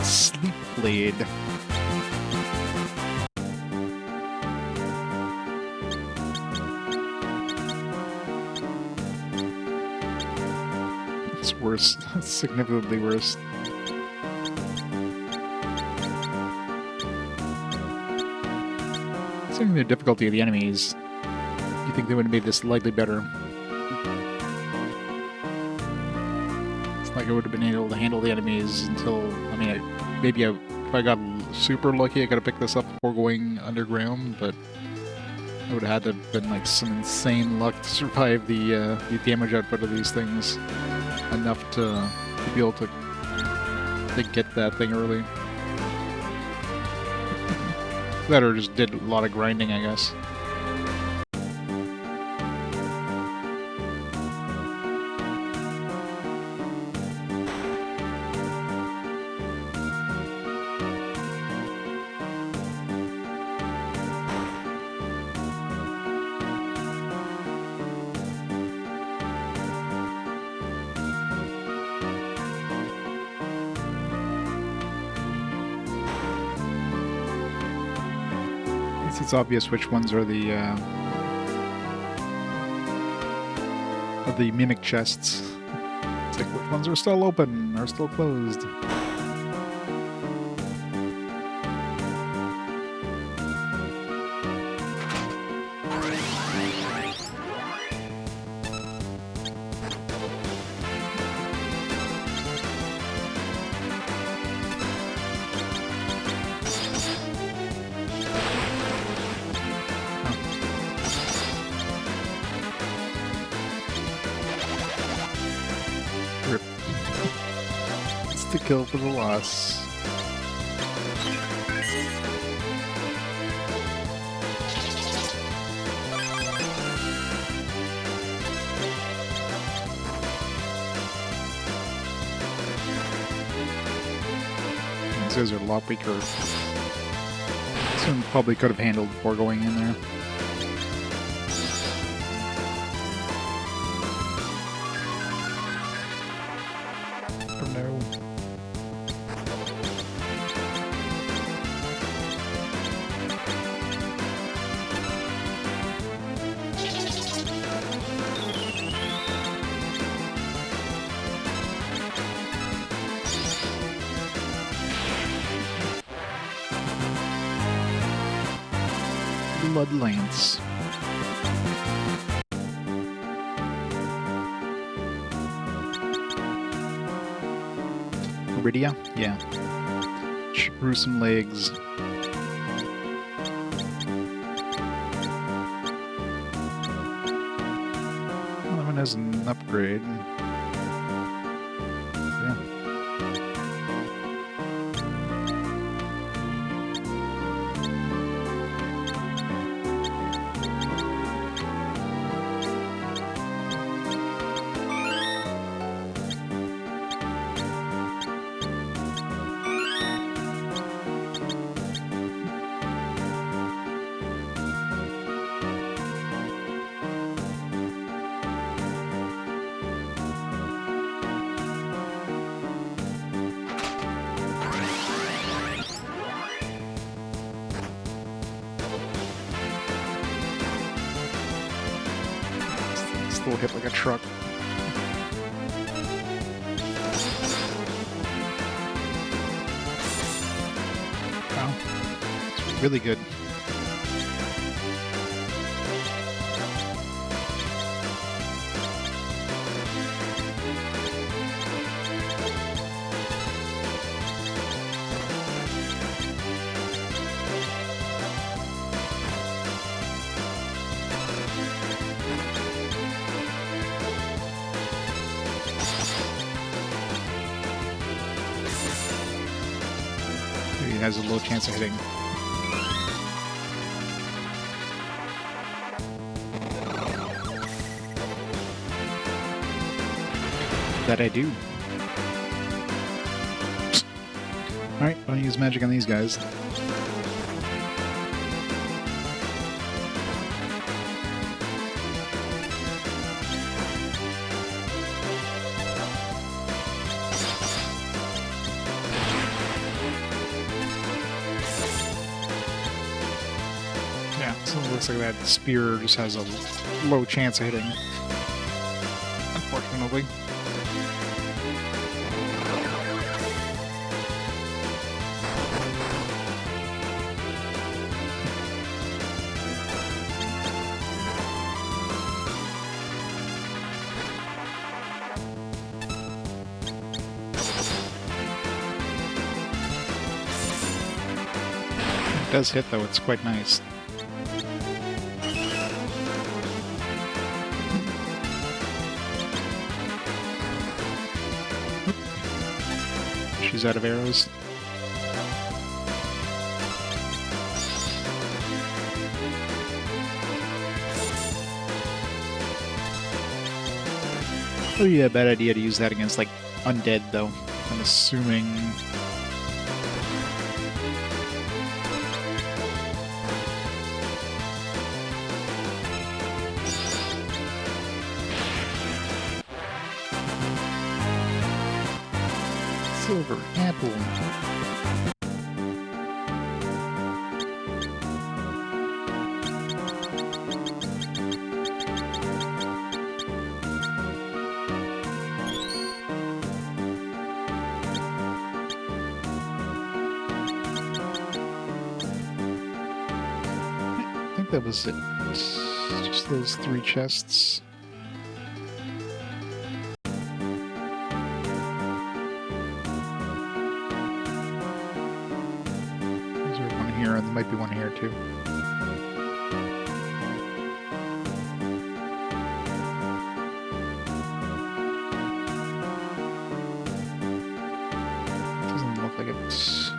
Sleep Blade. It's worse. It's significantly worse. Considering the difficulty of the enemies, you think they would have made this slightly better? It's like I would have been able to handle the enemies until, I mean, if I got super lucky, I could have picked this up before going underground, but I would have had to have been like some insane luck to survive the damage output of these things enough to be able to get that thing early. That or just did a lot of grinding, I guess. It's obvious which ones are the mimic chests. It's like which ones are still open or still closed. To kill for the loss. These guys are a lot weaker. This one probably could have handled before going in there. Oh no. Blood Lance. Iridia? Yeah. Gruesome legs. That one has an upgrade. Yeah. Still hit like a truck. Wow. It's really good. He has a low chance of hitting. That I do. Alright, I'm gonna use magic on these guys. Yeah, so it looks like that spear just has a low chance of hitting. Unfortunately. It does hit though, it's quite nice. She's out of arrows. Oh yeah, bad idea to use that against like undead though. I'm assuming. Silver apple. I think that was it. Just those 3 chests. There might be one here too. Doesn't look like it's.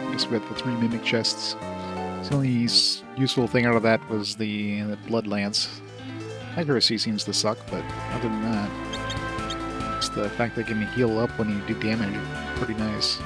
I guess we got the 3 mimic chests. The only useful thing out of that was the Blood Lance. Accuracy seems to suck, but other than that, it's the fact that it can heal up when you do damage. Pretty nice.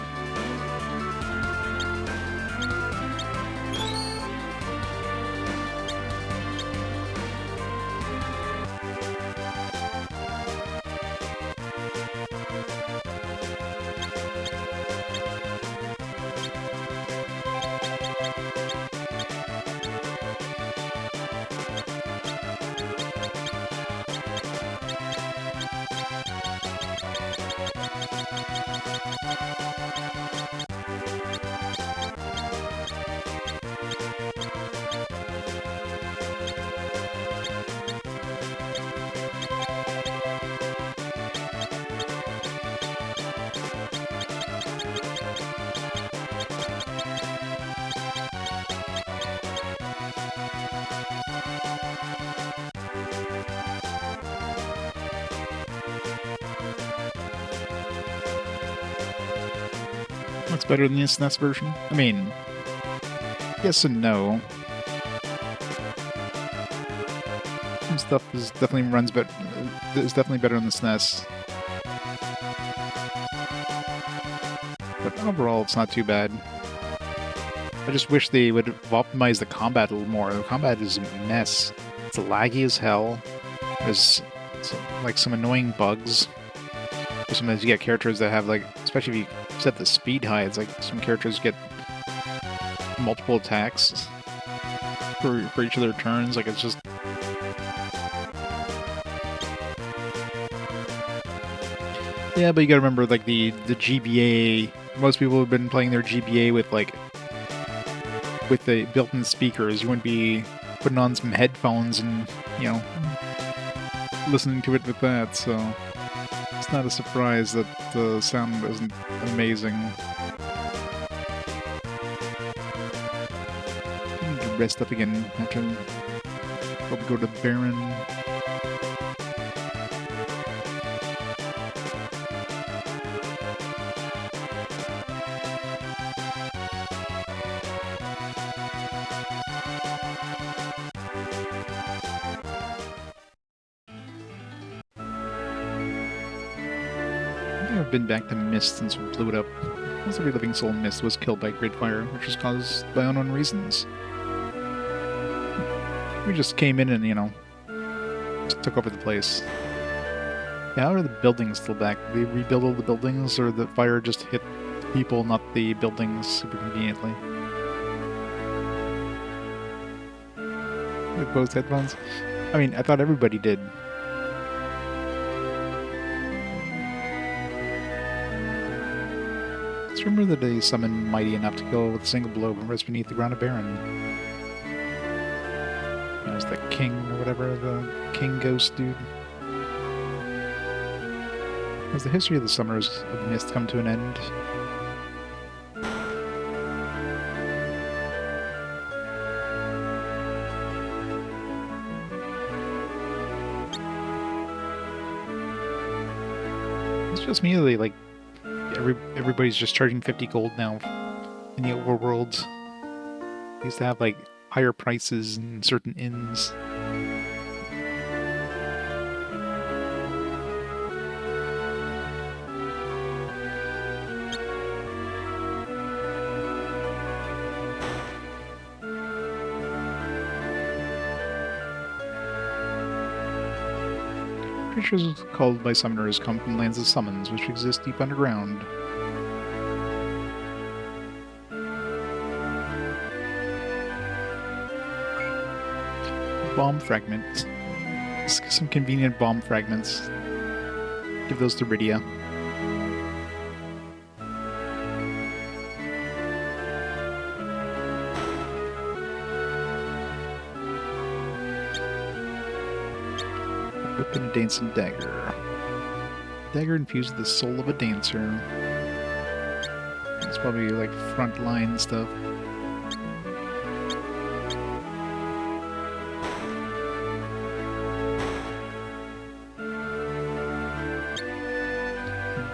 That's better than the SNES version. I mean, yes and no. Some stuff is definitely runs, but is definitely better on the SNES. But overall, it's not too bad. I just wish they would have optimized the combat a little more. The combat is a mess. It's laggy as hell. There's like some annoying bugs. Sometimes you get characters that have like, especially if you set the speed high, it's like some characters get multiple attacks for each of their turns. Like it's just yeah, but you gotta remember like the GBA. Most people have been playing their GBA with the built-in speakers. You wouldn't be putting on some headphones and, you know, listening to it with that, so it's not a surprise that the sound isn't amazing. I need to rest up again after probably go to Baron. I've been back to Mist since we blew it up. Most every living soul in Mist was killed by Great Fire, which was caused by unknown reasons. We just came in and, you know, just took over the place. Yeah, how are the buildings still back? Did they rebuild all the buildings, or the fire just hit people, not the buildings, super conveniently? With both headphones? I mean, I thought everybody did. Remember that they summoned mighty enough to kill with a single blow and rest beneath the ground of Baron. It was the king or whatever, the king ghost dude. Has the history of the Summers of Mist come to an end? It's just me, like, everybody's just charging 50 gold now in the overworlds. They used to have like higher prices in certain inns. Creatures called by summoners come from lands of summons, which exist deep underground. Bomb fragments. Some convenient bomb fragments. Give those to Rydia. Whip and dancing dagger. Dagger infused with the soul of a dancer. It's probably like frontline stuff.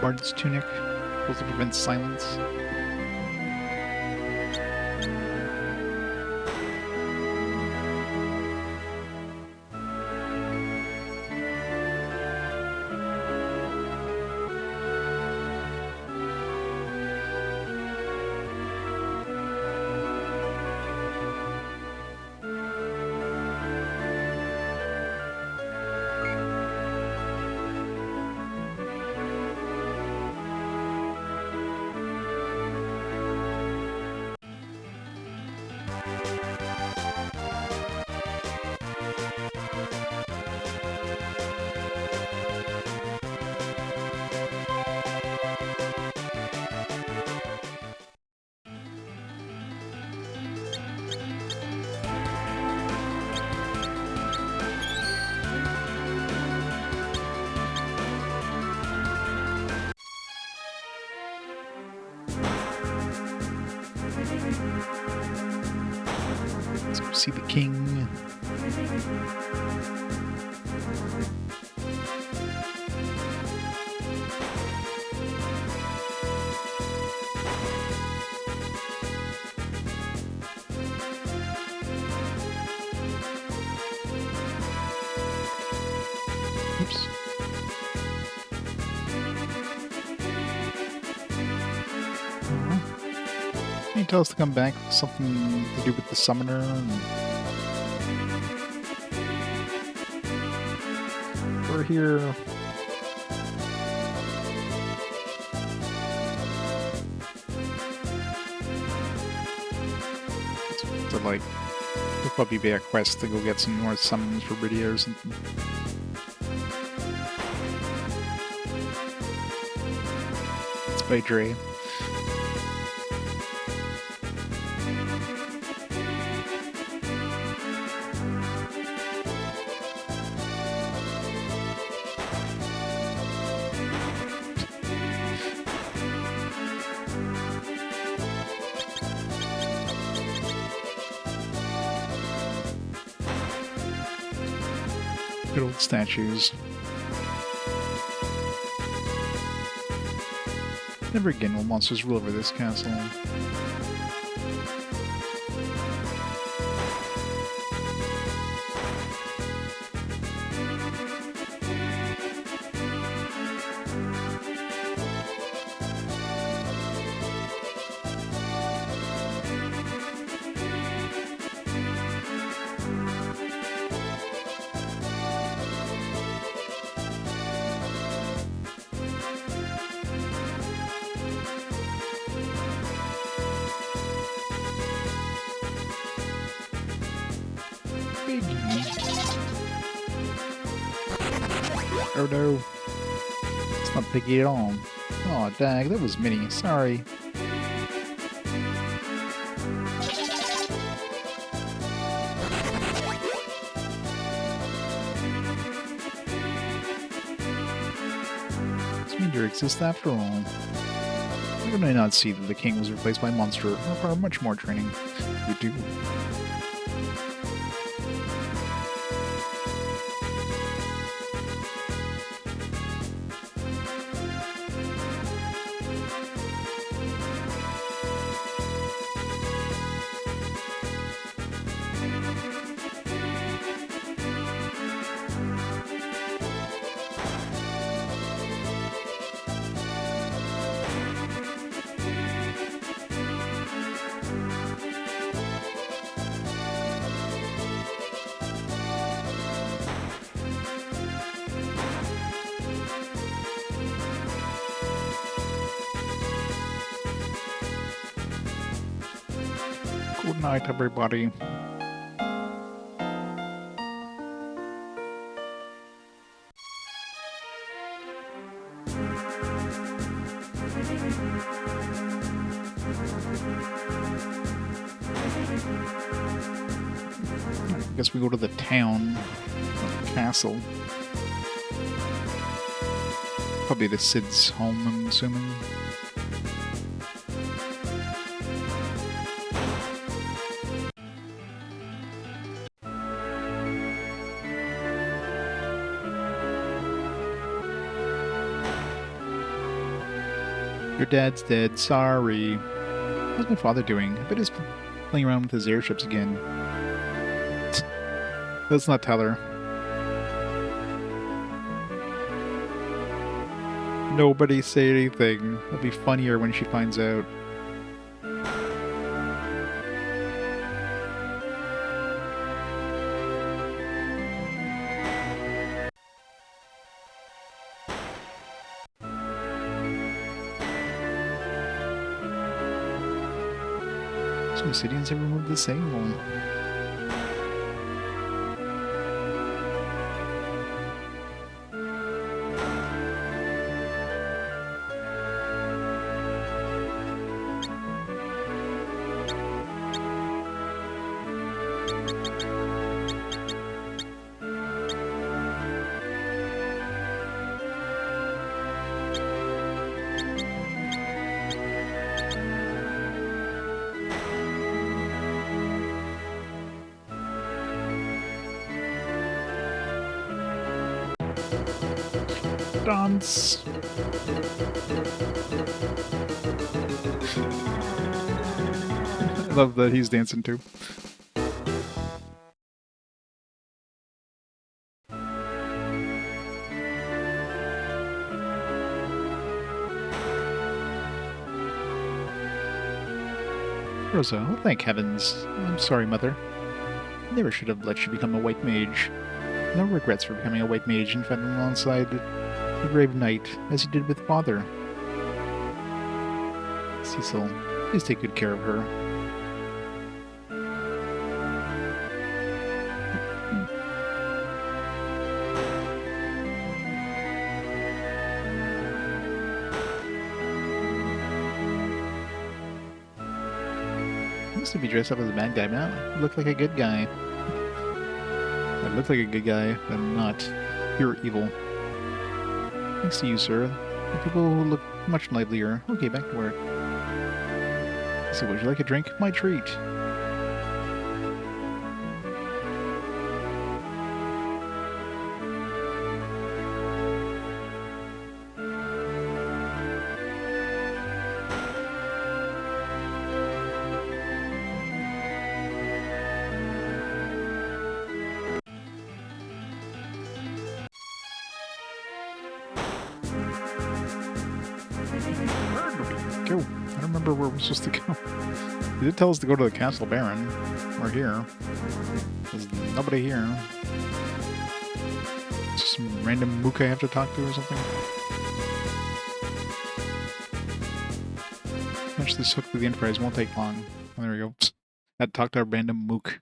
Bard's tunic. Also prevents silence. Let's go see the king. Can you tell us to come back? Something to do with the summoner? We're here. To like, it'll probably be a quest to go get some more summons for Bridia or something. It's by Dre. Good old statues. Never again will monsters rule over this castle. Oh no. It's not Piggy at all. Oh, dag, that was Minnie. Sorry. This meteor exists after all. How did I not see that the king was replaced by a monster? Require much more training. You do. Good night, everybody. I guess we go to the town, or the castle. Probably the Cid's home, I'm assuming. Your dad's dead, sorry. How's my father doing? I bet he's playing around with his airships again. Let's not tell her. Nobody say anything. It'll be funnier when she finds out. Some obsidians have removed the same one. Dance. I love that he's dancing too. Rosa, oh, thank heavens. I'm sorry, Mother. Never should have let you become a white mage. No regrets for becoming a white mage and fighting alongside the brave knight, as you did with Father. Cecil, please take good care of her. I used to be dressed up as a bad guy, but now I look like a good guy. I look like a good guy, but I'm not. Pure evil. Thanks to you, sir. The people who look much livelier. Okay, back to work. So, would you like a drink? My treat. Where do we go? I don't remember where we're supposed to go. They did tell us to go to the Castle Baron. We're here. There's nobody here. Just some random mook I have to talk to or something. Finish this hook with the Enterprise won't take long. Oh, there we go. Had to talk to a random mook.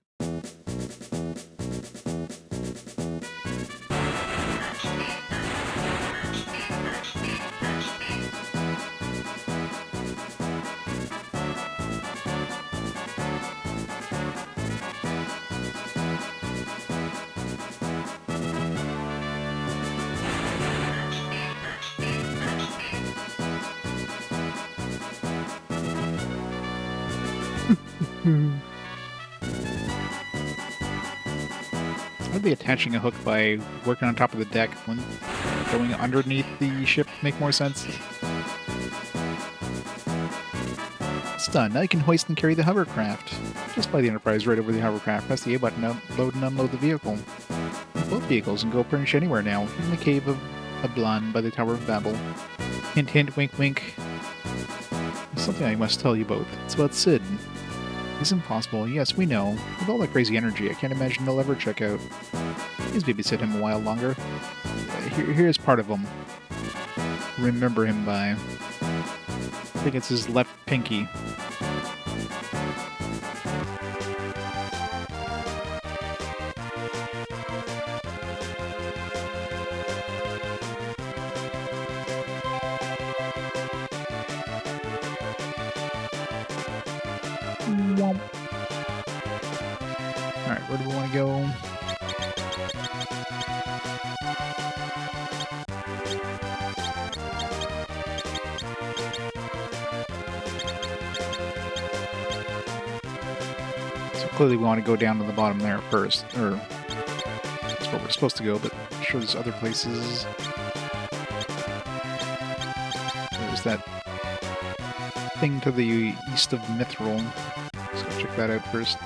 I'd be attaching a hook by working on top of the deck when going underneath the ship make more sense. It's done. Now you can hoist and carry the hovercraft. Just fly the Enterprise right over the hovercraft. Press the A button to load and unload the vehicle. Both vehicles can go pretty much anywhere now. In the cave of Ablan by the Tower of Babel. Hint, hint, wink, wink. There's something I must tell you both. It's about Sid. It's impossible. Yes, we know. With all that crazy energy, I can't imagine they'll ever check out. Please babysit him a while longer. Here's part of him. Remember him by. I think it's his left pinky. Alright, where do we want to go? So clearly we want to go down to the bottom there first, or that's where we're supposed to go, but it shows other places. There's that thing to the east of Mithril. Let's go check that out first.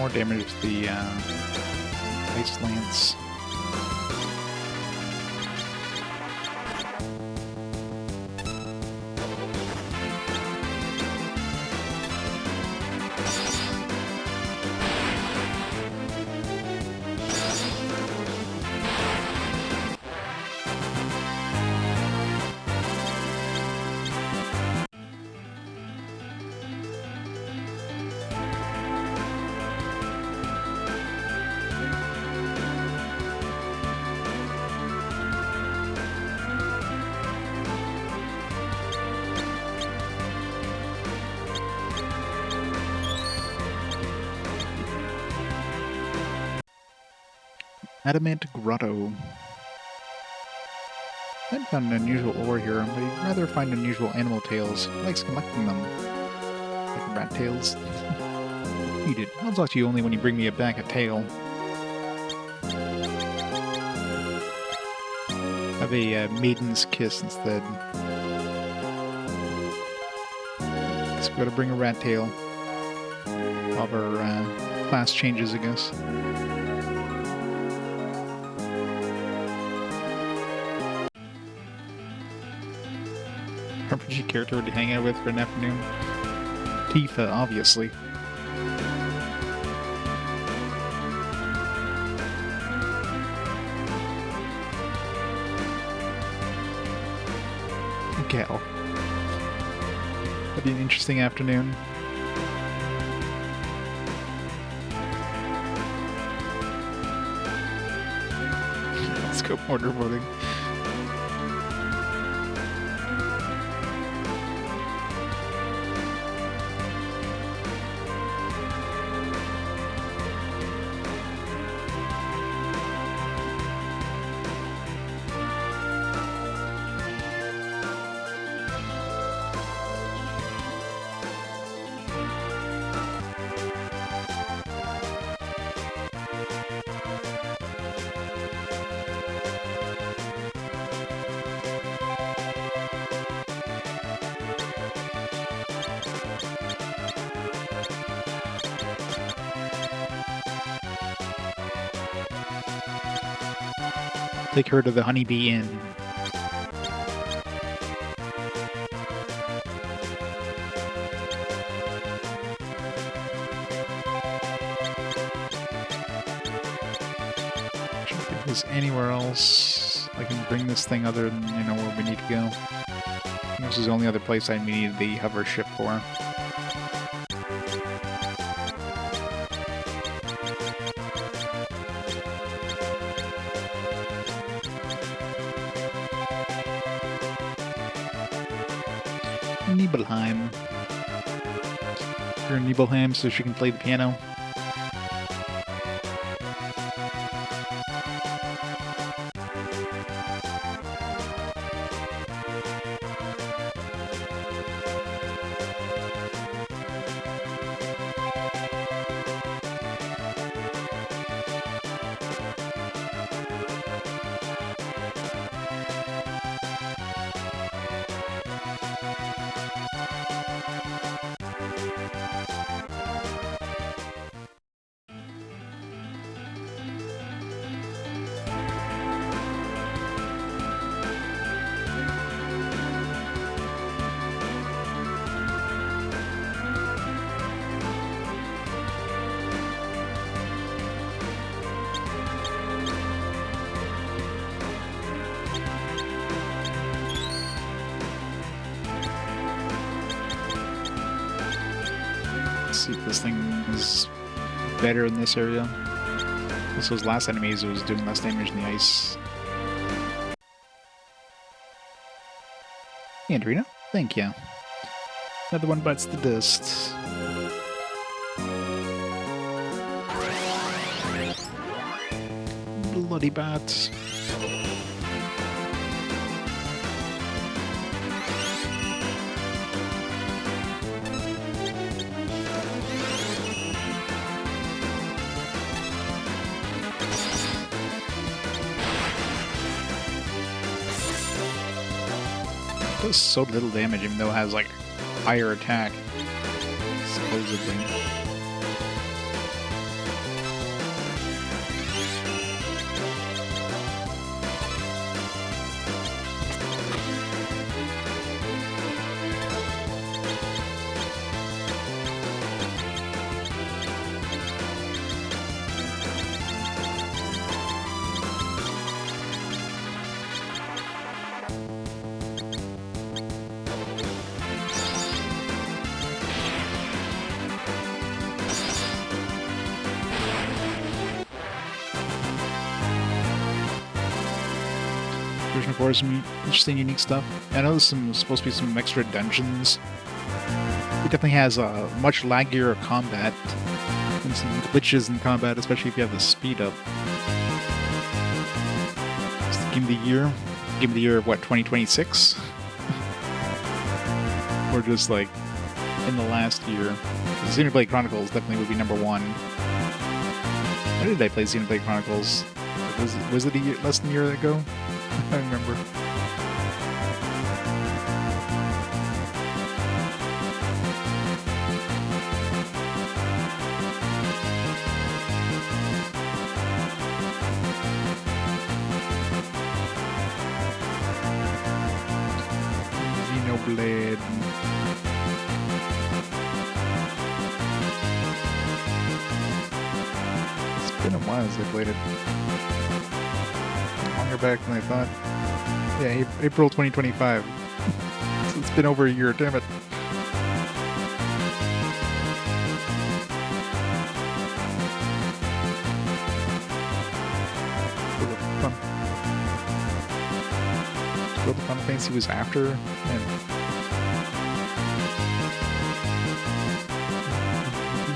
more damage with the Ice Lance. Adamant Grotto. I found an unusual ore here, but he'd rather find unusual animal tails. He likes collecting them. Like rat tails. Eat it. I'll talk to you only when you bring me back a tail. Have a maiden's kiss instead. Let's go to bring a rat tail. Of our class changes, I guess. RPG character to hang out with for an afternoon? Tifa, obviously. Gal. That'd be an interesting afternoon. Let's go order voting. Take her to the Honeybee Inn. If there's anywhere else I can bring this thing other than, you know, where we need to go. This is the only other place I need the hover ship for. Nibelheim. Her Nibelheim so she can play the piano. See if this thing is better in this area. This was last enemies, it was doing less damage in the ice. Andrina, thank you. Another one bites the dust. Bloody bats. Does so little damage even though it has like higher attack, supposedly. for some interesting, unique stuff. I know there's supposed to be some extra dungeons. It definitely has a much laggier combat and some glitches in combat, especially if you have the speed up. It's the game of the year. Game of the year of what, 2026? Or just like in the last year. Xenoblade Chronicles definitely would be number one. When did I play Xenoblade Chronicles? Was it a year, less than a year ago? I don't remember. Xenoblade. It's been a while since I played it. Longer back than I thought. Yeah, April 2025. So it's been over a year, damn it. World of Final Fantasy was after, and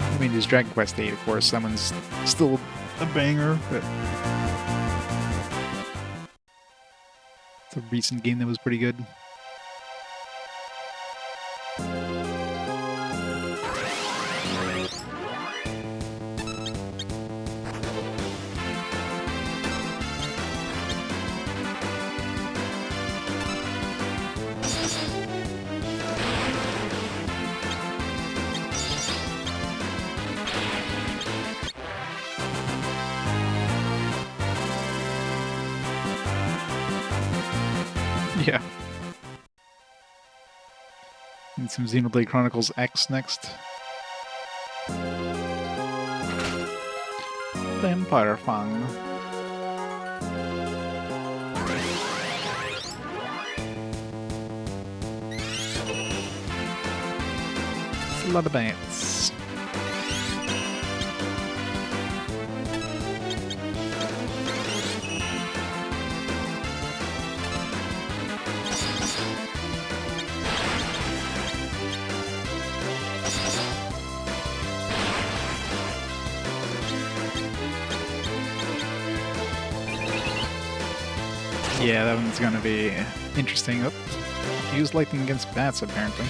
I mean, there's Dragon Quest VIII, of course. That one's still a banger, but it's a recent game that was pretty good. Yeah. And some Xenoblade Chronicles X next. Vampire Fang. It's a lot of bats. Yeah, that one's gonna be interesting. Oh, use lightning against bats, apparently.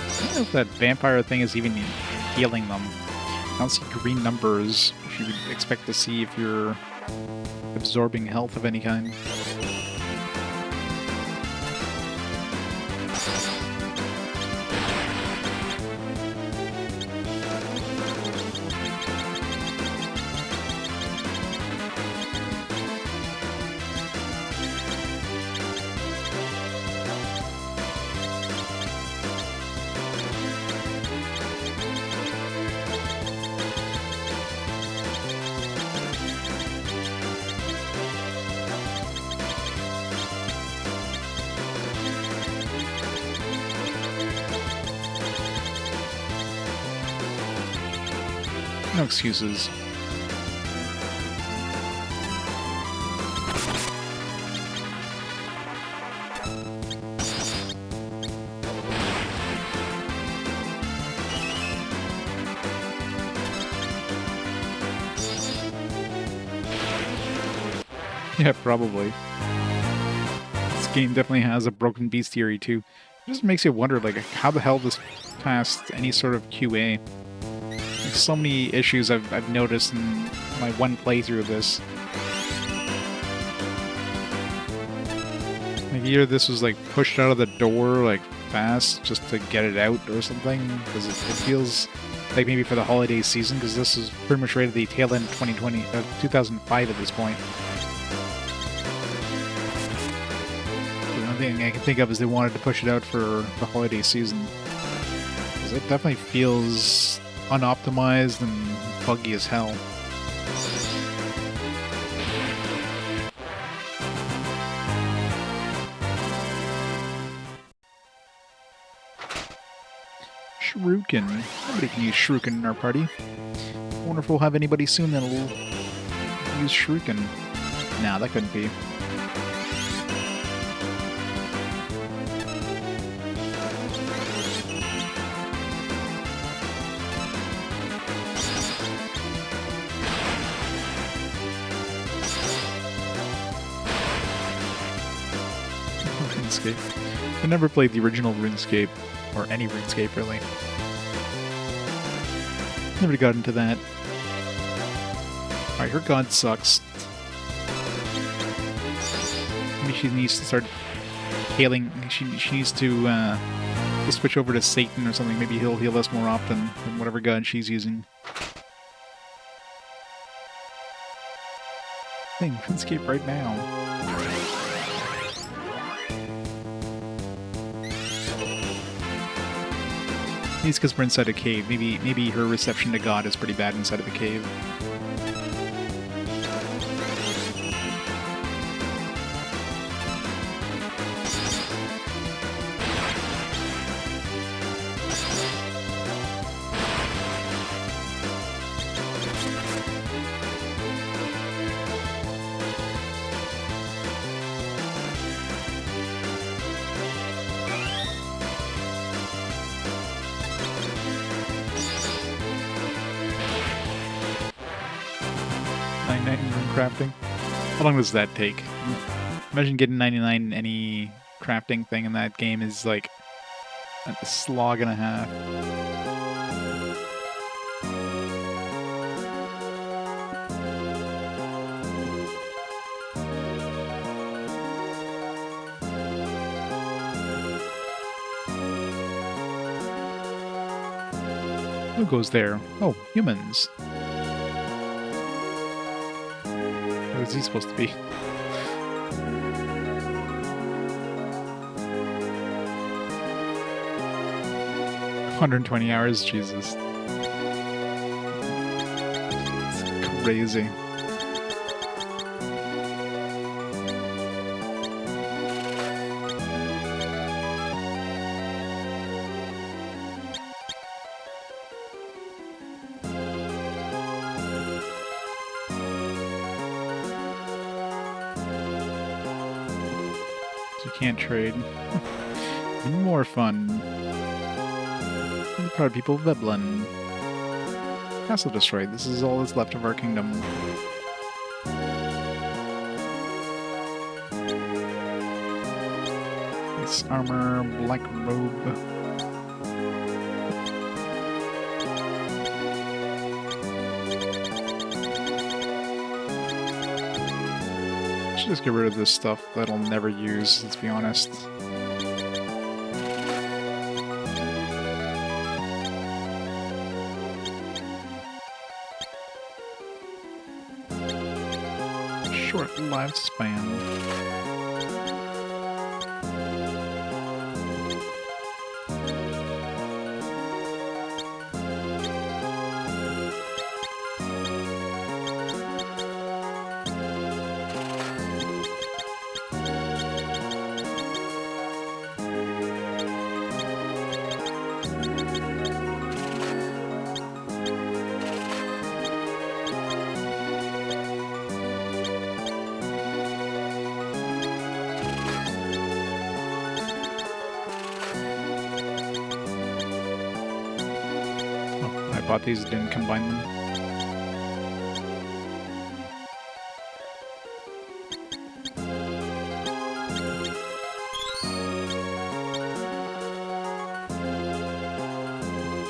I don't know if that vampire thing is even healing them. I don't see green numbers, which you would expect to see if you're absorbing health of any kind. No excuses. Yeah, probably. This game definitely has a broken bestiary too. It just makes you wonder, like, how the hell this passed any sort of QA. Like, so many issues I've noticed in my one playthrough of this. Like, either this was like pushed out of the door like fast just to get it out or something, because it feels like maybe for the holiday season, because this is pretty much right at the tail end of 2005 at this point. The only thing I can think of is they wanted to push it out for the holiday season. Because it definitely feels unoptimized and buggy as hell. Shuriken. Nobody can use Shuriken in our party. I wonder if we'll have anybody soon that'll use Shuriken. Nah, that couldn't be. RuneScape. I never played the original RuneScape, or any RuneScape really. Never got into that. Alright, her god sucks. Maybe she needs to start healing. She needs to switch over to Satan or something. Maybe he'll heal us more often than whatever god she's using. Playing RuneScape right now. Maybe it's because we're inside a cave. Maybe her reception to God is pretty bad inside of the cave. Crafting. How long does that take? Imagine getting 99 in any crafting thing in that game is like a slog and a half. Who goes there? Oh, humans. What is he supposed to be? 120 hours, Jesus. It's crazy. Can't trade. More fun. The proud people of Veblen. Castle destroyed. This is all that's left of our kingdom. Nice armor, black robe. Just get rid of this stuff that I'll never use, let's be honest. Short lifespan. Bought these, didn't combine them.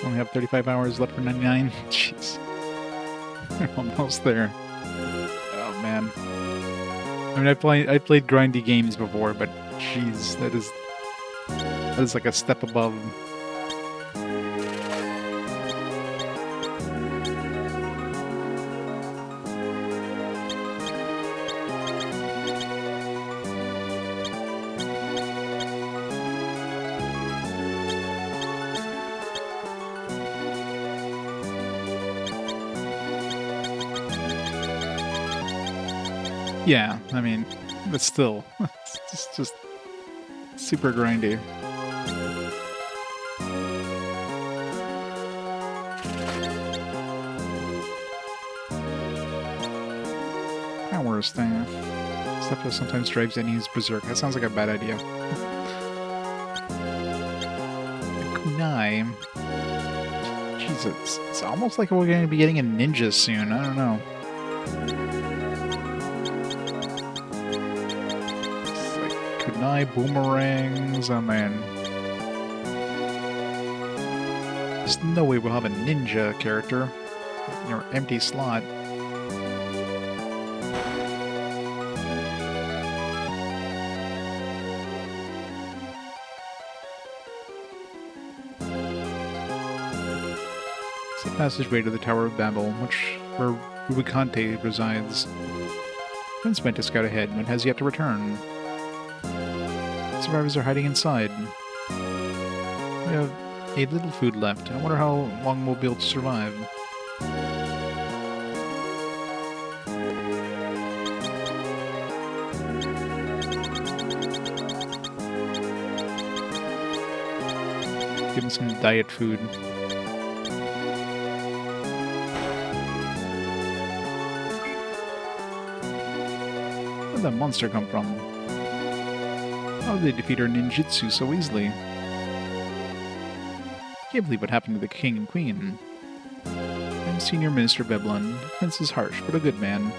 Only have 35 hours left for 99. Jeez. We're almost there. Oh man. I mean, I played grindy games before, but jeez, that is like a step above. Yeah, I mean, but still, it's just super grindy. Power staff. Stuff that sometimes drives enemies berserk. That sounds like a bad idea. Kunai. Jesus, it's almost like we're going to be getting a ninja soon. I don't know. It's like kunai boomerangs, and then there's no way we'll have a ninja character in our empty slot. Passageway to the Tower of Babel, where Rubicante resides. Prince went to scout ahead, but has yet to return. Survivors are hiding inside. We have a little food left. I wonder how long we'll be able to survive. Give him some diet food. Where'd that monster come from? How did they defeat our ninjutsu so easily? Can't believe what happened to the king and queen. I'm Senior Minister Beblon. The prince is harsh, but a good man.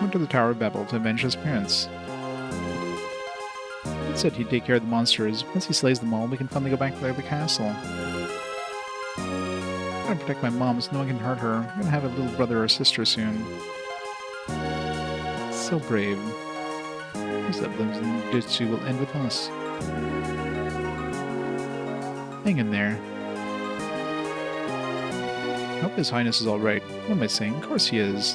Went to the Tower of Babel to avenge his parents. He said he'd take care of the monsters. Once he slays them all, we can finally go back to the castle. I'm gonna protect my mom so no one can hurt her. I'm gonna have a little brother or sister soon. So brave. Those that lives in Jutsu will end with us. Hang in there. I hope His Highness is alright. What am I saying? Of course he is.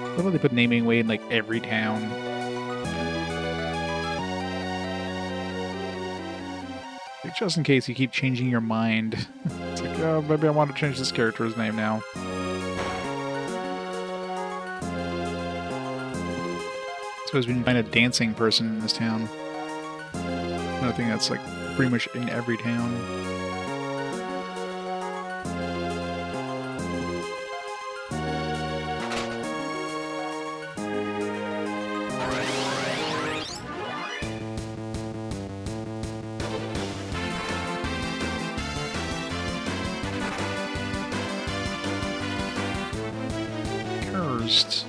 How about they put naming way in like every town? Like, just in case you keep changing your mind. It's like, oh, maybe I want to change this character's name now. Suppose we can find a dancing person in this town. I think that's like pretty much in every town. Cursed.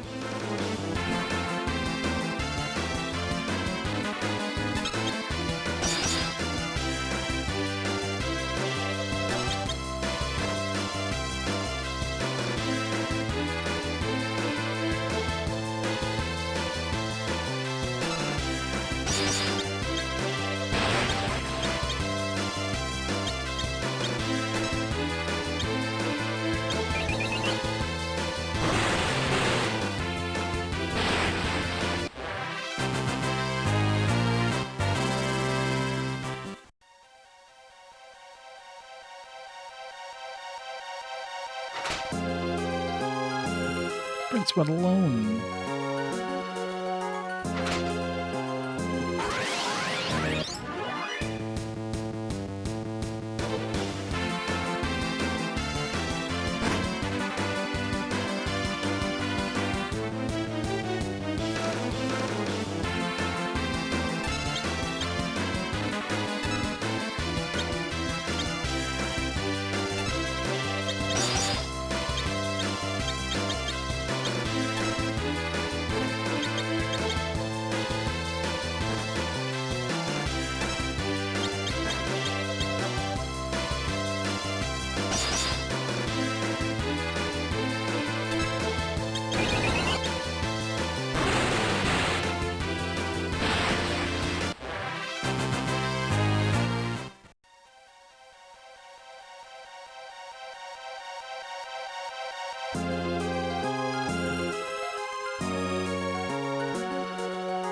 Prince went alone.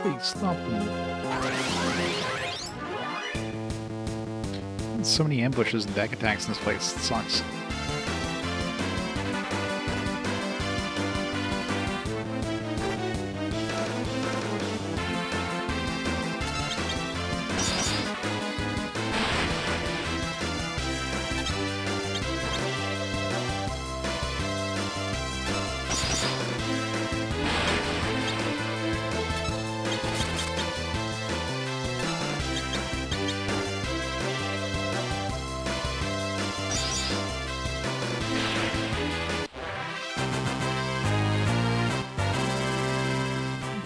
Please stop them. There's so many ambushes and deck attacks in this place. It sucks.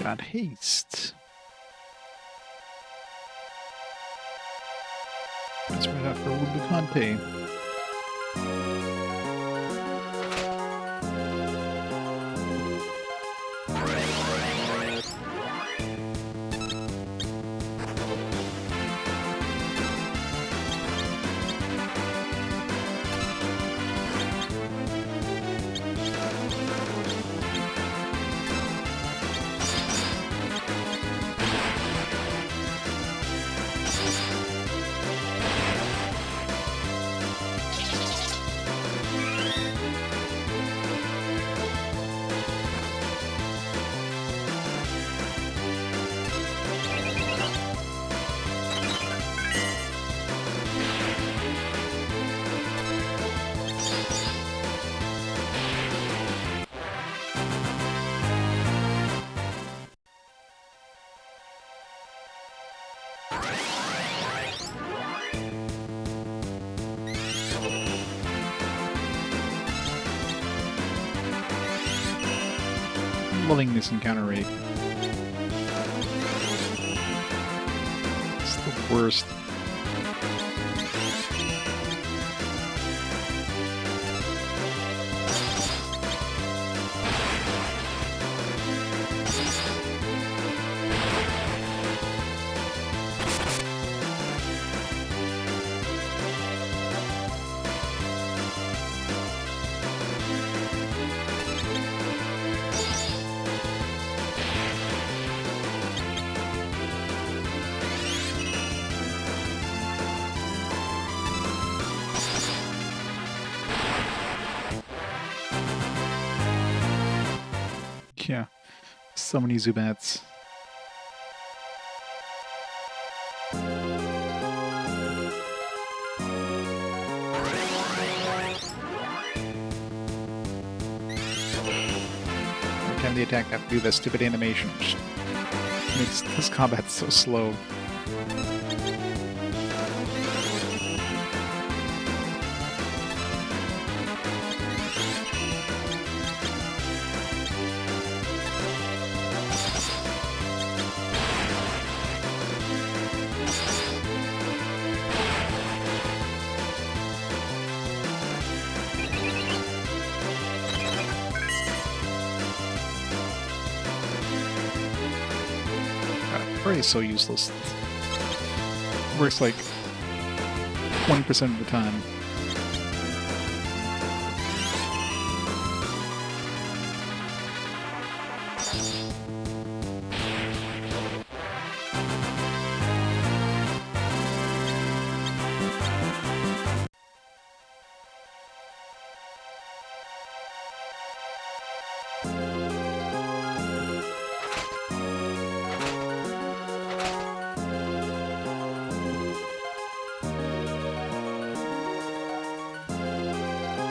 Got haste. Let's run out for Ubicante. Loving this encounter rate. It's the worst. Yeah, so many Zubats. Every time they attack, I have to do that stupid animation. Which makes this combat so slow. Prey is so useless. Works like 20% of the time.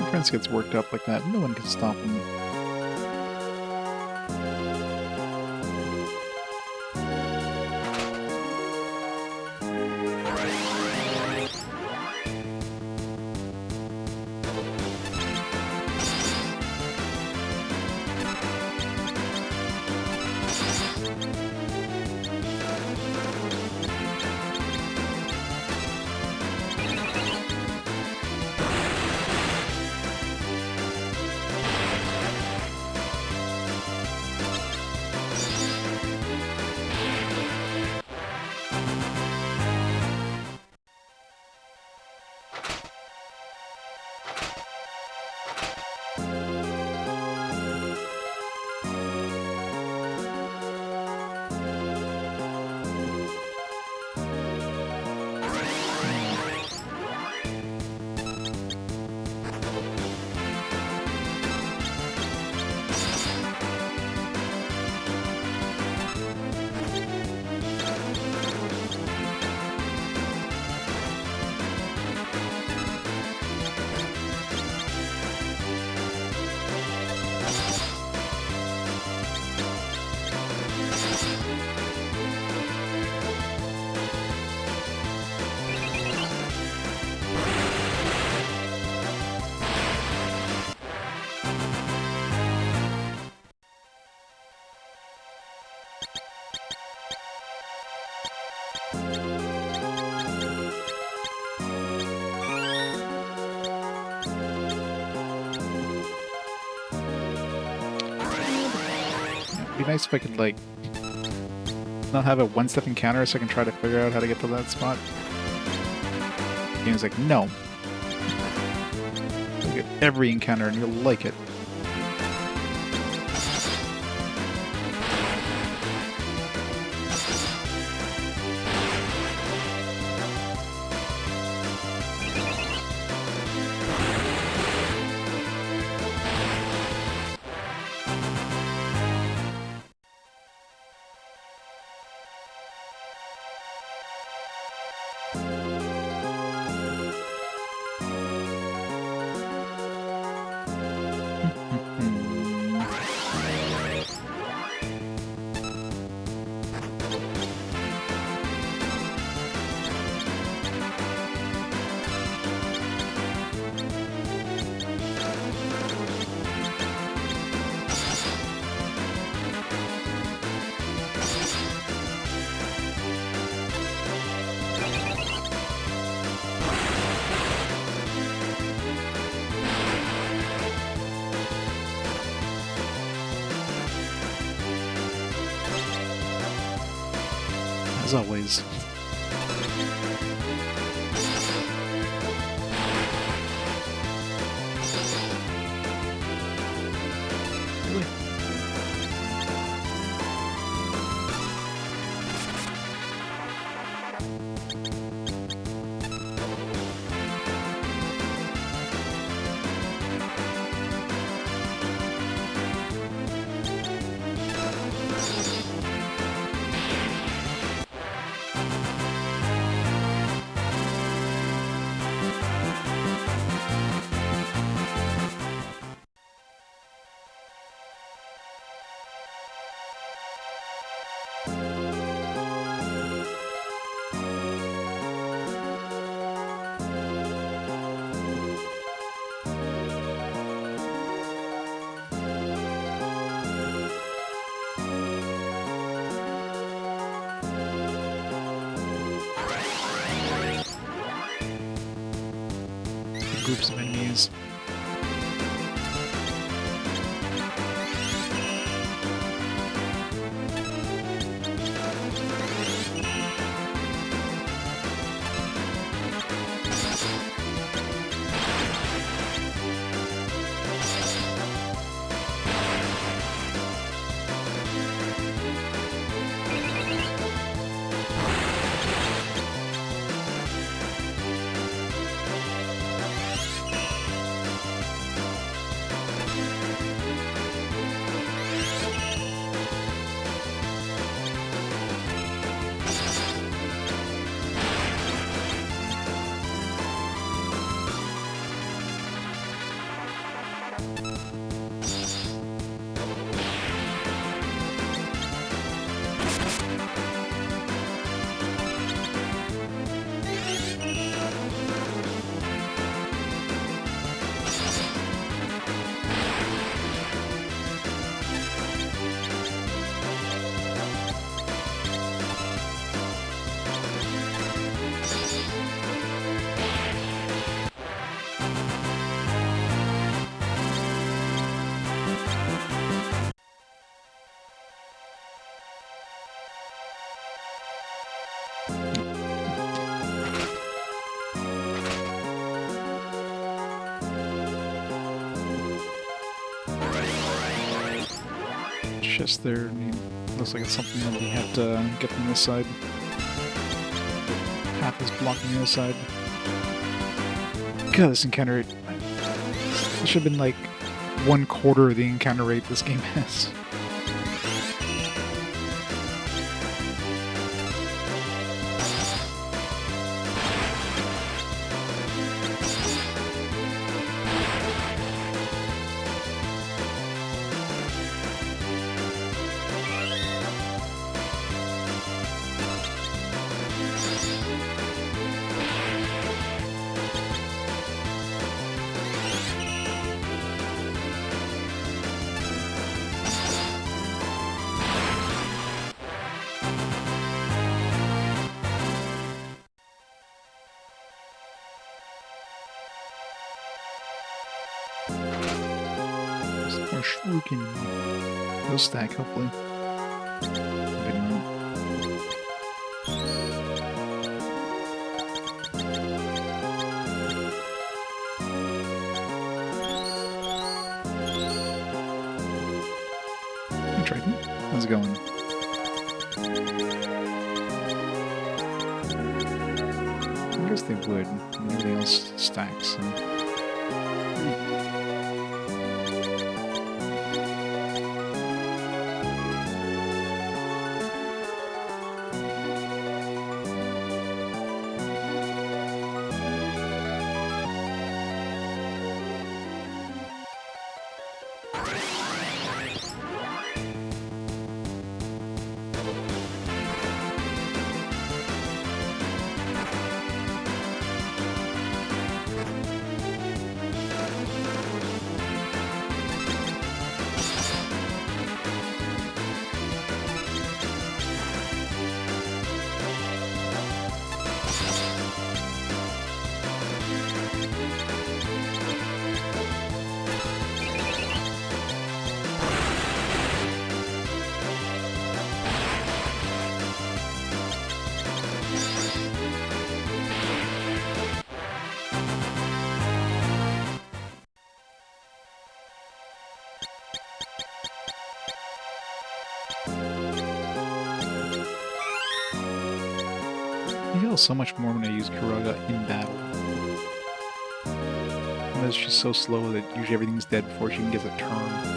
Prince gets worked up like that, no one can stop him. It'd be nice if I could, like, not have a one-step encounter so I can try to figure out how to get to that spot. The game's like, no. You'll get every encounter and you'll like it. As always. Really? Groups of enemies. Chest there. Looks like it's something that we have to get from this side. Path is blocking the other side. God, this encounter rate. This should have been like 1/4 of the encounter rate this game has. Or Shuriken. They'll stack, hopefully. Maybe not. Hey, Triton. How's it going? I guess they would. Everything else stacks. So. I heal so much more when I use Kiraga in battle. Because she's so slow that usually everything's dead before she can get a turn.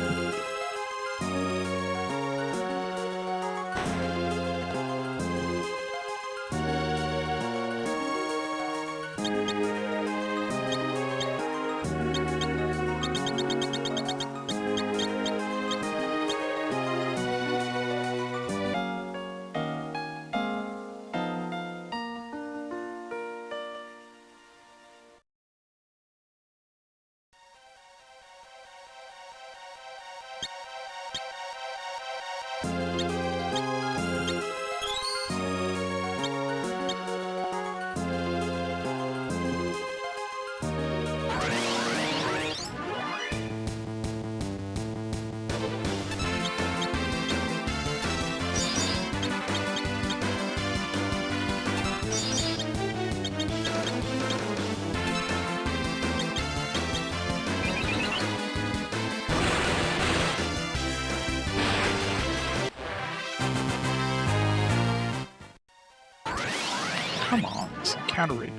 Come on, this encounter rate.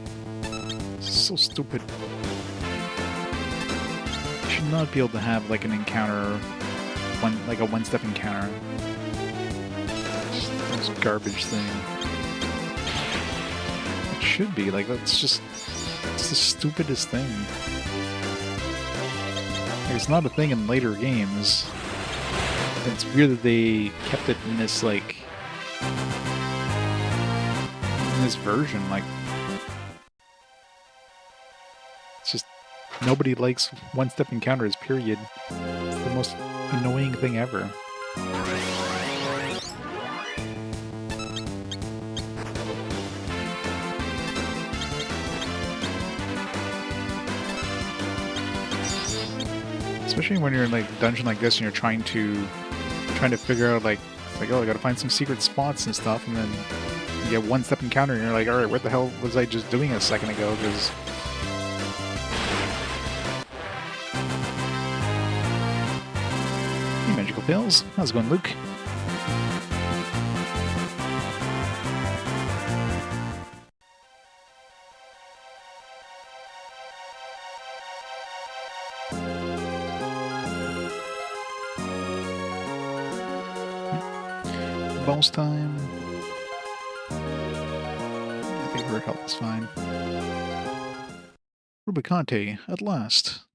This is so stupid. You should not be able to have like an encounter, like a one-step encounter. Just the most garbage thing. It should be, like, that's just, it's the stupidest thing. Like, it's not a thing in later games. It's weird that they kept it in this, like, this version. Like, it's just, nobody likes one-step encounters, period. It's the most annoying thing ever. Especially when you're in like a dungeon like this and you're trying to figure out like, it's like, oh, I gotta find some secret spots and stuff, and then you get one-step encounter and you're like, alright, what the hell was I just doing a second ago? Because hey, Magical Pills. How's it going, Luke? Boss time. I think her health is fine. Rubicante, at last.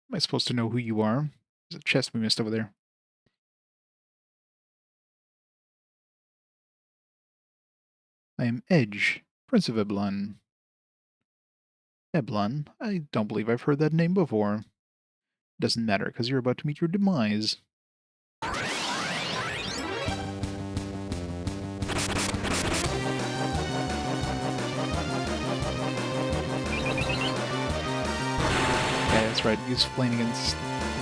Am I supposed to know who you are? There's a chest we missed over there. I am Edge, Prince of Eblon. Eblon? I don't believe I've heard that name before. Doesn't matter, because you're about to meet your demise. That's right, he's playing against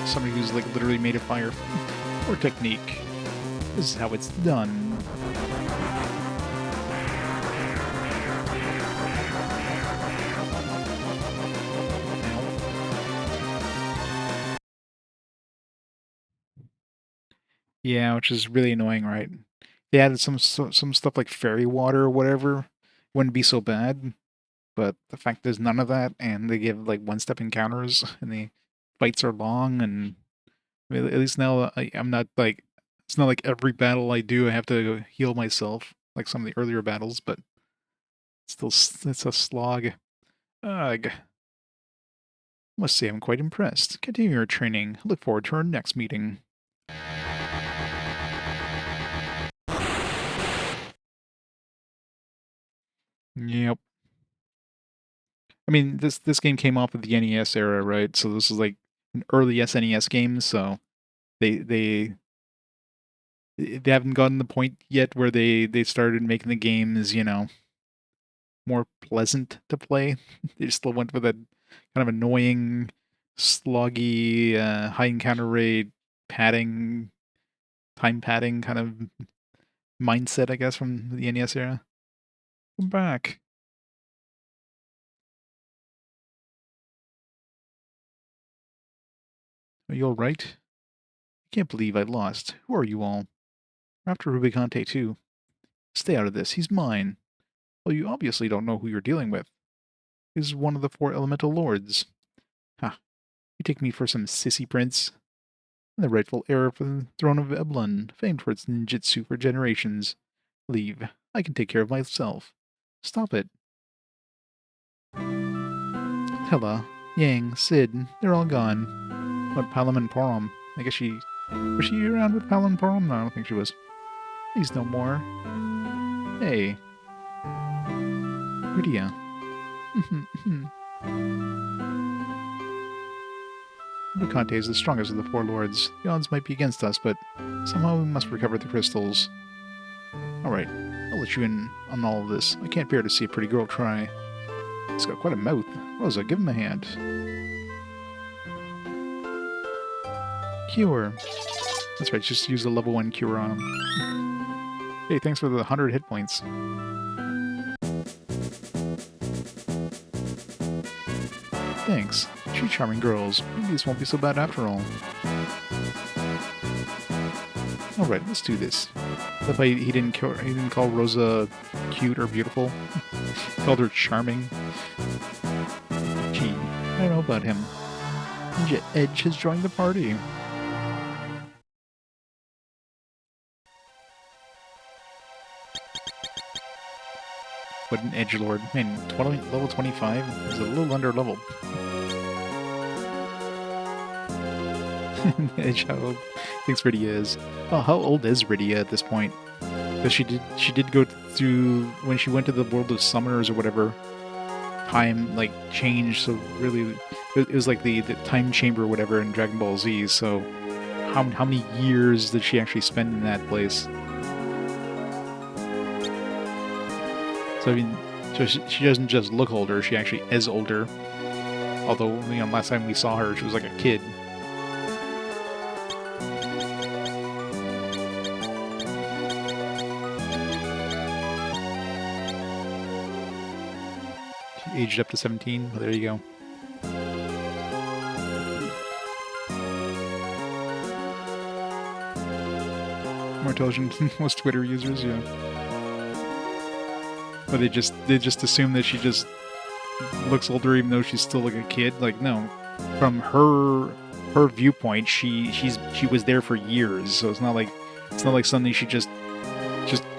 somebody who's like literally made of fire. Or technique. This is how it's done. Yeah, which is really annoying, right? They added some stuff like fairy water or whatever, wouldn't be so bad. But the fact there's none of that, and they give like one-step encounters, and the fights are long, and I mean, at least now I'm not like it's not like every battle I do I have to heal myself like some of the earlier battles, but still it's a slog. Ugh. Must say I'm quite impressed. Continue your training. Look forward to our next meeting. Yep. I mean, this game came off of the NES era, right? So this is like an early SNES game. So they they they haven't gotten the point yet where they started making the games, more pleasant to play. They still went with a kind of annoying, sloggy, high encounter rate, padding, time padding kind of mindset, I guess, from the NES era. Come back. Are you all right? I can't believe I lost. Who are you all? We're after Rubicante too. Stay out of this. He's mine. Well, you obviously don't know who you're dealing with. He's one of the four elemental lords. Ha! You take me for some sissy prince? I'm the rightful heir for the throne of Eblon, famed for its ninjutsu for generations. Leave. I can take care of myself. Stop it. Hela, Yang, Sid, they're all gone. What, Palam and Porom? I guess she... Was she around with Palam and Porom? No, I don't think she was. He's no more. Hey. Rydia. Rubicante is the strongest of the four lords. The odds might be against us, but somehow we must recover the crystals. Alright, I'll let you in on all of this. I can't bear to see a pretty girl try. He's got quite a mouth. Rosa, give him a hand. Cure. That's right, just use a level 1 cure on him. Hey, thanks for the 100 hit points. Thanks. Two charming girls. Maybe this won't be so bad after all. Alright, let's do this. That's why he didn't call Rosa cute or beautiful. He called her charming. Gee, I don't know about him. Ninja Edge has joined the party. What an edgelord. Man, level 25 is a little under level. Edge, how old? Thanks Rydia is. Oh, how old is Rydia at this point? Because she did go through, when she went to the world of summoners or whatever, time, like, changed, so really, it was like the time chamber or whatever in Dragon Ball Z, so how many years did she actually spend in that place? So, I mean, so she doesn't just look older, she actually is older. Although, last time we saw her, she was like a kid. She aged up to 17. Well, there you go. More intelligent than most Twitter users, yeah. But they just assume that she just looks older even though she's still like a kid. Like, no. From her viewpoint, she was there for years, so it's not like suddenly she just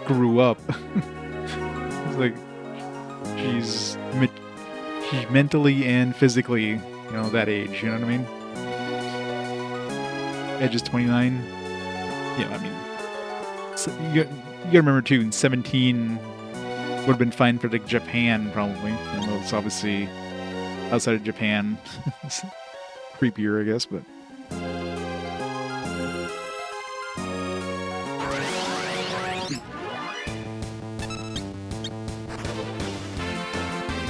grew up. It's like she's mentally and physically, that age, you know what I mean? Edge is 29. Yeah, I mean, so you gotta remember too, in 17 would have been fine for like Japan, probably. Although it's obviously outside of Japan. Creepier, I guess, but.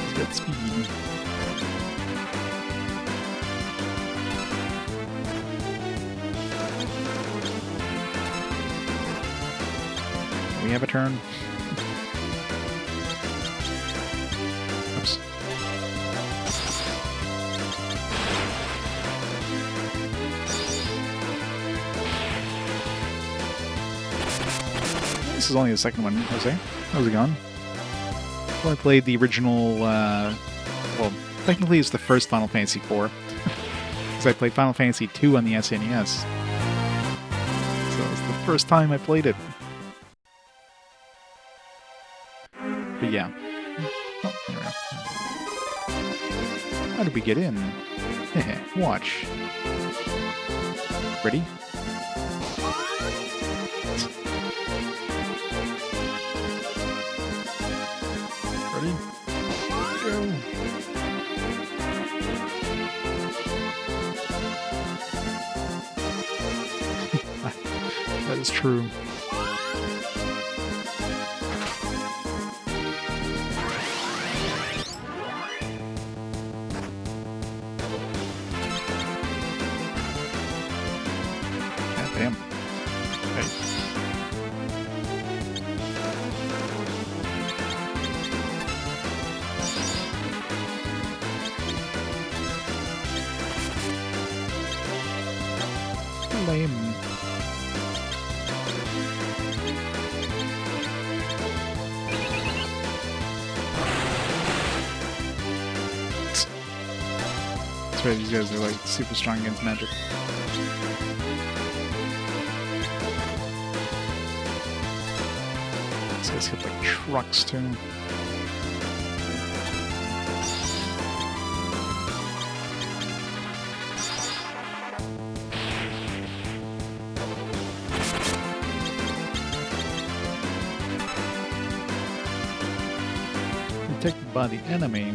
He's got speed. we have a turn? Oops. This is only the second one, Jose. How's it going? Well, I played the original, well, technically it's the first Final Fantasy IV. Because I played Final Fantasy II on the SNES. So it's the first time I played it. But yeah. Oh, there we go. How did we get in? Watch. Ready? Ready? Go! That is true. God damn. Okay. Lame. That's right, these guys are like super strong against magic. These guys hit like trucks too. Detected by the enemy.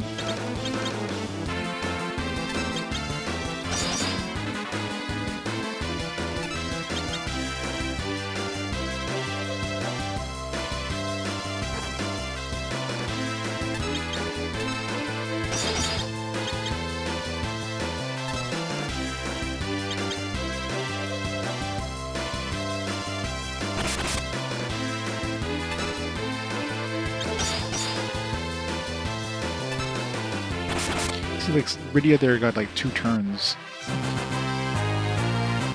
See, like, Rydia there got like 2 turns.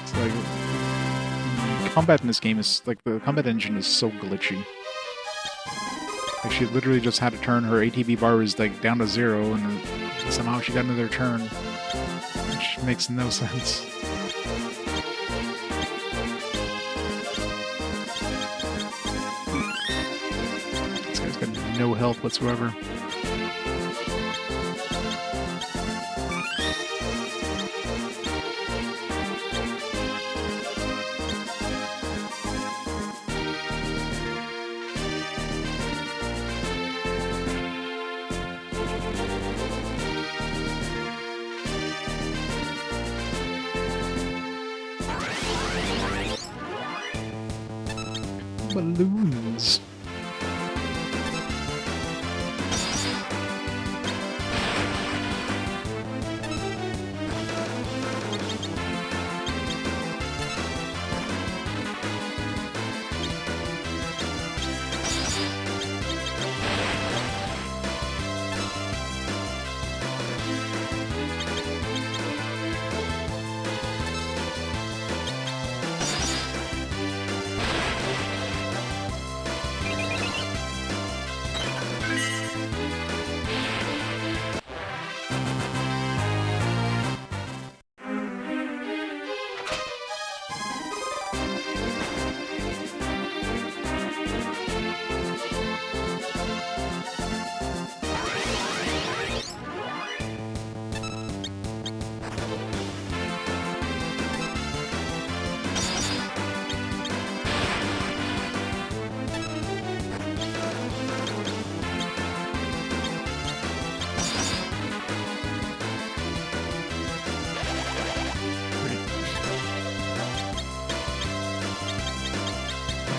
It's like combat in this game is like the combat engine is so glitchy. Like she literally just had a turn, her ATB bar was like down to 0, and somehow she got another turn, which makes no sense. This guy's got no health whatsoever. Balloons.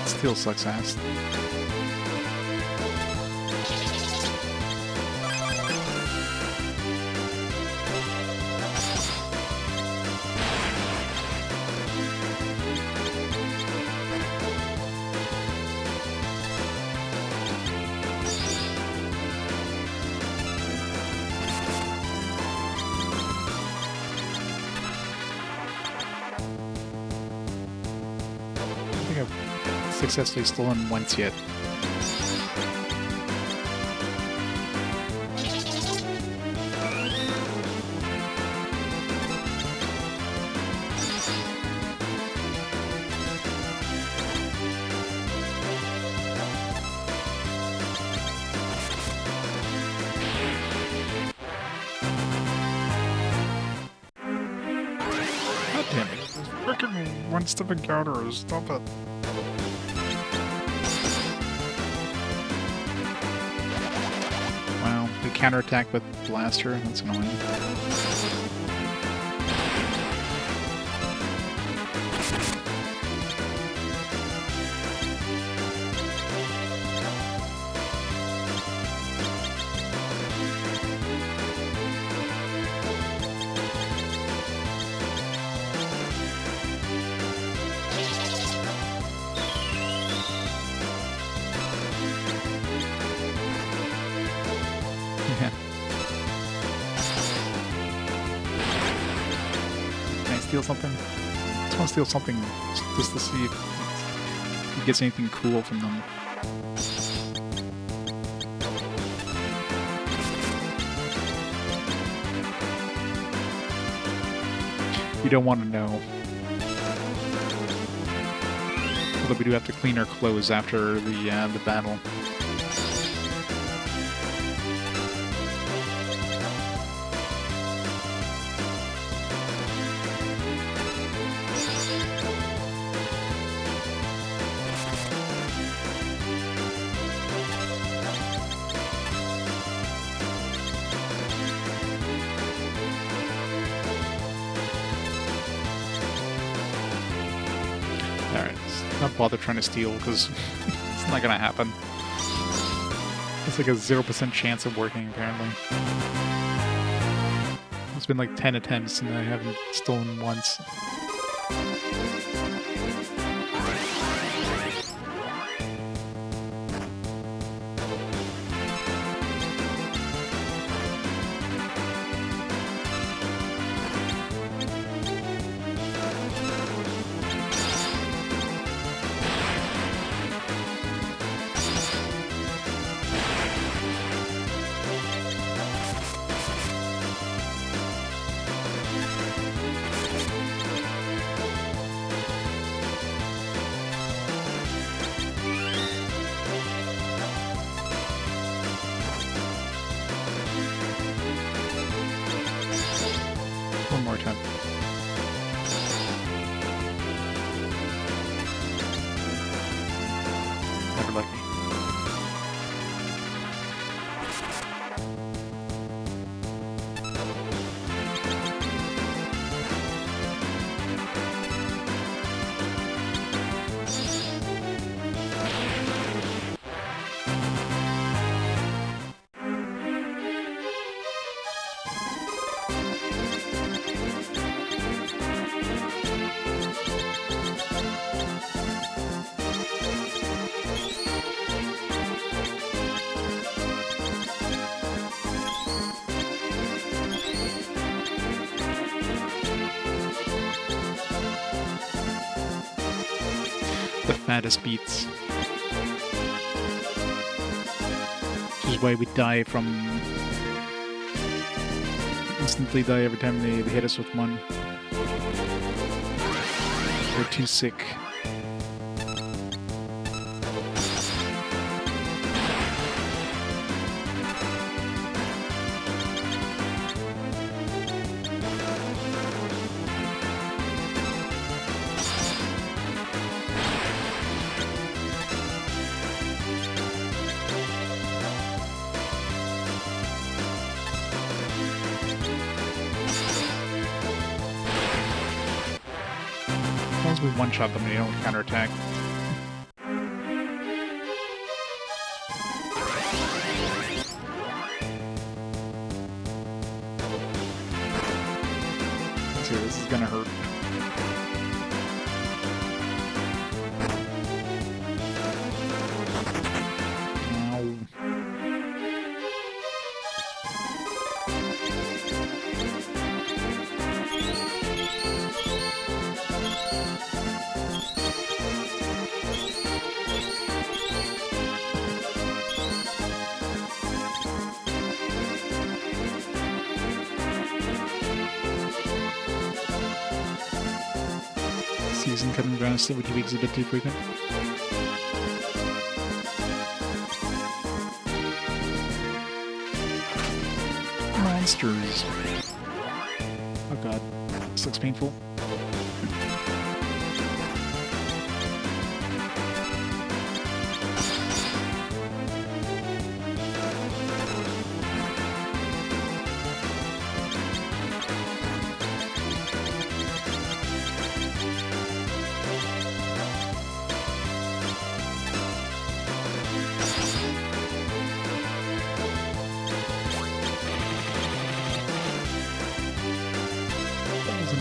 Still sucks ass. think I've successfully stolen once yet. God damn it. Freaking one-step encounters. Stop it. Wow, they counterattack with Blaster. That's annoying. Can I steal something? I just want to steal something just to see if he gets anything cool from them. You don't want to know. Although we do have to clean our clothes after the battle. Alright, let's not bother trying to steal, because it's not gonna happen. It's like a 0% chance of working, apparently. It's been like 10 attempts and I haven't stolen once. One more time. Never let me. The fattest beats. Which is why we die from... instantly die every time they hit us with one. We're too sick. As long as we one-shot them and they don't counterattack. Let's see, this is gonna hurt. Ow. Season cutting grass every 2 weeks is a bit too frequent. Monsters. Oh god, this looks painful.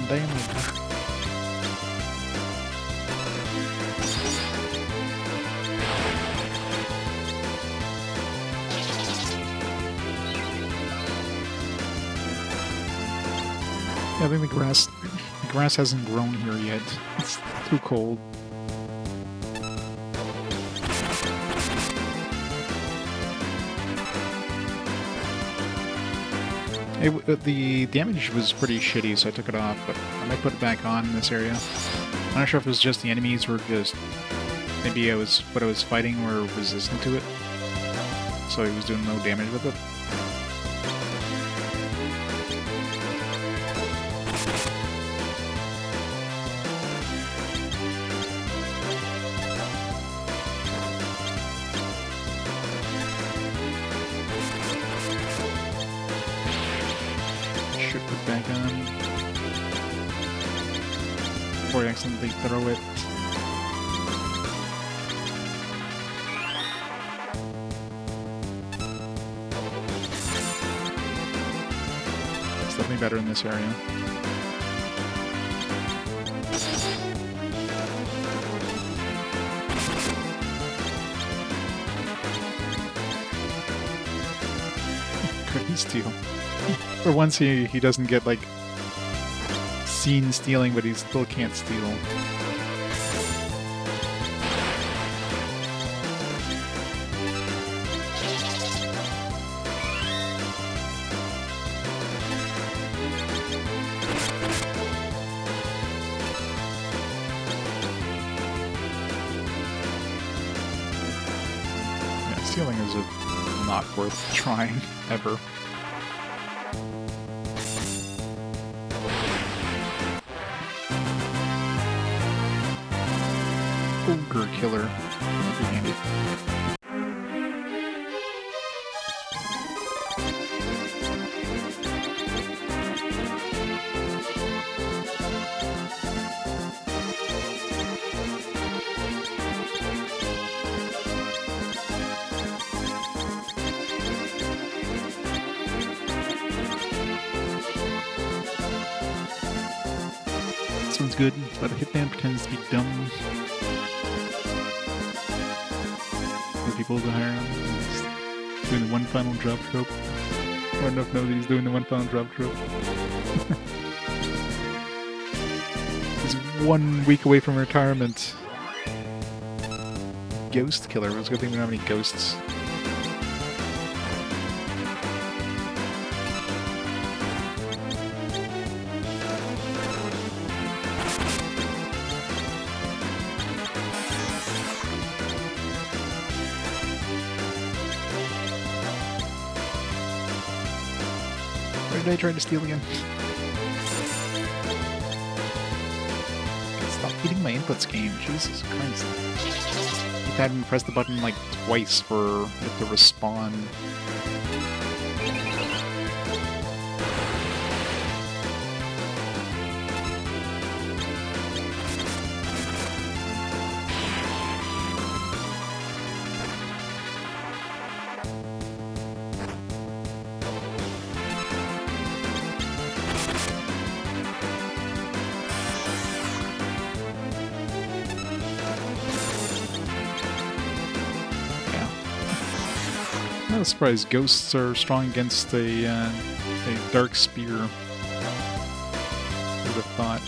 Damage. Yeah, I think the grass hasn't grown here yet. It's too cold. The damage was pretty shitty, so I took it off, but I might put it back on in this area. I'm not sure if it was just the enemies were just... Maybe what I was fighting were resistant to it, so he was doing no damage with it. Put back on before I accidentally throw it. It's definitely better in this area. Couldn't steal. For once he doesn't get, like, seen stealing, but he still can't steal. Yeah, stealing is not worth trying, ever. Ogre killer. That'd be handy. This one's good, but a hitman pretends to be dumb. People to hire him. He's doing the one final drop trope. I don't know if nobody's doing the one final drop trope. He's 1 week away from retirement. Ghost killer. It was a good thing we don't have any ghosts. Did I try to steal again? Stop eating my inputs, game. Jesus Christ. You've had me press the button like twice for it to respawn. I'm not surprised ghosts are strong against a dark spear. Who would have thought?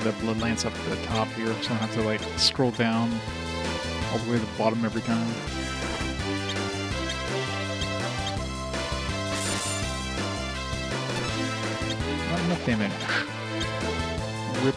put that blood lance up at the top here, so I don't have to like scroll down all the way to the bottom every time. Not enough damage. Rip.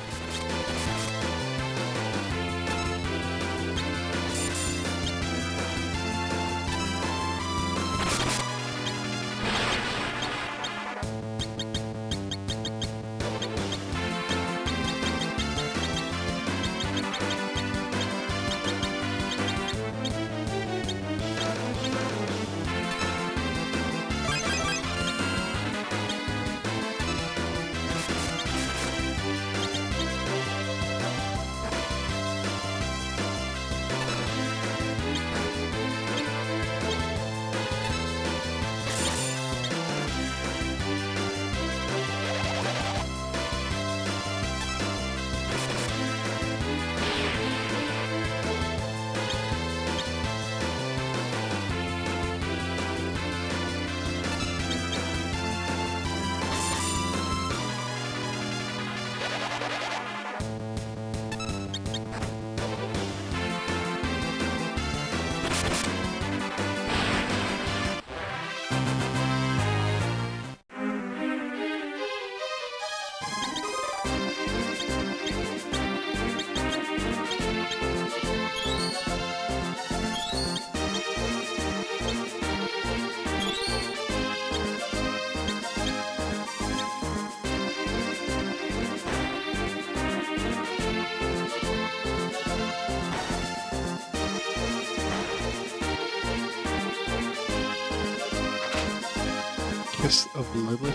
Kiss of Lilith.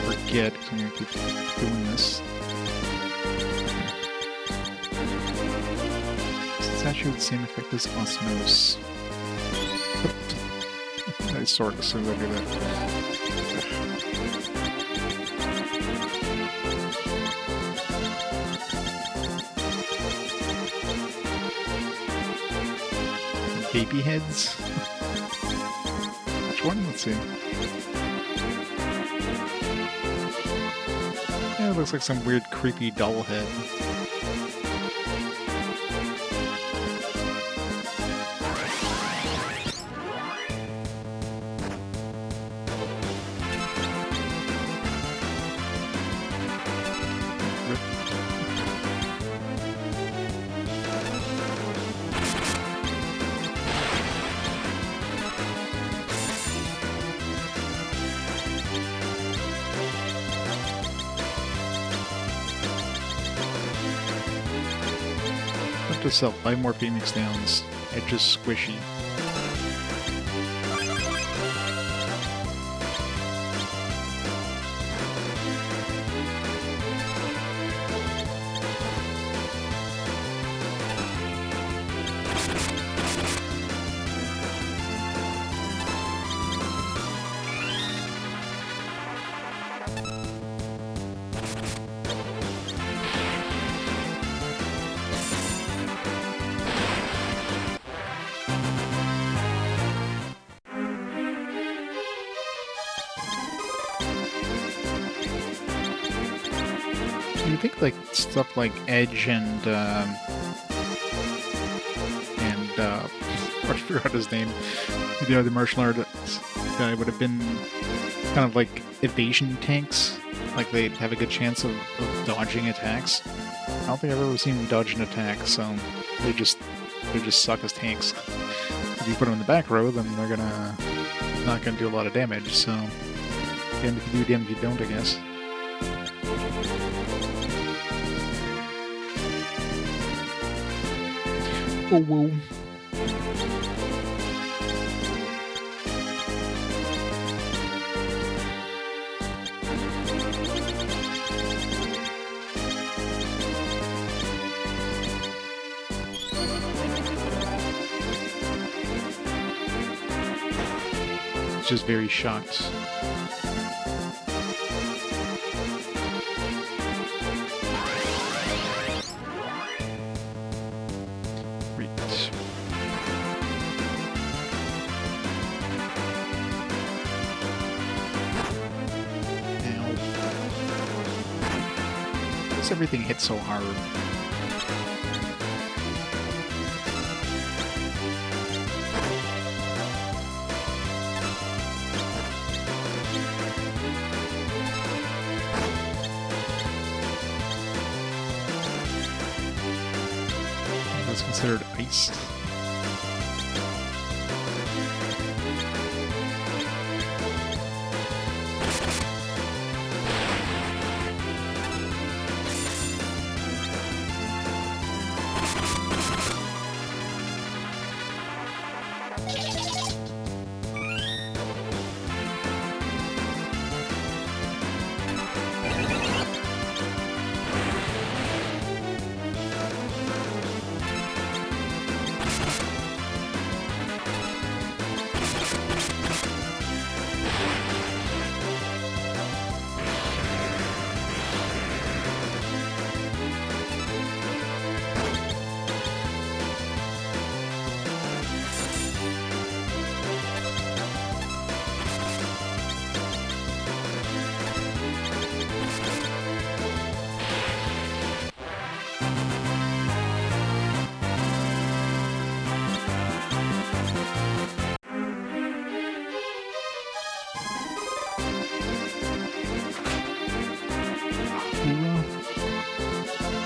Forget, because I'm going to keep doing this. Statue with the same effect as Osmos. I sort as soon as I do that. Baby heads? Which one? Let's see. Yeah, it looks like some weird, creepy doll head. To sell 5 more Phoenix Downs. Edges squishy. You think like stuff like Edge and I forgot his name. The other martial artist guy would have been kind of like evasion tanks. Like they'd have a good chance of dodging attacks. I don't think I've ever seen them dodge an attack, so they just suck as tanks. If you put them in the back row, then they're not gonna do a lot of damage. So damn if you do, damn if you don't, I guess. Oh, whoa. Just very shocked. does everything hit so hard? That's considered ice.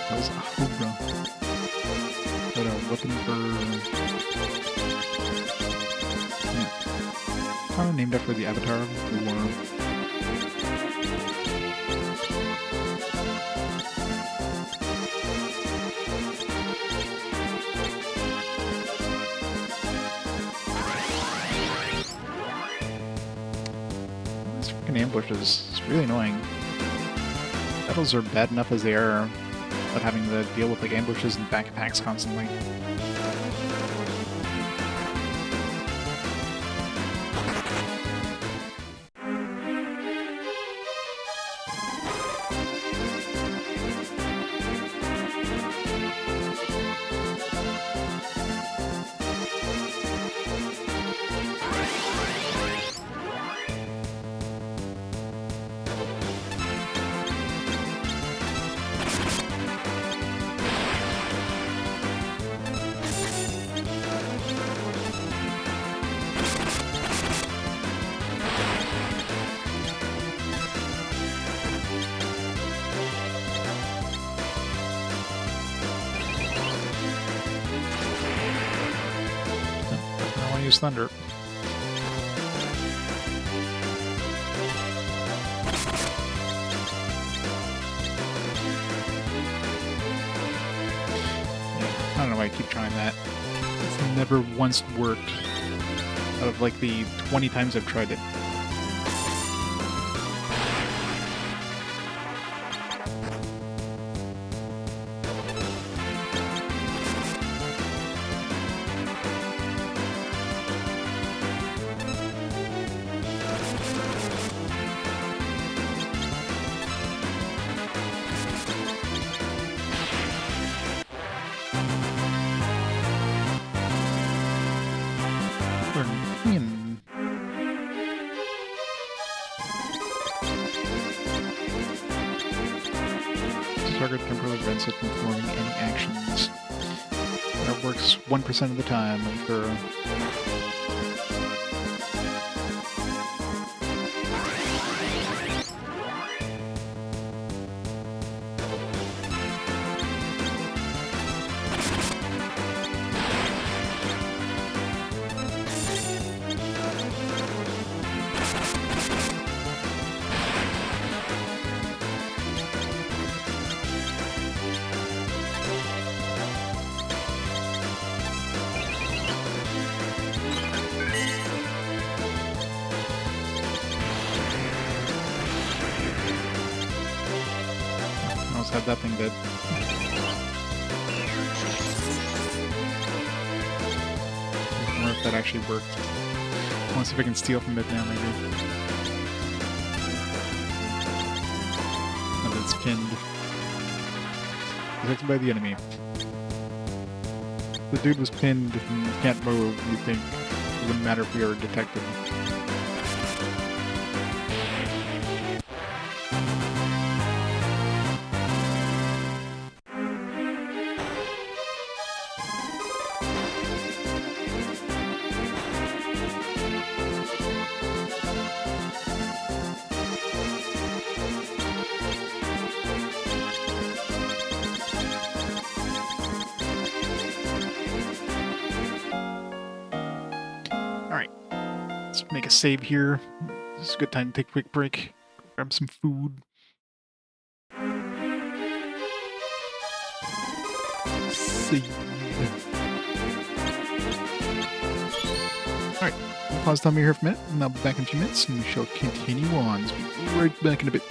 That was a Hobra. But a weapon for... Yeah. Kind of named after the avatar of War. This freaking ambush is really annoying. Battles are bad enough as they are, but having to deal with like ambushes and back attacks constantly. Use thunder. Yeah, I don't know why I keep trying that. It's never once worked out of like the 20 times I've tried it. Target temporarily prevents it from performing any actions. That works 1% of the time, I'm sure. Had that thing dead. I wonder if that actually worked. I want to see if I can steal from it now, maybe. No, it's pinned. Protected by the enemy. The dude was pinned and can't move, you think. It wouldn't matter if we were detected. Let's make a save here. This is a good time to take a quick break. Grab some food. Save. Alright, we'll pause time here for a minute, and I'll be back in a few minutes, and we shall continue on. So we'll be right back in a bit.